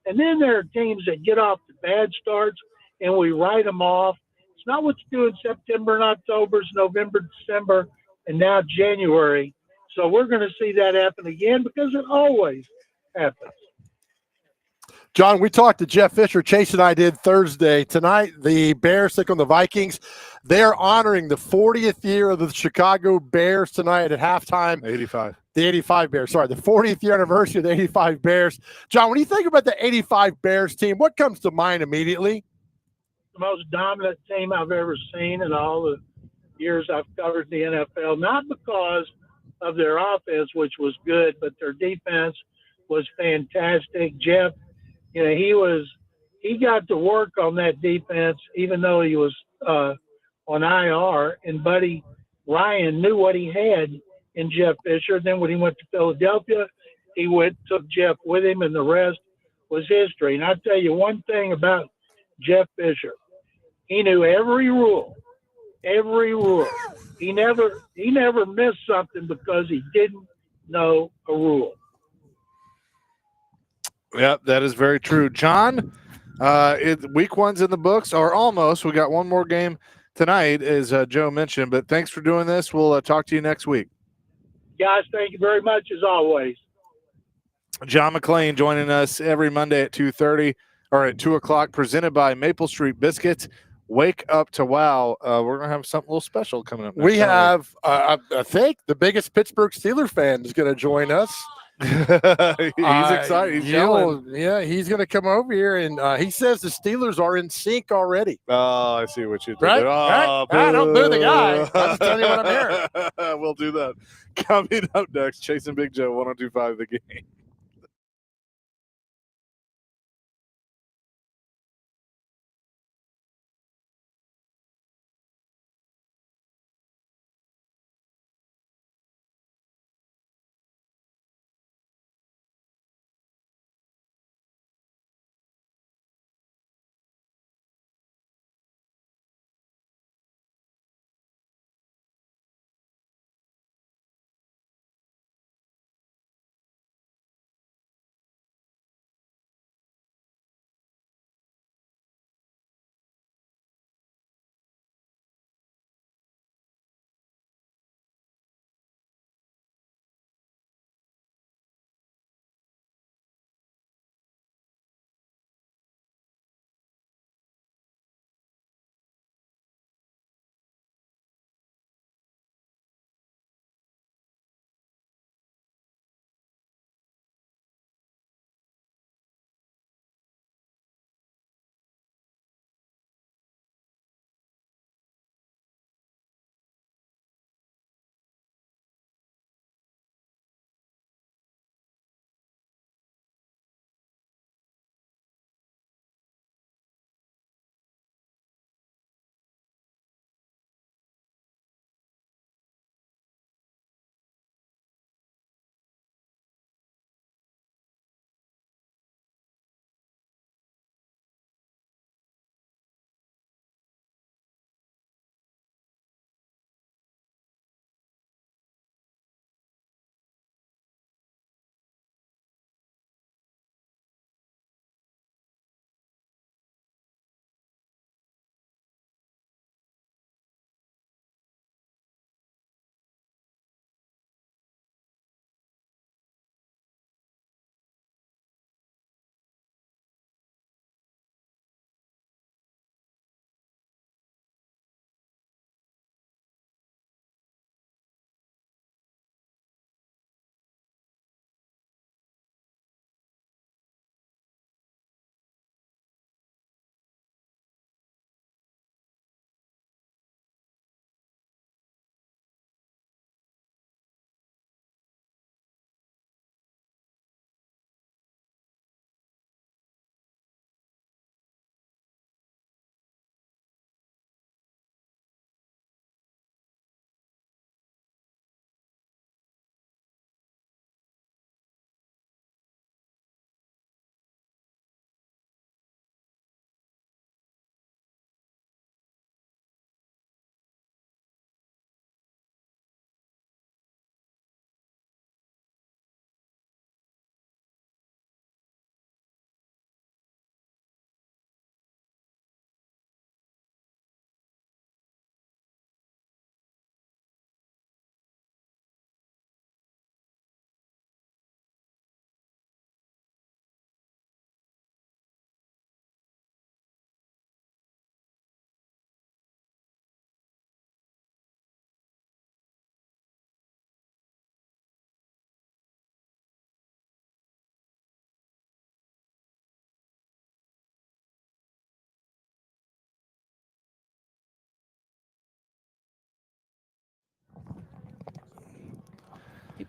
And then there are teams that get off the bad starts, and we write them off. It's not what you do in September and October, it's November, December, and now January. So we're going to see that happen again because it always happens. John, we talked to Jeff Fisher. Chase and I did Thursday. Tonight, the Bears take on the Vikings. They're honoring the 40th year of the Chicago Bears tonight at halftime. 85. The 85 Bears. Sorry, the 40th year anniversary of the 85 Bears. John, when you think about the 85 Bears team, what comes to mind immediately? The most dominant team I've ever seen in all the years I've covered the NFL, not because of their offense, which was good, but their defense was fantastic. Jeff, he got to work on that defense, even though he was on IR, and Buddy Ryan knew what he had in Jeff Fisher. Then when he went to Philadelphia, took Jeff with him, and the rest was history. And I'll tell you one thing about Jeff Fisher. He knew every rule. He never missed something because he didn't know a rule. Yep, that is very true. John, week 1's in the books, or almost. We got one more game tonight, as Joe mentioned, but thanks for doing this. We'll talk to you next week. Guys, thank you very much as always. John McClain joining us every Monday at 2:30 or at 2 o'clock, presented by Maple Street Biscuits. Wake up to wow. We're going to have something a little special coming up next. We have, I think, the biggest Pittsburgh Steelers fan is going to join us. He's excited. He's yelling. Yeah, he's going to come over here, and he says the Steelers are in sync already. Oh, I see what you did. Right? Oh, I don't boo the guy. I'm just telling you what I'm hearing. We'll do that. Coming up next, Chasing Big Joe, 102.5 The Game.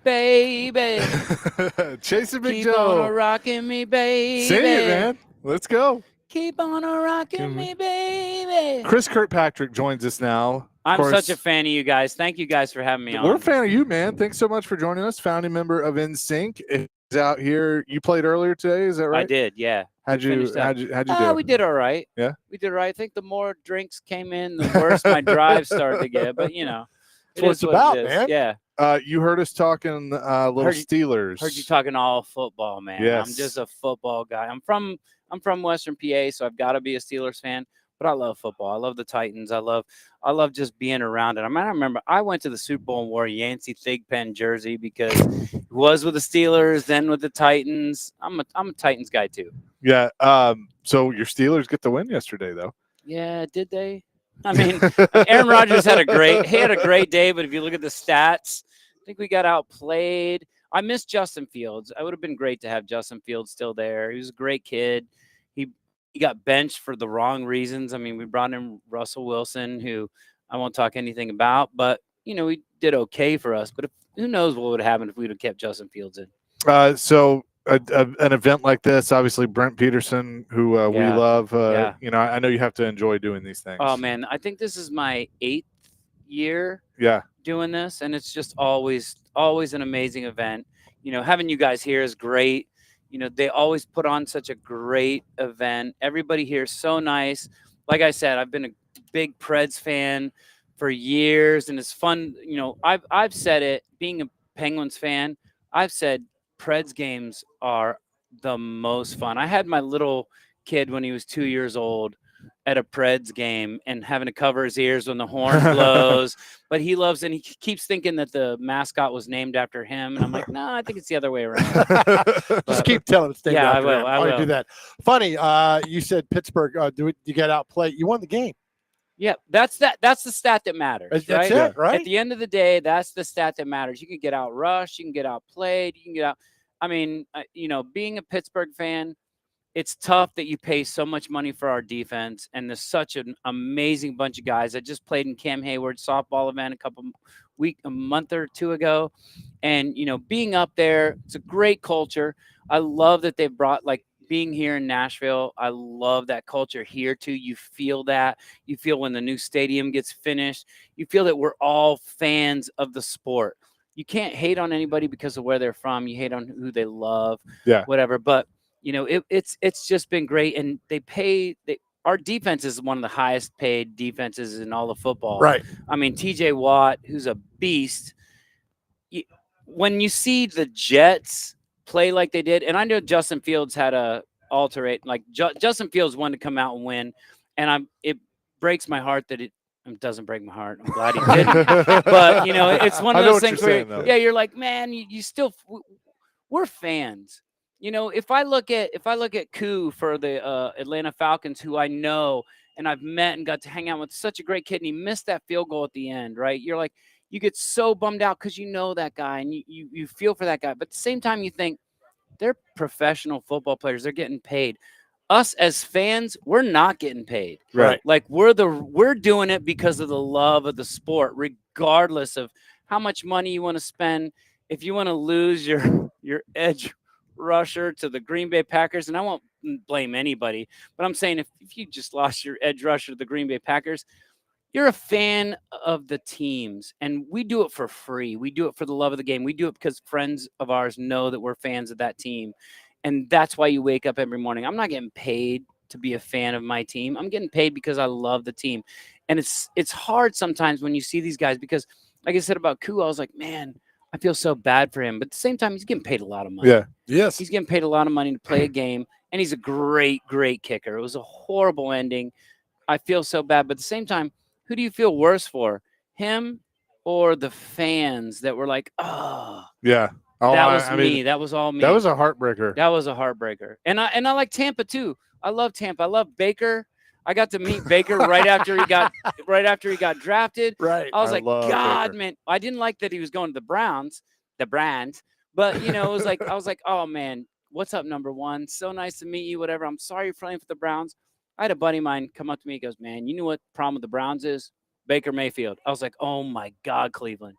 baby. Chasing Big Keep Joe. on rocking me, baby. Sing it, man. Let's go. Keep on rocking me, baby. Chris Kirkpatrick joins us now. Of I'm course, such a fan of you guys. Thank you guys for having me on. we're a fan of you, man. Thanks so much for joining us. Founding member of NSYNC is out here. You played earlier today, is that right? I did, yeah. How'd We you finished up. do? We did all right. Yeah. We did all right. I think the more drinks came in, the worse my drive started to get. But That's it what is it's about, it is. man. Yeah. You heard us talking little Steelers. Heard you talking all football, man. Yes. I'm just a football guy. I'm from Western PA, so I've got to be a Steelers fan. But I love football. I love the Titans. I love just being around it. I mean, I remember I went to the Super Bowl and wore a Yancey Thigpen jersey because it was with the Steelers, then with the Titans. I'm a Titans guy too. Yeah. So your Steelers get the win yesterday, though. Yeah, did they? I mean, Aaron Rodgers had a great day, but if you look at the stats, I think we got outplayed. I miss Justin Fields. It would have been great to have Justin Fields still there. He was a great kid. He got benched for the wrong reasons. I mean, we brought in Russell Wilson, who I won't talk anything about, but he did okay for us. But who knows what would have happened if we'd have kept Justin Fields in? So an event like this, obviously Brent Peterson, who we love, I know you have to enjoy doing these things. Oh man, I think this is my 8th year doing this, and it's just always an amazing event. Having you guys here is great. They always put on such a great event. Everybody here is so nice. Like I said, I've been a big Preds fan for years, and it's fun. I've said it, being a Penguins fan, I've said Preds games are the most fun. I had my little kid when he was 2 years old at a Preds game and having to cover his ears when the horn blows, but he loves it. And he keeps thinking that the mascot was named after him. And I'm like, no, I think it's the other way around. Just keep telling it's named after him. I will do that. Funny, you said Pittsburgh, you get outplayed. You won the game. Yeah, that's the stat that matters. That's right? it, right? At the end of the day, that's the stat that matters. You can get out rushed, you can get outplayed, you can get out. I mean, being a Pittsburgh fan, it's tough that you pay so much money for our defense, and there's such an amazing bunch of guys. I just played in Cam Hayward's softball event a month or two ago, and being up there, it's a great culture. I love that they've brought being here in Nashville. I love that culture here too. You feel that. You feel when the new stadium gets finished. You feel that we're all fans of the sport. You can't hate on anybody because of where they're from. You hate on who they love, whatever. But it's just been great, and our defense is one of the highest paid defenses in all of football. Right. I mean, TJ Watt, who's a beast. When you see the Jets play like they did, and I know Justin Fields had a alterate, Justin Fields wanted to come out and win, and it breaks my heart that it doesn't break my heart. I'm glad he didn't. But it's one of those things where you're like, man, you still, we're fans. If I look at Koo for the Atlanta Falcons, who I know and I've met and got to hang out with, such a great kid, and he missed that field goal at the end, right? You're like, you get so bummed out because you know that guy and you feel for that guy. But at the same time, you think they're professional football players. They're getting paid. Us as fans, we're not getting paid. Right. We're doing it because of the love of the sport, regardless of how much money you want to spend. If you want to lose your edge rusher to the Green Bay Packers, and I won't blame anybody, but I'm saying if you just lost your edge rusher to the Green Bay Packers, you're a fan of the teams, and we do it for free. We do it for the love of the game. We do it because friends of ours know that we're fans of that team, and that's why you wake up every morning. I'm not getting paid to be a fan of my team. I'm getting paid because I love the team, and it's hard sometimes when you see these guys because, like I said about Koo, I was like, man, I feel so bad for him. But at the same time, he's getting paid a lot of money. Yeah. Yes. He's getting paid a lot of money to play a game, and he's a great, great kicker. It was a horrible ending. I feel so bad. But at the same time, who do you feel worse for, him or the fans that were like, oh. Yeah. Oh, that was me. Mean, that was all me. That was a heartbreaker. That was a heartbreaker. And I like Tampa, too. I love Tampa. I love Baker. I got to meet Baker right after he got drafted. Right. I was like, God, Baker. man. I didn't like that he was going to the Browns, but it was like, I was like, oh man, what's up, number one? So nice to meet you, whatever. I'm sorry you're playing for the Browns. I had a buddy of mine come up to me. He goes, man, you know what the problem with the Browns is? Baker Mayfield. I was like, oh my God, Cleveland.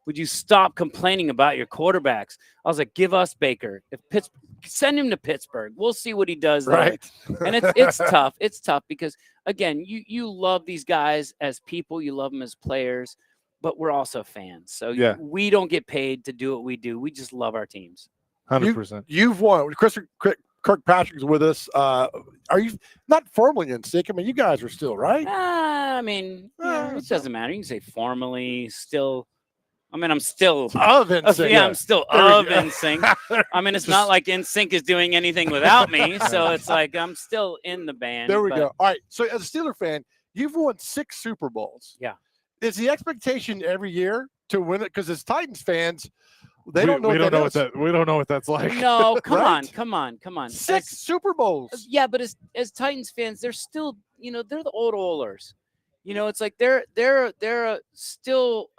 Would you stop complaining about your quarterbacks? I was like, give us Baker. If send him to Pittsburgh. We'll see what he does there. Right. And it's tough. It's tough because, again, you love these guys as people. You love them as players. But we're also fans. So we don't get paid to do what we do. We just love our teams. 100%. You've won. Kirkpatrick's with us. Are you not formally in sync? I mean, you guys are still, right? I mean, it doesn't matter. You can say formally, still. I mean, I'm still of NSYNC. Yeah, I'm still of NSYNC. I mean, it's not like NSYNC is doing anything without me. So it's like I'm still in the band. There we go. All right. So as a Steeler fan, you've won 6 Super Bowls. Yeah. Is the expectation every year to win it? Because as Titans fans, we don't know what that's like. No, come right? on. 6 Super Bowls. Yeah, but as Titans fans, they're still, they're the old Oilers. It's like they're still.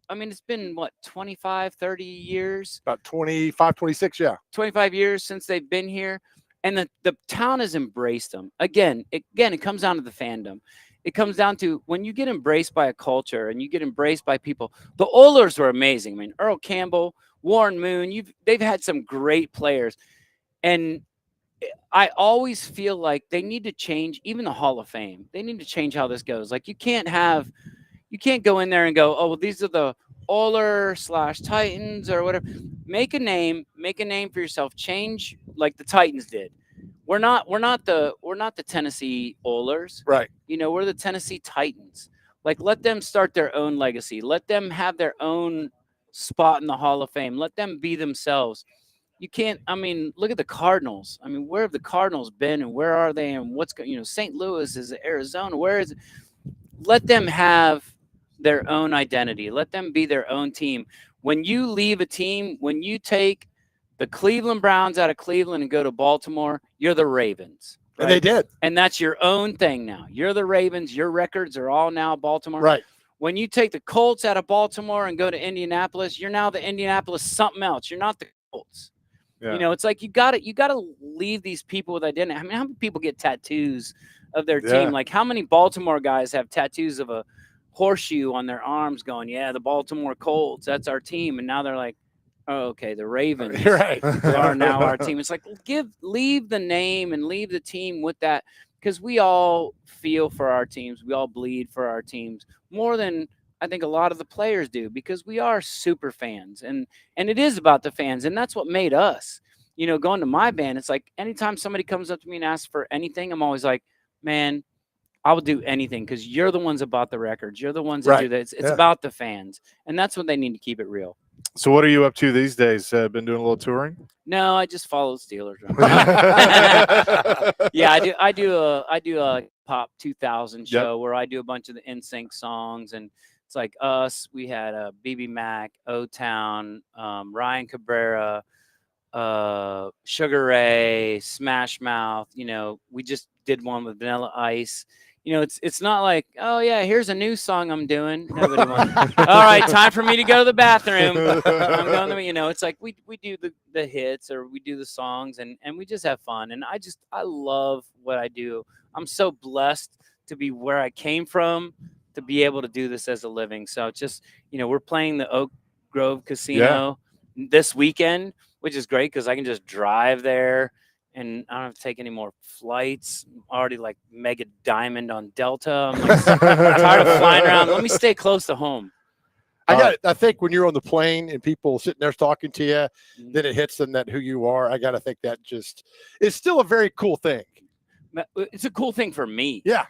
I mean, it's been what 25, 30 years. About 25, 26, yeah. 25 years since they've been here, and the town has embraced them. Again, it comes down to the fandom. It comes down to when you get embraced by a culture and you get embraced by people. The Oilers were amazing. I mean, Earl Campbell, Warren Moon, they've had some great players. And I always feel like they need to change, even the Hall of Fame. They need to change how this goes. Like you can't go in there and go, oh, well, these are the Oilers/Titans or whatever. Make a name for yourself. Change like the Titans did. We're not the Tennessee Oilers. Right. We're the Tennessee Titans. Like, let them start their own legacy. Let them have their own spot in the Hall of Fame. Let them be themselves. You can't, look at the Cardinals. I mean, where have the Cardinals been and where are they and what's going, St. Louis is Arizona. Where is it? Let them have their own identity. Let them be their own team. When you leave a team, when you take the Cleveland Browns out of Cleveland and go to Baltimore, you're the Ravens. Right? And they did. And that's your own thing now. You're the Ravens. Your records are all now Baltimore. Right. When you take the Colts out of Baltimore and go to Indianapolis, you're now the Indianapolis something else. You're not the Colts. Yeah. It's like you gotta leave these people with identity. I mean, how many people get tattoos of their team? Like how many Baltimore guys have tattoos of a horseshoe on their arms going, yeah, the Baltimore Colts, that's our team. And now they're like, oh, okay, the Ravens are now our team. It's like leave the name and leave the team with that, because we all feel for our teams. We all bleed for our teams more than I think a lot of the players do, because we are super fans, and it is about the fans, and that's what made us. Going to my band, it's like anytime somebody comes up to me and asks for anything, I'm always like, man, I will do anything, because you're the ones about the records. You're the ones that do that. It's about the fans, and that's what they need to keep it real. So what are you up to these days? Been doing a little touring? No, I just follow Steelers. Yeah, I do a Pop 2000 show where I do a bunch of the NSYNC songs, and it's like us. We had BB Mac, O-Town, Ryan Cabrera, Sugar Ray, Smash Mouth. We just did one with Vanilla Ice. It's not like, oh yeah, here's a new song I'm doing. Nobody wants. All right, time for me to go to the bathroom. I'm going to, it's like we do the hits, or we do the songs, and we just have fun. And I love what I do. I'm so blessed to be where I came from, to be able to do this as a living. So it's just, we're playing the Oak Grove Casino this weekend, which is great because I can just drive there. And I don't have to take any more flights. I'm already like mega diamond on Delta. I'm like, tired of flying around. Let me stay close to home. I think when you're on the plane and people sitting there talking to you, then it hits them that who you are. I got to think that just it's still a very cool thing. It's a cool thing for me. Yeah.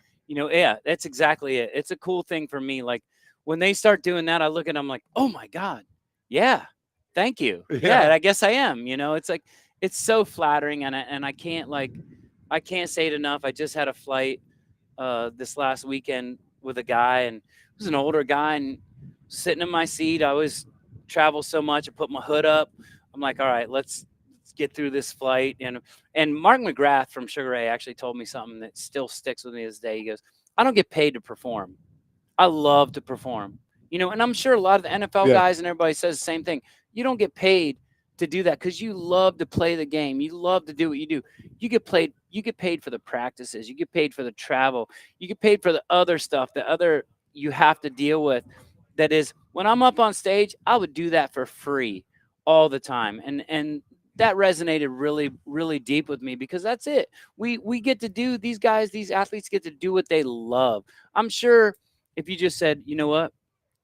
That's exactly it. It's a cool thing for me. Like when they start doing that, I look at them like, oh my God. Yeah. Thank you. Yeah, I guess I am. It's like, it's so flattering, and I can't say it enough. I just had a flight this last weekend with a guy, and he was an older guy, and sitting in my seat. I always travel so much. I put my hood up. I'm like, all right, let's get through this flight. And Mark McGrath from Sugar Ray actually told me something that still sticks with me this day. He goes, I don't get paid to perform. I love to perform. And I'm sure a lot of the NFL guys and everybody says the same thing. You don't get paid to do that because you love to play the game. You love to do what you do. You get paid for the practices. You get paid for the travel. You get paid for the other stuff, you have to deal with. that is, when I'm up on stage, I would do that for free all the time. And that resonated really, really deep with me, because that's it. We get to do, these athletes get to do what they love. I'm sure if you just said, you know what,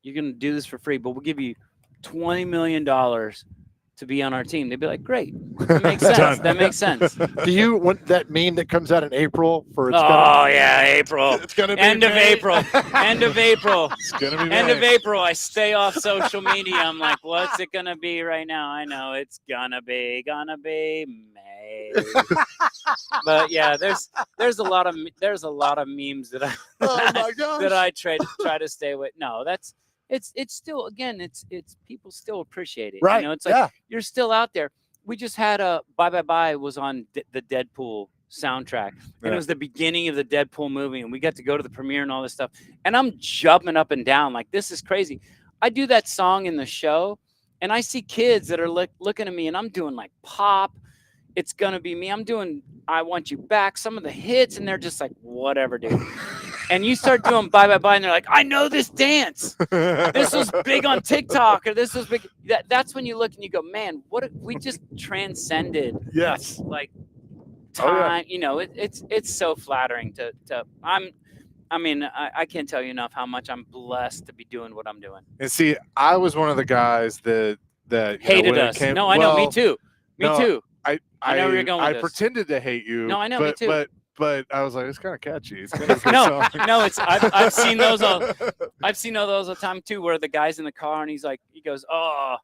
you're going to do this for free, but we'll give you $20 million to be on our team, they'd be like, great. That makes sense. Done. That makes sense. Do you want that meme that comes out in April for it's yeah, April. It's gonna be end of May. April. End of April. It's gonna be End of May. April. I stay off social media. I'm like, what's it gonna be right now? I know it's gonna be May. But yeah, there's a lot of memes that Oh my gosh. that I try to stay with. No, that's it's still, again, it's people still appreciate it. Right, You know, it's like yeah. you're still out there. We just had a Bye Bye Bye was on the Deadpool soundtrack, and Yeah. it was the beginning of the Deadpool movie, and we got to go to the premiere and all this stuff. And I'm jumping up and down like, this is crazy. I do that song in the show, and I see kids that are looking at me, and I'm doing like pop. It's gonna be me. I'm doing I Want You Back, some of the hits, and they're just like, whatever, dude. And you start doing Bye Bye Bye, and they're like, I know this dance. This was big on TikTok, or this was big. That's when you look and you go, man, we just transcended. Yes. Like Oh, yeah. time, you know, it's so flattering to I can't tell you enough how much I'm blessed to be doing what I'm doing. And see, I was one of the guys that Hated when it us. No, I know, me too. Me too. I know where you're going with I this. pretended to hate you. No, I know, me but, too. But I was like, it's kind of catchy. It's kind of a good No, song. no, I've seen those I've seen all those all the time too, where the guy's in the car and he goes, oh,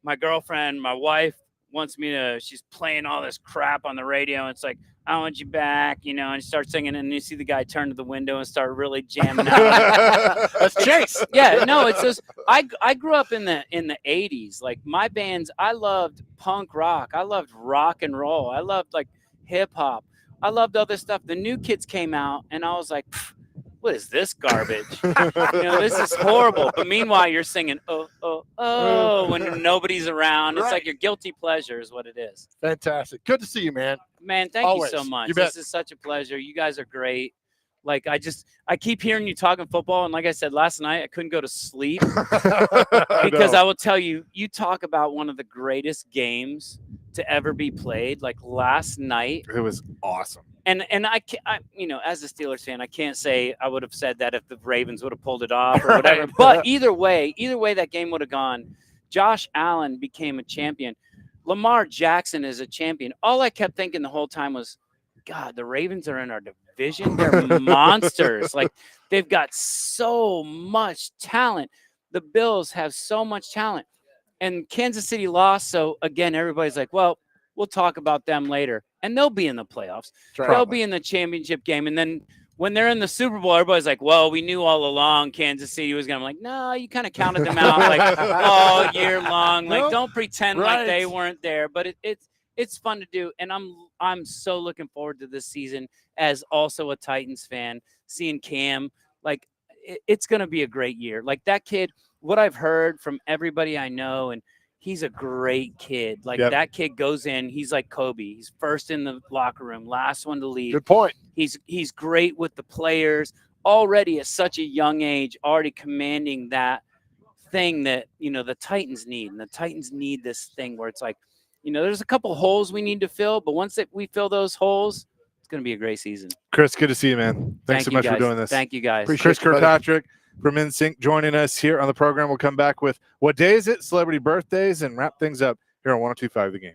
my girlfriend, my wife wants me to, she's playing all this crap on the radio. And it's like, I want you back, you know, and he starts singing, and you see the guy turn to the window and start really jamming out. That's Chase. Yeah, no, it's just I grew up in the 80s. Like my bands, I loved punk rock, I loved rock and roll, I loved like hip hop, I loved other stuff. The new kids came out, and I was like, what is this garbage? You know, this is horrible. But meanwhile, you're singing oh when nobody's around. It's Right. like your guilty pleasure is what it is. Fantastic. Good to see you, man. Man, thank Always. you so much. You bet. This is such a pleasure. You guys are great. Like I keep hearing you talking football, and like I said last night, I couldn't go to sleep because I will tell you, you talk about one of the greatest games to ever be played. Like last night, It was awesome. and I you know, as a Steelers fan, I can't say I would have said that if the Ravens would have pulled it off or whatever. But either way that game would have gone. Josh Allen became a champion. Lamar Jackson is a champion. All I kept thinking the whole time was, God, the Ravens are in our division. They're monsters. Like they've got so much talent. The Bills have so much talent, and Kansas City lost. So again, everybody's like, well, we'll talk about them later, and they'll be in the playoffs. They'll be in the championship game, and then when they're in the Super Bowl, everybody's like, well, we knew all along Kansas City was going to. Like, no, you kind of counted them out like all year long. Like, don't pretend like they weren't there. But it's fun to do, and I'm so looking forward to this season as also a Titans fan, seeing Cam. Like, it's going to be a great year. Like that kid, what I've heard from everybody I know, and he's a great kid. Like that kid goes in, he's like Kobe. He's first in the locker room, last one to leave. Good point. He's great with the players already at such a young age, already commanding that thing that, you know, the Titans need. And the Titans need this thing where it's like, you know, there's a couple holes we need to fill, but once we fill those holes, it's going to be a great season. Chris, good to see you, man. Thanks so much for doing this. Thank you, guys. Chris Kirkpatrick from NSYNC joining us here on the program. We'll come back with what day is it? Celebrity birthdays, and wrap things up here on 102.5 The Game.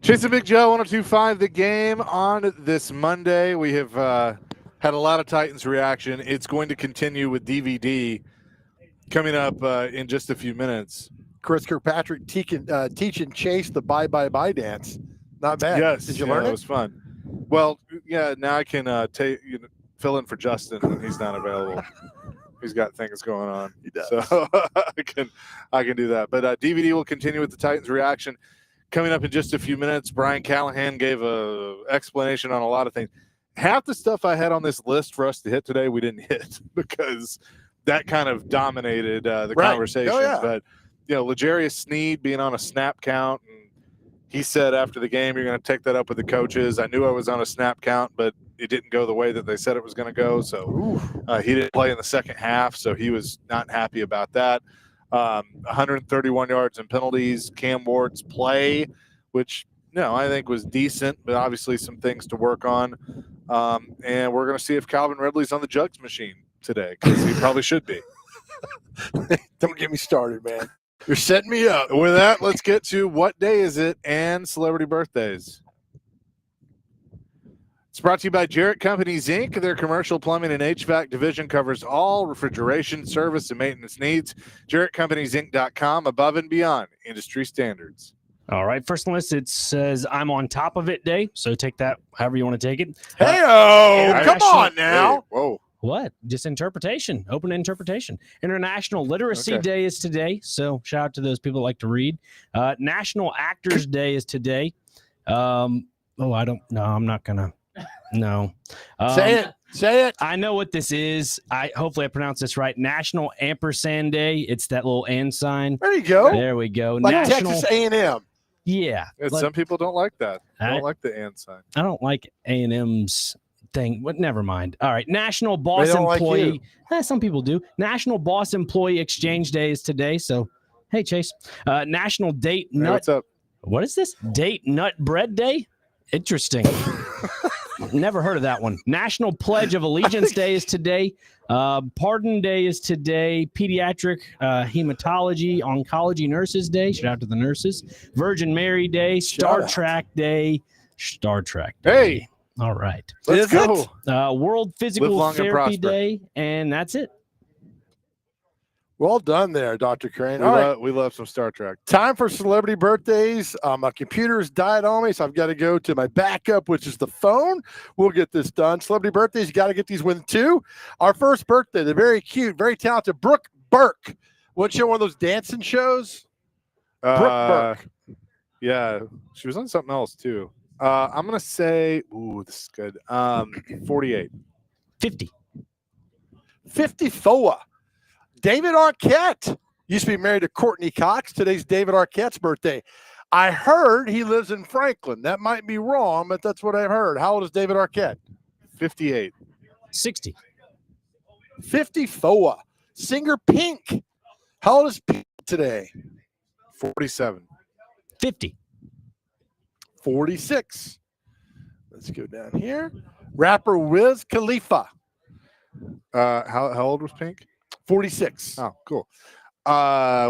Chase and Big Joe, 102.5 The Game on this Monday. We have had a lot of Titans reaction. It's going to continue with DVD coming up in just a few minutes. Chris Kirkpatrick teaching Chase the bye dance. Not bad. Yes. Did you learn it? It was fun. Well, yeah, now I can fill in for Justin when he's not available. He's got things going on. He does. So I can do that. But DVD will continue with the Titans reaction. Coming up in just a few minutes, Brian Callahan gave a explanation on a lot of things. Half the stuff I had on this list for us to hit today, we didn't hit because that kind of dominated the conversation. Oh, yeah. But, L'Jarius Sneed being on a snap count, and he said after the game, you're going to take that up with the coaches. I knew I was on a snap count, but it didn't go the way that they said it was going to go. So he didn't play in the second half, so he was not happy about that. 131 yards and penalties. Cam Ward's play, which I think was decent, but obviously some things to work on. And we're going to see if Calvin Ridley's on the jugs machine today, because he probably should be. Don't get me started, man. You're setting me up. With that, let's get to what day is it and celebrity birthdays. It's brought to you by Jarrett Companies, Inc. Their commercial plumbing and HVAC division covers all refrigeration, service, and maintenance needs. JarrettCompaniesInc.com, above and beyond industry standards. All right, first on the list, it says I'm on top of it day, so take that however you want to take it. Hey-o! Come on now. Hey, whoa. What? Just interpretation, open interpretation. International Literacy Day is today, so shout out to those people that like to read. National Actors Day is today. I'm not going to. No. Say it. I know what this is. Hopefully I pronounced this right. National Ampersand Day. It's that little and sign. There you go. There we go. Like National Texas A&M. Yeah. Some people don't like that. They don't like the and sign. I don't like A&M's thing. But never mind. All right. National Boss They don't Employee. like Some people do. National Boss Employee Exchange Day is today. So, hey, Chase. National Date Nut. Hey, what's up? What is this? Date Nut Bread Day? Interesting. Never heard of that one. National Pledge of Allegiance Day is today. Pardon Day is today. Pediatric Hematology Oncology Nurses Day. Shout out to the nurses. Virgin Mary Day. Star Trek Day. Star Trek Day. Hey. All right. Let's go. World Physical long and Therapy prosper. Day. And that's it. Well done there, Dr. Crane. We love some Star Trek. Time for celebrity birthdays. My computer's died on me, so I've got to go to my backup, which is the phone. We'll get this done. Celebrity birthdays, you got to get these within two. Our first birthday, the very cute, very talented Brooke Burke. What show? One of those dancing shows? Brooke Burke. Yeah, she was on something else too. I'm gonna say, this is good. 48. 50. 54. David Arquette used to be married to Courtney Cox. Today's David Arquette's birthday. I heard he lives in Franklin. That might be wrong, but that's what I've heard. How old is David Arquette? 58. 60. 54. Singer Pink. How old is Pink today? 47. 50. 46. Let's go down here. Rapper Wiz Khalifa. How old was Pink? 46. Oh, cool.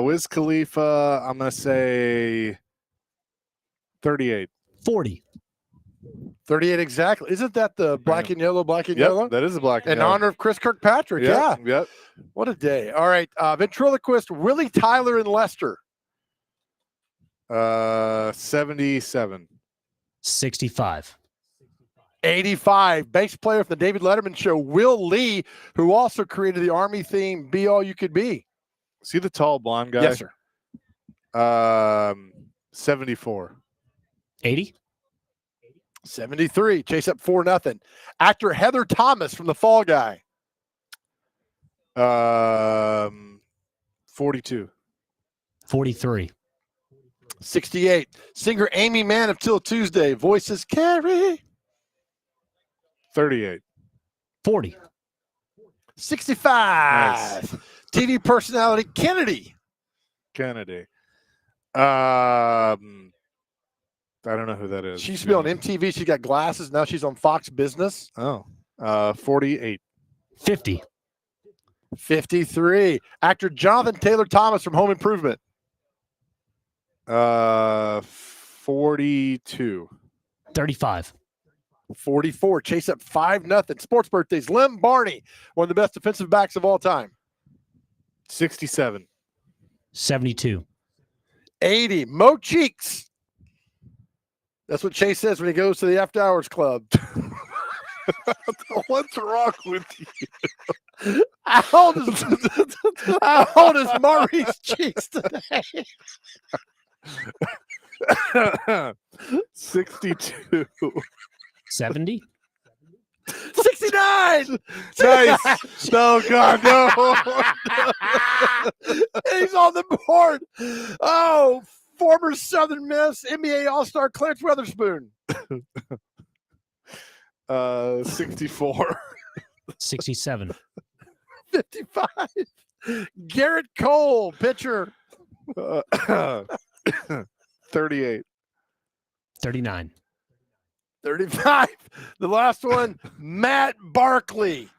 Wiz Khalifa, I'm going to say 38. 40. 38 exactly. Isn't that the black and yellow, Yep, that is a black and In yellow. honor of Chris Kirkpatrick, yeah. Yep. What a day. All right, ventriloquist Willie Tyler in Leicester. 77. 65. 85. Bass player from the David Letterman Show, Will Lee, who also created the Army theme, Be All You Could Be. See the tall blonde guy? Yes, sir. 74. 80. 73. Chase up 4-0. Actor Heather Thomas from The Fall Guy. 42. 43. 68. Singer Amy Mann of Till Tuesday. Voices Carrie. 38. 40. 65. Nice. TV personality Kennedy. I don't know who that is. She used to be on MTV. She got glasses. Now she's on Fox Business. 48. 50. 53. Actor Jonathan Taylor Thomas from Home Improvement. 44. 42. 35. 44. Chase up 5-0. Sports birthdays. Lim Barney, one of the best defensive backs of all time. 67. 72. 80. Mo Cheeks. That's what Chase says when he goes to the After Hours Club. What's wrong with you? How old is Maurice Cheeks today? 62. 70. 69. Nice. No, God, no. He's on the board. Oh, former Southern Miss NBA All-Star Clarence Weatherspoon. 64. 67. 55. Garrett Cole, pitcher. 38. 39. 35. The last one, Matt Barkley,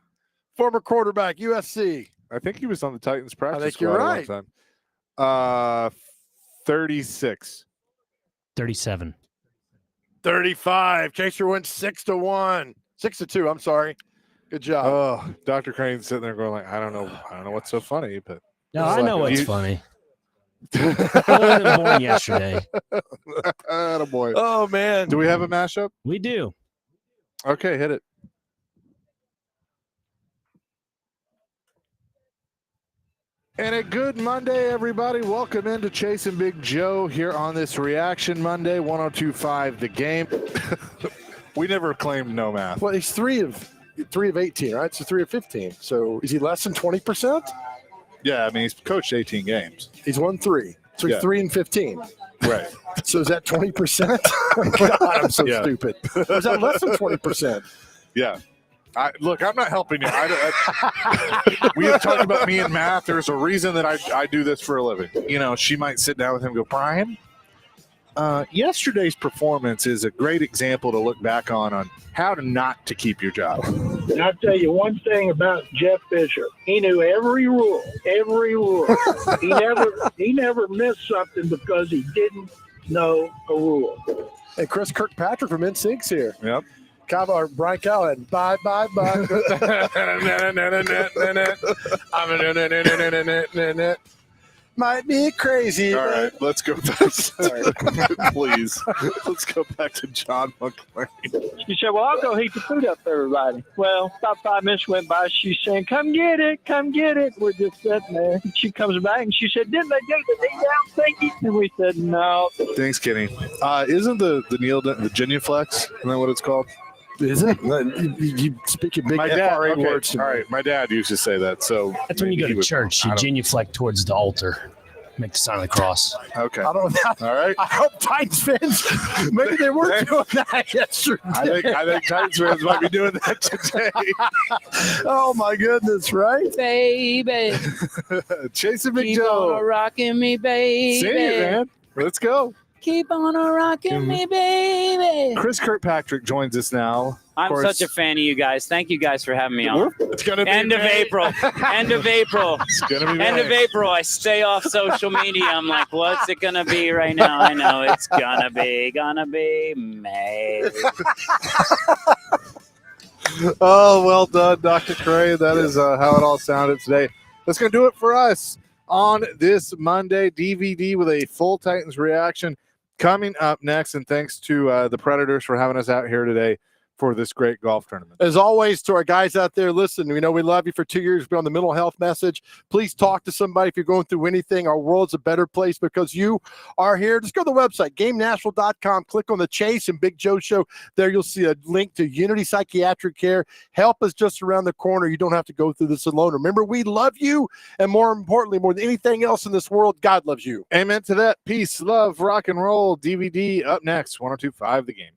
former quarterback, USC. I think he was on the Titans practice think squad you're at one time. 36. 37. 35. Chaser went 6-1. 6-2. I'm sorry. Good job. Oh, Dr. Crane's sitting there going like, I don't know what's so funny, but No, I know what's funny. I wasn't born yesterday. Attaboy. Oh, man. Do we have a mashup? We do. Okay, hit it. And a good Monday, everybody. Welcome into Chase and Big Joe here on this Reaction Monday, 102.5 The Game. We never claimed no math. Well, he's 3 of 18, right? So 3 of 15. So is he less than 20%? Yeah, I mean, he's coached 18 games. He's won 3. So he's Yeah. 3 and 15. Right. So is that 20%? God, I'm so Yeah. stupid. Or is that less than 20%? Yeah. Look, I'm not helping you. We have talked about me and math. There's a reason that I do this for a living. You know, she might sit down with him and go, Brian, yesterday's performance is a great example to look back on how to not to keep your job. And I'll tell you one thing about Jeff Fisher. He knew every rule, every rule. He never missed something because he didn't know a rule. And Chris Kirkpatrick from NSYNC's here. Yep. Brian Callahan. Bye. Might be crazy. All right, let's go back. Please. Let's go back to John McClain. She said, well, I'll go heat the food up for everybody. Well, about 5 minutes went by. She's saying, come get it, come get it. We're just sitting there. She comes back and she said, didn't they take the knee down thingy? And we said, no. Thanks, Kenny. Isn't the genuflex, isn't that what it's called? Is it? You speak your big My dad, FRA okay, words. all right, my dad used to say that. So That's when you go to church. You genuflect towards the altar. Make the sign of the cross. Okay. I don't know. All right. I hope Titans fans, maybe they were doing that yesterday. I think Titans fans might be doing that today. Oh, my goodness, right? Baby. Chasing Big Keep Joe. on rocking me, baby. Sing it, man. Let's go. Keep on rocking me, baby. Chris Kirkpatrick joins us now. I'm such a fan of you guys. Thank you guys for having me on. It's gonna be End of May. April. End of April. It's gonna be End of May. April. I stay off social media. I'm like, what's it gonna be right now? I know it's gonna be May. Oh, well done, Dr. Cray. That is how it all sounded today. That's going to do it for us on this Monday. DVD with a full Titans reaction coming up next. And thanks to the Predators for having us out here today for this great golf tournament. As always, to our guys out there, listen, we know we love you for 2 years. We're on the mental health message. Please talk to somebody if you're going through anything. Our world's a better place because you are here. Just go to the website, GameNational.com. Click on the Chase and Big Joe Show. There you'll see a link to Unity Psychiatric Care. Help is just around the corner. You don't have to go through this alone. Remember, we love you. And more importantly, more than anything else in this world, God loves you. Amen to that. Peace, love, rock and roll. DVD up next. 102.5 The Game.